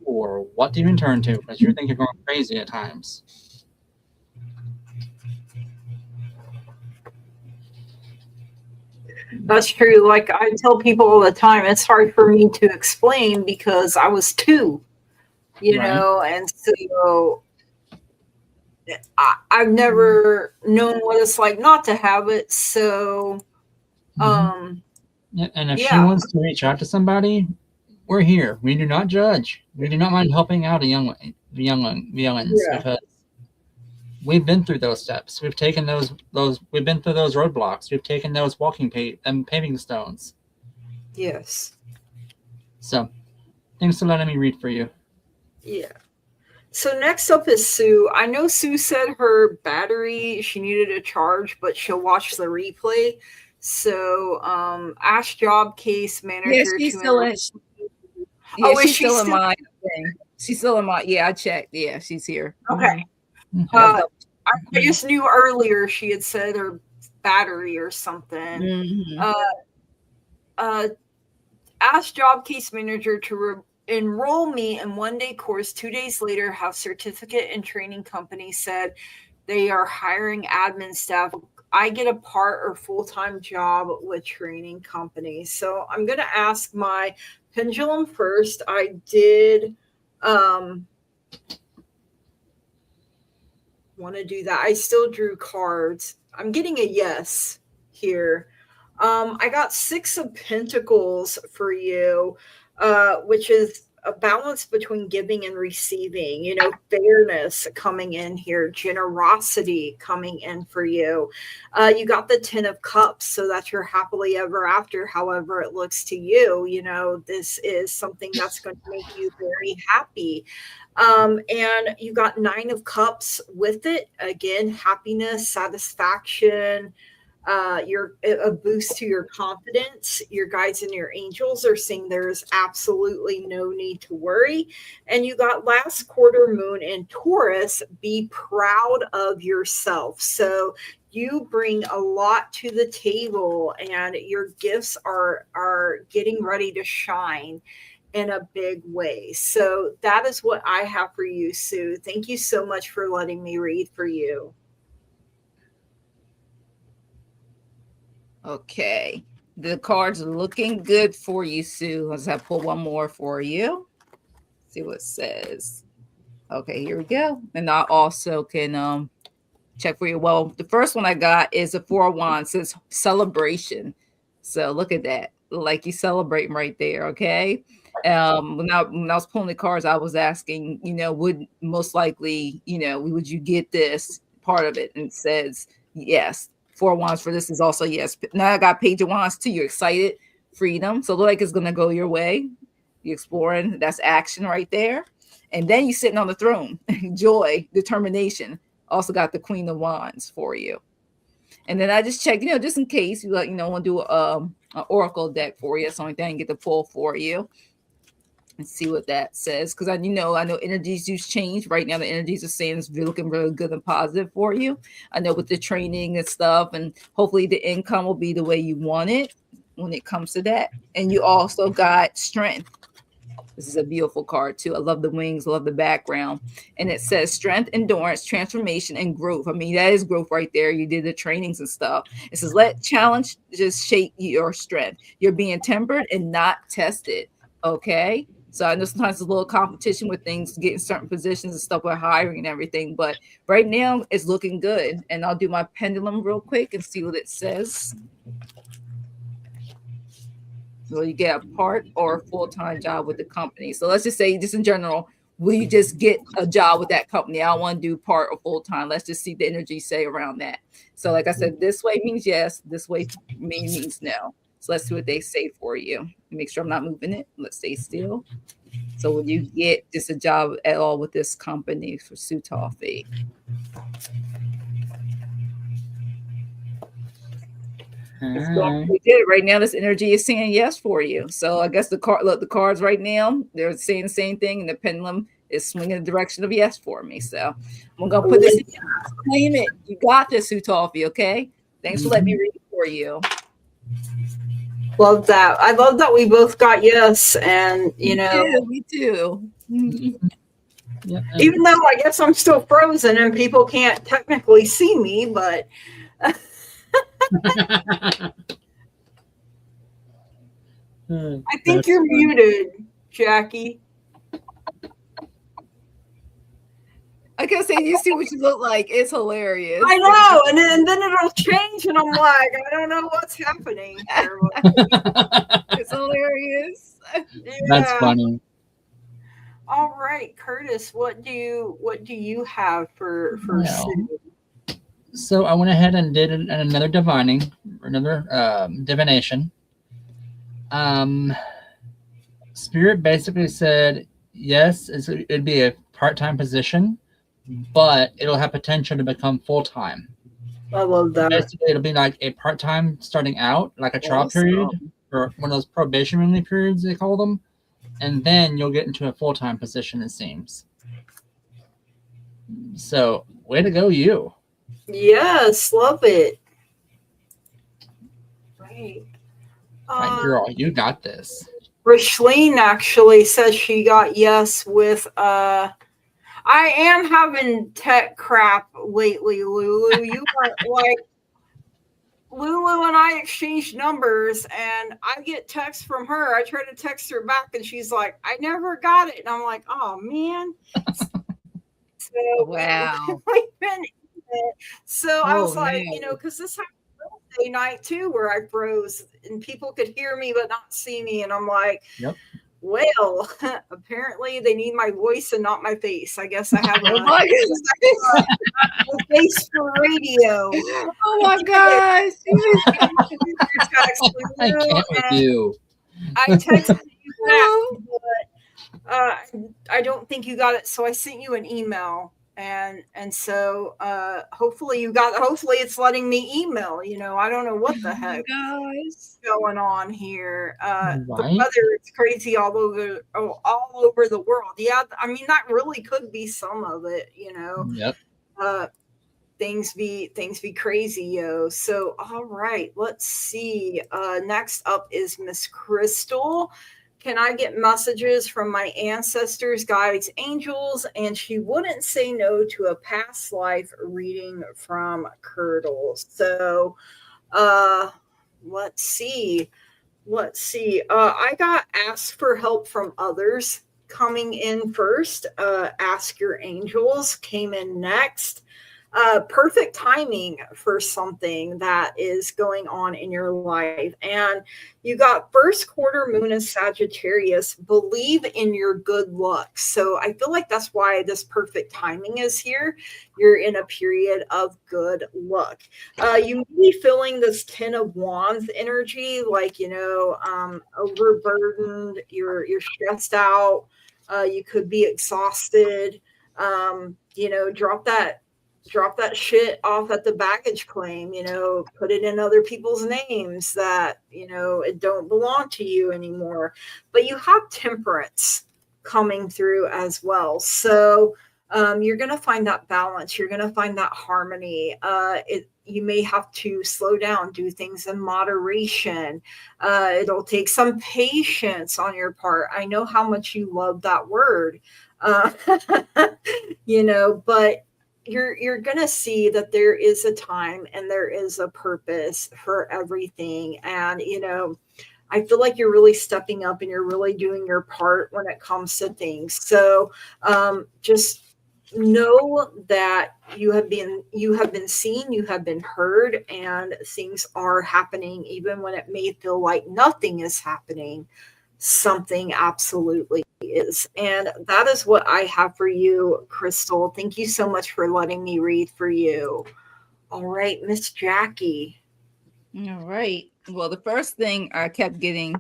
or what to even turn to because you think you're going crazy at times. That's true. Like I tell people all the time, it's hard for me to explain because I was two, Right. and so I've never known what it's like not to have it. So, um, Yeah, and if she yeah, wants to reach out to somebody, we're here. We do not judge. We do not mind helping out the youngins yeah, because we've been through those steps. We've taken those. We've been through those roadblocks. We've taken those paving stones. yes, So, thanks for letting me read for you. yeah. So next up is Sue. I know Sue said her battery she needed a charge, but she'll watch the replay. So ask job case Yeah, manager she's to still enroll. in. Yeah, Oh, is she's she still in still my thing. She's still in my. Yeah, I checked. Yeah, she's here. okay? I got Okay. Uh, double. I just knew earlier she had said her battery or something. Mm-hmm. Uh, uh, ask job case manager to enroll me in 1 day course. 2 days later, have certificate and training company said they are hiring admin staff. I get a part or full-time job with training companies. So I'm going to ask my pendulum first. I did want to do that. I still drew cards. I'm getting a yes here. I got 6 of Pentacles for you, which is a balance between giving and receiving, fairness coming in here, generosity coming in for you. You got the 10 of Cups, so that's your happily ever after, however it looks to you. This is something that's going to make you very happy. And you got 9 of Cups with it. Again, happiness, satisfaction, your a boost to your confidence. Your guides and your angels are saying there's absolutely no need to worry. And you got last quarter moon in Taurus. Be proud of yourself. So you bring a lot to the table, and your gifts are getting ready to shine in a big way. So that is what I have for you, Sue. Thank you so much for letting me read for you. Okay. The cards are looking good for you, Sue. Let's have pull one more for you. See what it says. Okay, here we go. And I also can check for you. Well, the first one I got is a 4 of Wands. It says celebration. So look at that. Like you celebrating right there. Okay. When I was pulling the cards, I was asking, would most likely, would you get this part of it? And it says yes. 4 of Wands for this is also yes. Now I got Page of Wands too. You're excited, freedom. So it look like it's gonna go your way. You're exploring. That's action right there. And then you're sitting on the throne. Joy, determination. Also got the Queen of Wands for you. And then I just checked, just in case you want to do an oracle deck for you. That's the only thing I get to pull for you and see what that says. Because I know energies do change. Right now, the energies are saying it's looking really good and positive for you. I know with the training and stuff, and hopefully the income will be the way you want it when it comes to that. And you also got strength. This is a beautiful card too. I love the wings, love the background. And it says strength, endurance, transformation, and growth. I mean, that is growth right there. You did the trainings and stuff. It says, let challenge just shape your strength. You're being tempered and not tested. Okay. So I know sometimes there's a little competition with things, getting certain positions and stuff with hiring and everything. But right now it's looking good. And I'll do my pendulum real quick and see what it says. Will you get a part or a full-time job with the company? So let's just say, just in general, will you just get a job with that company? I don't want to do part or full-time. Let's just see the energy say around that. So like I said, this way means yes. This way means no. So let's see what they say for you. Make sure I'm not moving it. Let's stay still. So will you get just a job at all with this company for Sue Toffee? It's going pretty good. Right now, this energy is saying yes for you. So I guess the cards right now, they're saying the same thing, and the pendulum is swinging in the direction of yes for me. So I'm gonna put this in. Claim it. You got this, Utolfi. Okay. Thanks for letting me read it for you. Love that. I love that we both got yes, and Me too. Yeah, even though I guess I'm still frozen and people can't technically see me, but I think you're muted, Jackie. I can say you see what you look like. It's hilarious. I know, and then it'll change, and I'm like, I don't know what's happening here. It's hilarious. Yeah. That's funny. All right, Curtis, what do you have for Sue? So I went ahead and did another divining, another divination. Spirit basically said yes, it'd be a part-time position, but it'll have potential to become full-time. I love that. Basically, it'll be like a part-time starting out, like a trial period, or one of those probationary periods they call them, and then you'll get into a full-time position, it seems. So, way to go, you. Yes, love it. Right. Right, girl, you got this. Rashleen actually says she got yes with I am having tech crap lately, Lulu. You are like Lulu and I exchanged numbers, and I get texts from her. I try to text her back, and she's like, "I never got it," and I'm like, "Oh man." So wow. So I was like, because this happened Thursday night too, where I froze, and people could hear me but not see me, and I'm like, yep. Well, apparently they need my voice and not my face. I guess I have a face for radio. Oh my gosh. I can't with you. I texted you back, but I don't think you got it. So I sent you an email. And so hopefully it's letting me email. I don't know what the heck is going on here. The weather is crazy all over the world. Yeah, I mean that really could be some of it. Yep. Things be crazy, yo. So all right, let's see. Next up is Miss Crystal. Can I get messages from my ancestors, guides, angels? And she wouldn't say no to a past life reading from Curdle. So let's see. I got asked for help from others coming in first. Ask your angels came in next. Perfect timing for something that is going on in your life. And you got first quarter moon in Sagittarius. Believe in your good luck. So I feel like that's why this perfect timing is here. You're in a period of good luck. You may be feeling this 10 of Wands energy, like, overburdened, you're stressed out. You could be exhausted. Drop that shit off at the baggage claim, put it in other people's names that, it don't belong to you anymore. But you have temperance coming through as well. So you're going to find that balance. You're going to find that harmony. You may have to slow down, do things in moderation. It'll take some patience on your part. I know how much you love that word, but you're going to see that there is a time and there is a purpose for everything. And, I feel like you're really stepping up and you're really doing your part when it comes to things. So just know that you have been seen, you have been heard, and things are happening. Even when it may feel like nothing is happening, something absolutely is. And that is what I have for you, Crystal. Thank you so much for letting me read for you. All right, Miss Jackie. All right. Well, the first thing I kept getting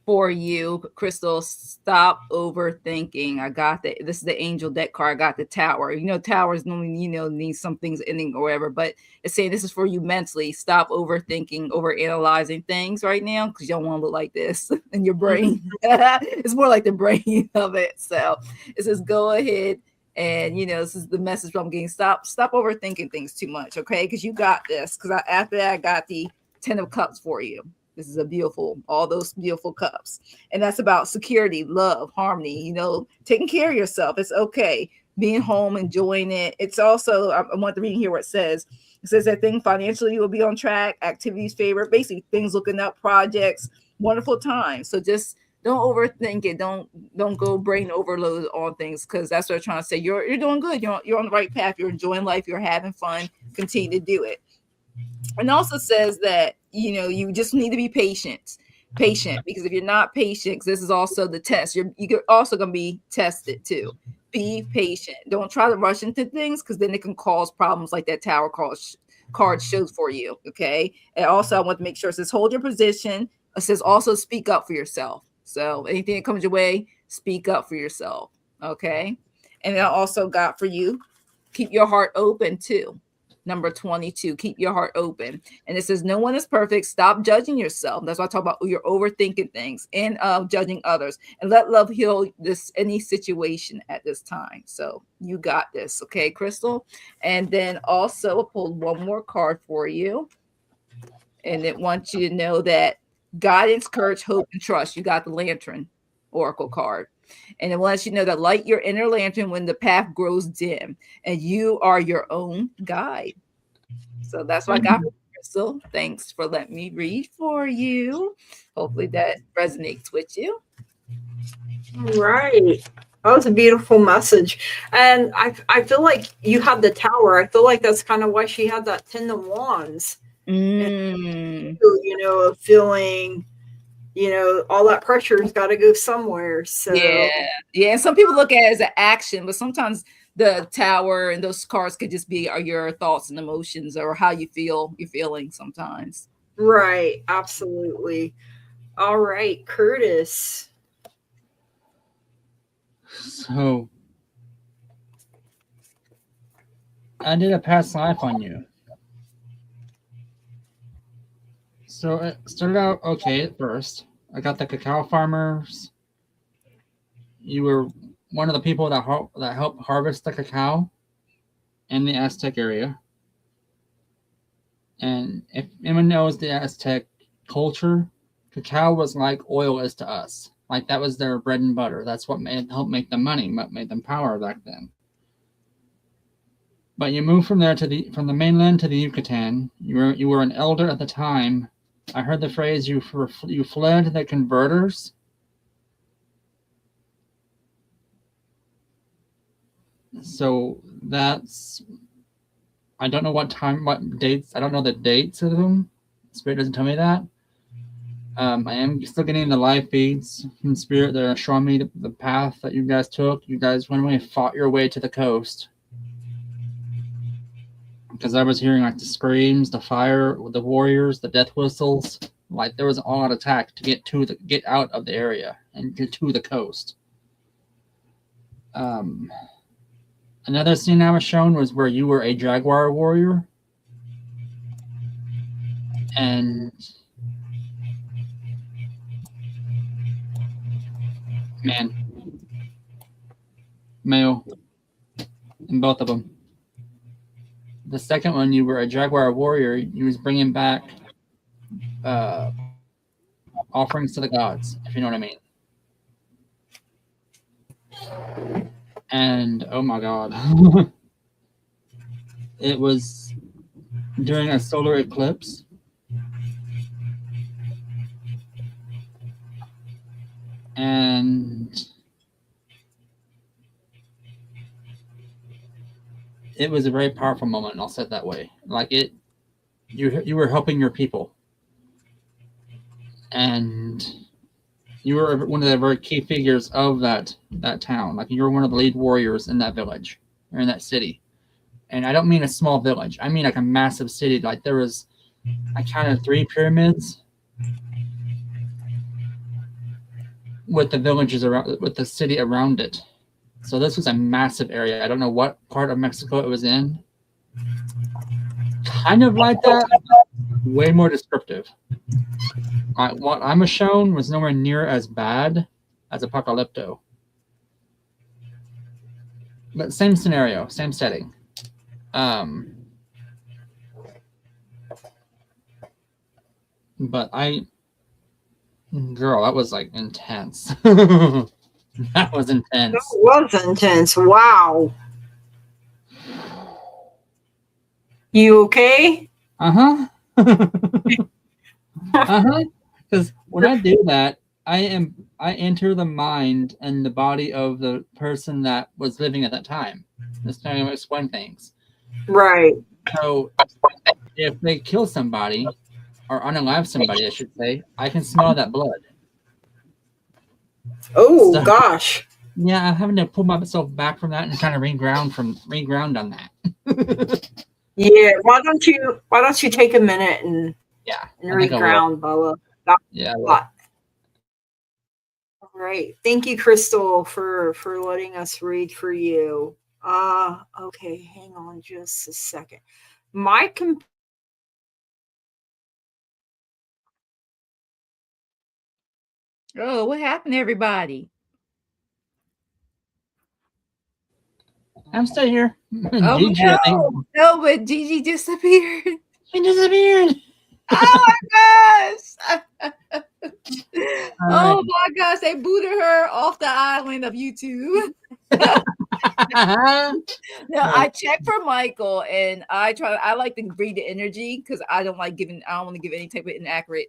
for you, Crystal. Stop overthinking. I got the this is the angel deck card. I got the tower. Towers normally, need some things ending or whatever, but it's saying this is for you mentally. Stop overthinking, over analyzing things right now, because you don't want to look like this in your brain. It's more like the brain of it. So it says go ahead. And this is the message I'm getting. Stop overthinking things too much, okay? Because you got this. Because after that, I got the 10 of Cups for you. This is all those beautiful cups. And that's about security, love, harmony, taking care of yourself. It's okay. Being home, enjoying it. It's also, I want the reading here where it says that thing financially you will be on track, activities favorite, basically things looking up, projects, wonderful time. So just don't overthink it. Don't go brain overload on things, because that's what I'm trying to say. You're doing good. You're on the right path. You're enjoying life. You're having fun. Continue to do it. And also says that you just need to be patient, because if you're not patient, this is also the test. You're also going to be tested too. Be patient. Don't try to rush into things, because then it can cause problems like that tower card shows for you. Okay. And also I want to make sure it says hold your position. It says also speak up for yourself. So anything that comes your way, speak up for yourself. Okay. And I also got for you, keep your heart open too. Number 22, keep your heart open. And it says, no one is perfect. Stop judging yourself. That's why I talk about you're overthinking things and judging others. And let love heal any situation at this time. So you got this. Okay, Crystal? And then also I pulled one more card for you. And it wants you to know that guidance, courage, hope, and trust. You got the Lantern Oracle card. And it lets you know that light your inner lantern when the path grows dim, and you are your own guide. So that's what I got for Crystal. Thanks for letting me read for you. Hopefully that resonates with you. Right. That was a beautiful message. And I feel like you had the tower. I feel like that's kind of why she had that 10 of Wands. And, of feeling, all that pressure's got to go somewhere. So yeah. And some people look at it as an action, but sometimes the tower and those cards could just be your thoughts and emotions, or how you feel. You're feeling sometimes. Right. Absolutely. All right, Curtis. So I did a past life on you. So it started out okay at first. I got the cacao farmers. You were one of the people that helped harvest the cacao in the Aztec area. And if anyone knows the Aztec culture, cacao was like oil is to us. Like that was their bread and butter. That's what helped make them money, what made them power back then. But you moved from there from the mainland to the Yucatan. You were an elder at the time. I heard the phrase you fled the converters. So that's, I don't know what dates. I don't know the dates of them. Spirit doesn't tell me that. I am still getting the live feeds from Spirit that are showing me the path that you guys took. You guys went away and fought your way to the coast. Because I was hearing like the screams, the fire, the warriors, the death whistles. Like there was an all-out attack to get out of the area and get to the coast. Another scene I was shown was where you were a jaguar warrior. And man, male in both of them. The second one, you were a jaguar warrior. You was bringing back offerings to the gods, if you know what I mean. And oh my god, it was during a solar eclipse. And it was a very powerful moment, and I'll say it that way. Like you were helping your people, and you were one of the very key figures of that town. Like you were one of the lead warriors in that village or in that city. And I don't mean a small village. I mean like a massive city. Like there was, I counted 3 pyramids. with the villages around, with the city around it. So this was a massive area. I don't know what part of Mexico it was in. Kind of like that, way more descriptive. What I'm shown was nowhere near as bad as Apocalypto. But same scenario, same setting. But girl, that was like intense. That was intense. That was intense. Wow. You okay? Uh-huh. Uh-huh. Because when I do that, I enter the mind and the body of the person that was living at that time. That's trying to explain things. Right. So if they kill somebody or unalive somebody, I should say, I can smell that blood. Oh So, gosh. yeah, I'm having to pull myself back from that and kind of reground on that. Yeah. Why don't you take a minute and I think I will. reground, Bella? Yeah, I will. All right. Thank you, Crystal, for letting us read for you. Okay, hang on just a second. My Oh, what happened, everybody? I'm still here. Oh Gigi, I think. no, but Gigi disappeared. She disappeared. Oh my gosh. All Oh my gosh, they booted her off the island of YouTube. right. No, I checked for Michael and I like to read the energy because I don't want to give any type of inaccurate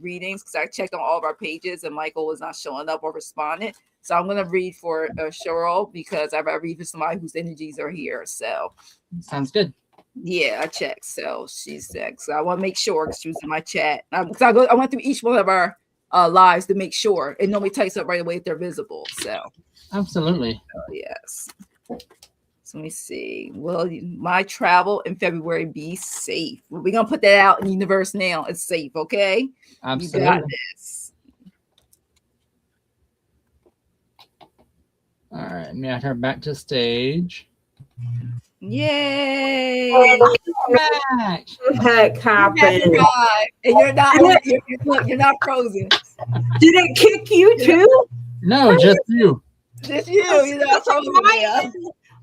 readings because I checked on all of our pages and Michael was not showing up or responding. So I'm gonna read for Cheryl because I read for somebody whose energies are here. So Sounds good. yeah, I checked. So she's sick. So I want to make sure because she was in my chat. I went through each one of our lives to make sure, and nobody types up right away if they're visible. So Absolutely. yes. So let me see. Will my travel in February be safe? We're gonna put that out in the universe now. It's safe, okay? Absolutely. You got this. All right, may I turn back to stage? Yay! Back. What the heck happened? And you're not frozen. Did it kick you too? No, just you. Just you. You're not frozen.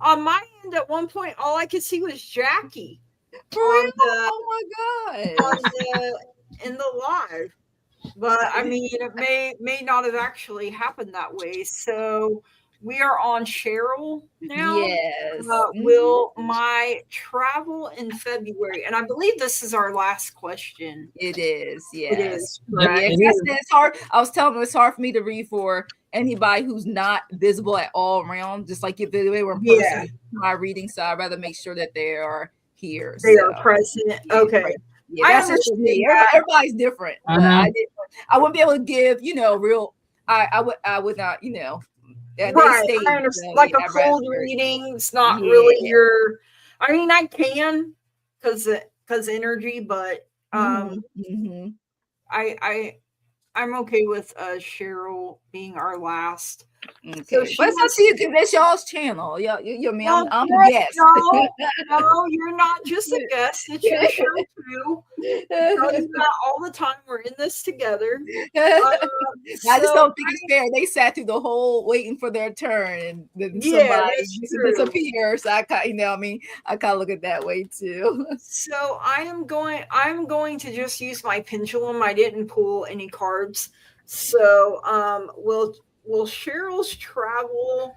On my end, at one point, all I could see was Jackie. Oh my god! In the live, but I mean, it may not have actually happened that way. So we are on Cheryl now. Yes. Will my travel in February, and I believe this is our last question. It is. Yes. It is. Yeah, it's hard. I was telling them it's hard for me to read for anybody who's not visible at all around. Just like if they were in person, my reading, so I'd rather make sure that they are here. They are present. Okay. Yeah, that's just for me. Everybody's different. I wouldn't be able to give, real. I would not, Right. I understand. Like a cold reading's not really your. I mean, I can because energy, but I'm okay with Cheryl being our last. Okay. So but that's y'all's channel. I'm a guest. No, you're not just a guest. It's your show too. All the time we're in this together. I just don't think it's fair. They sat through the whole waiting for their turn, and then somebody disappears. So I kind of look at it that way too. So I'm going to just use my pendulum. I didn't pull any cards. So will Cheryl's travel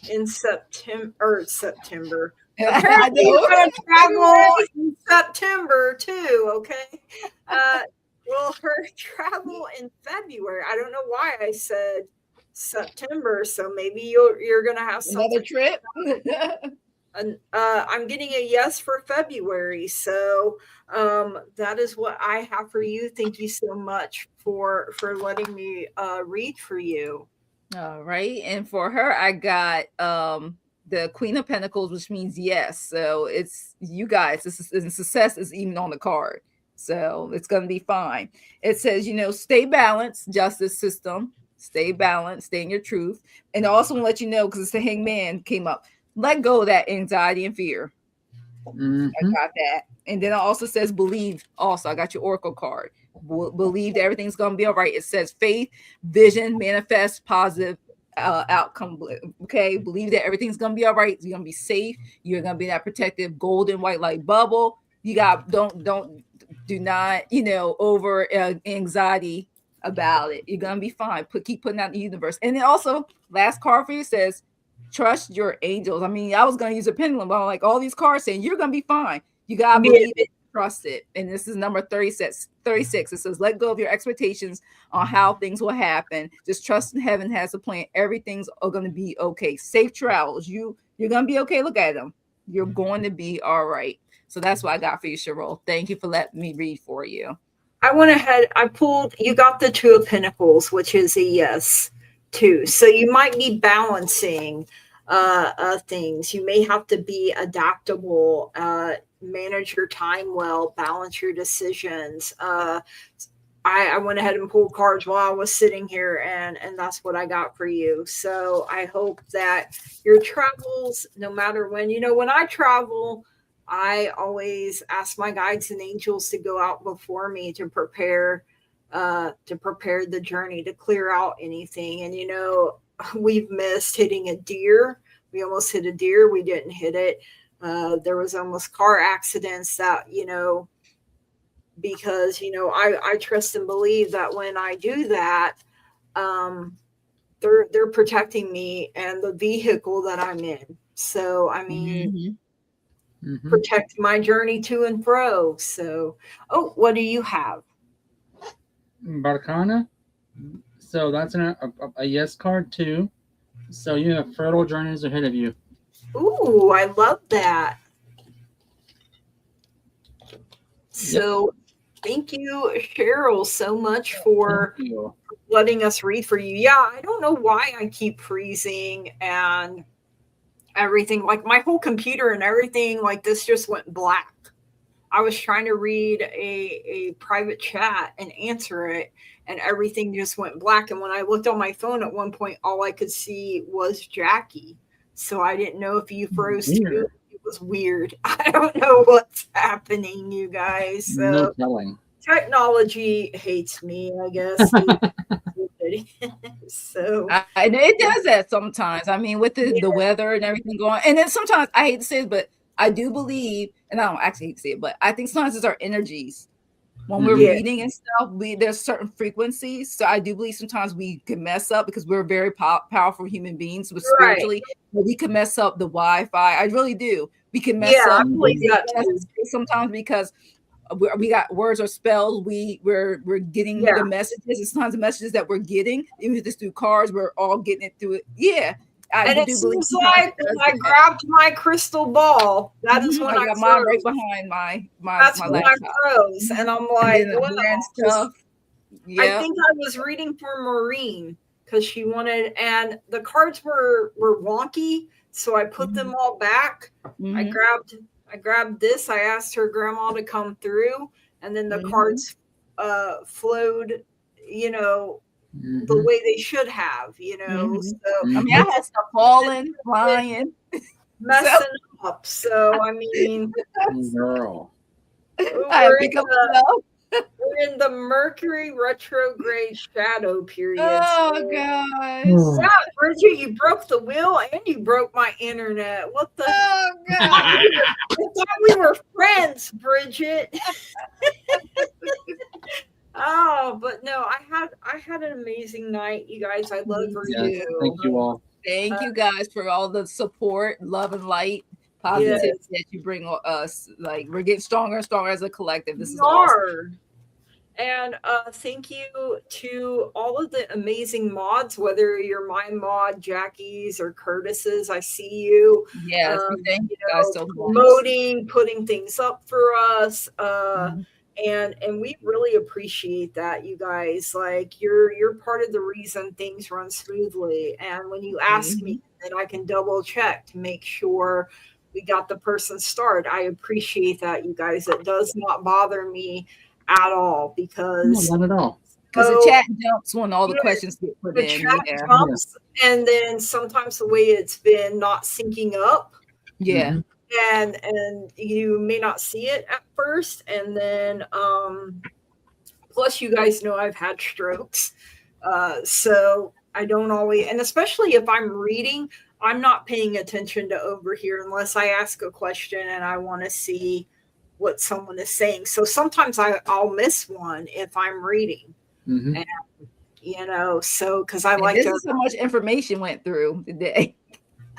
in September? Apparently, you're going to travel in September too. Okay. Will her travel in February? I don't know why I said September. So maybe you're going to have another trip. I'm getting a yes for February. So that is what I have for you. Thank you so much for letting me read for you. All right. And for her, I got the Queen of Pentacles, which means yes. So it's you guys. Success is even on the card. So it's going to be fine. It says, stay balanced, justice system. stay balanced, stay in your truth. And I also want to let you know, because it's the hangman came up, let go of that anxiety and fear. I got that. And then it also says believe. Also, I got your oracle card. Believe that everything's going to be all right. It says faith, vision, manifest, positive outcome. Okay, believe that everything's going to be all right. You're going to be safe. You're going to be in that protective golden white light bubble. You got do not over anxiety about it. You're going to be fine. Keep putting out in the universe. And then also, last card for you says trust your angels. I mean, I was going to use a pendulum, but I'm like, all these cards saying you're going to be fine. You got to believe it, trust it. And this is number 36. It says, let go of your expectations on how things will happen. Just trust in heaven has a plan. Everything's going to be okay. Safe travels. You're going to be okay. Look at them. You're going to be all right. So that's what I got for you, Cheryl. Thank you for letting me read for you. I went ahead. You got the Two of Pentacles, which is a yes, too. So you might be balancing things. You may have to be adaptable, manage your time well, balance your decisions. I went ahead and pulled cards while I was sitting here, and that's what I got for you. So I hope that your travels, no matter when, when I travel, I always ask my guides and angels to go out before me to prepare the journey, to clear out anything. And we've missed hitting a deer. We almost hit a deer. We didn't hit it. There was almost car accidents that, because, I trust and believe that when I do that, they're protecting me and the vehicle that I'm in. So, I mean, protect my journey to and fro. So, what do you have? Barcana. So that's a yes card too. So you have fertile journeys ahead of you. Ooh, I love that. So thank you, Cheryl, so much for letting us read for you. Yeah, I don't know why I keep freezing and everything. Like my whole computer and everything like this just went black. I was trying to read a private chat and answer it, and everything just went black. And when I looked on my phone at one point, all I could see was Jackie. So I didn't know if you froze too. It was weird. I don't know what's happening, you guys. So no telling. Technology hates me, I guess. So and it does that sometimes. I mean, with the weather and everything going, and then sometimes I hate to say it, but I do believe, and I don't actually hate to say it, but I think sometimes it's our energies. When we're reading and stuff, there's certain frequencies. So I do believe sometimes we can mess up because we're very powerful human beings, but spiritually, we can mess up the Wi-Fi. I really do. We can mess up sometimes because we got words or spells. We're getting the messages. It's sometimes the messages that we're getting, even if it's through cards, we're all getting it through it. Yeah. And it seems like when I grabbed my crystal ball, that is when I got mine right behind my that's when I froze, and I'm like, stuff. I think I was reading for Maureen because she wanted, and the cards were wonky, so I put them all back. I grabbed this. I asked her grandma to come through, and then the cards flowed, the way they should have, So I mean, I had stuff falling, flying, messing up. So I mean, girl, we're in the Mercury retrograde shadow period. Oh, guys. Yeah, Bridget, you broke the wheel and you broke my internet. What the? Oh, God. I thought we were friends, Bridget. Oh, but no, I had an amazing night, you guys. I love you. Thank you all. Thank you guys for all the support, love, and light, positivity that you bring us. Like, we're getting stronger and stronger as a collective. This is awesome. And thank you to all of the amazing mods, whether you're my mod, Jackie's, or Curtis's. I see you. Yes, thank you guys so much. Promoting, putting things up for us. And we really appreciate that, you guys. Like you're part of the reason things run smoothly. And when you ask me, then I can double check to make sure we got the person started. I appreciate that, you guys. It does not bother me at all because not at all. Because the chat jumps when all the yeah, questions get put the in. chat Yeah. jumps, and then sometimes the way it's been not syncing up, Yeah. Mhm. and you may not see it at first, and then plus you guys know I've had strokes, so I don't always, and especially if I'm reading, I'm not paying attention to over here unless I ask a question and I want to see what someone is saying. So sometimes I'll miss one if I'm reading, Mhm. and so because I And like this to. is how much information went through today.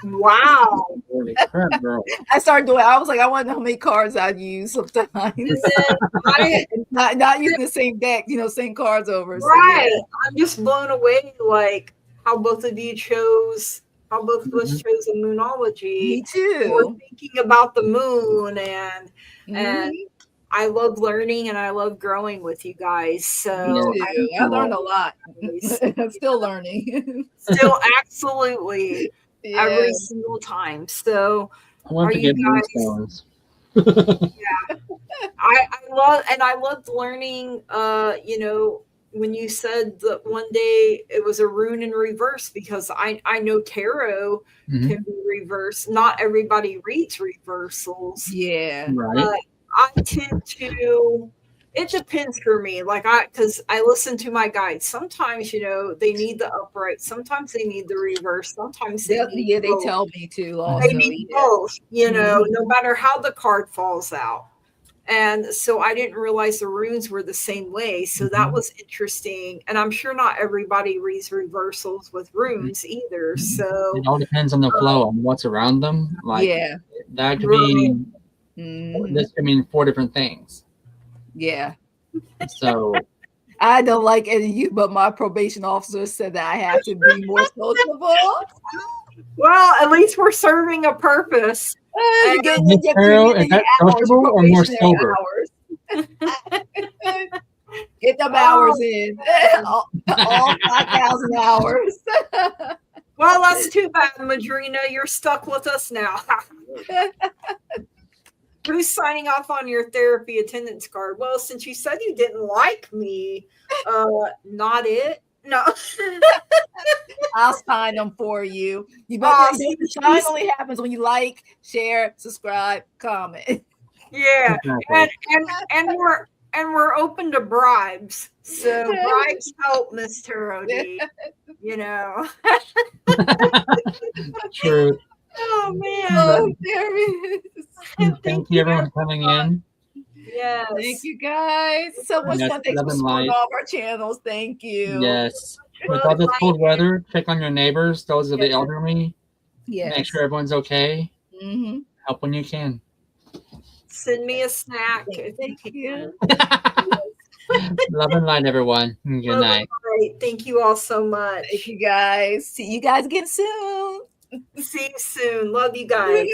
Wow. Holy crap, girl. I started doing. I was like, I want to know how many cards I'd use sometimes. And then I not using the same deck, same cards over. So right, yeah. I'm just blown away, like how both of you chose, how both of us Mhm. chose a moonology. Me We're too. thinking about the moon, and Mhm. I love learning and I love growing with you guys. Me So Yes. I too. I learned a Oh, lot. always, Still learning. still absolutely Yeah. every single time. So I want are to you get guys? moonstones. I loved learning. When you said that one day it was a rune in reverse, because I know tarot Mhm. can be reversed. Not everybody reads reversals, Yeah. Right. but I tend to. It depends for me. Like because I listen to my guides. Sometimes they need the upright. Sometimes they need the reverse. Sometimes they need They both. tell me too They also. need Yeah. both. Mhm. No matter how the card falls out. And so I didn't realize the runes were the same way. So that Mhm. was interesting. And I'm sure not everybody reads reversals with runes either. It So, all depends on the flow and what's around them. Like Yeah. that could right. mean Mhm. this could mean 4 different things. Yeah. So I don't like any of you, but my probation officer said that I have to be more sociable. Well, at least we're serving a purpose. And You get, Miss you get, Carol, you is get your that hours, your sociable or more probationary sober? hours. Get them oh, hours in. all 5,000 hours. well, that's too bad, Madrina. You're stuck with us now. Who's signing off on your therapy attendance card? Well, since you said you didn't like me, not it. No. I'll sign them for you. Oh, The sign only happens when you like, share, subscribe, comment. yeah, Exactly. and we're open to bribes. So bribes help, Miss Tarodi. You know. True. Oh man. But Oh, there it is. thank you everyone for coming in. Thank Yes. you guys. So much Yes, fun. Thanks love for and supporting light. all of our channels. Thank you. Yes. With Love all this light. cold weather, check on your neighbors, those of the Yes. elderly. Make Yes. sure everyone's okay. Mm-hmm. Help when you can. Send me a snack if you Thank can. you. Love and light, everyone. Good Love night. light. Thank you all so much. Thank you guys. See you guys again soon. See you soon. Love you guys.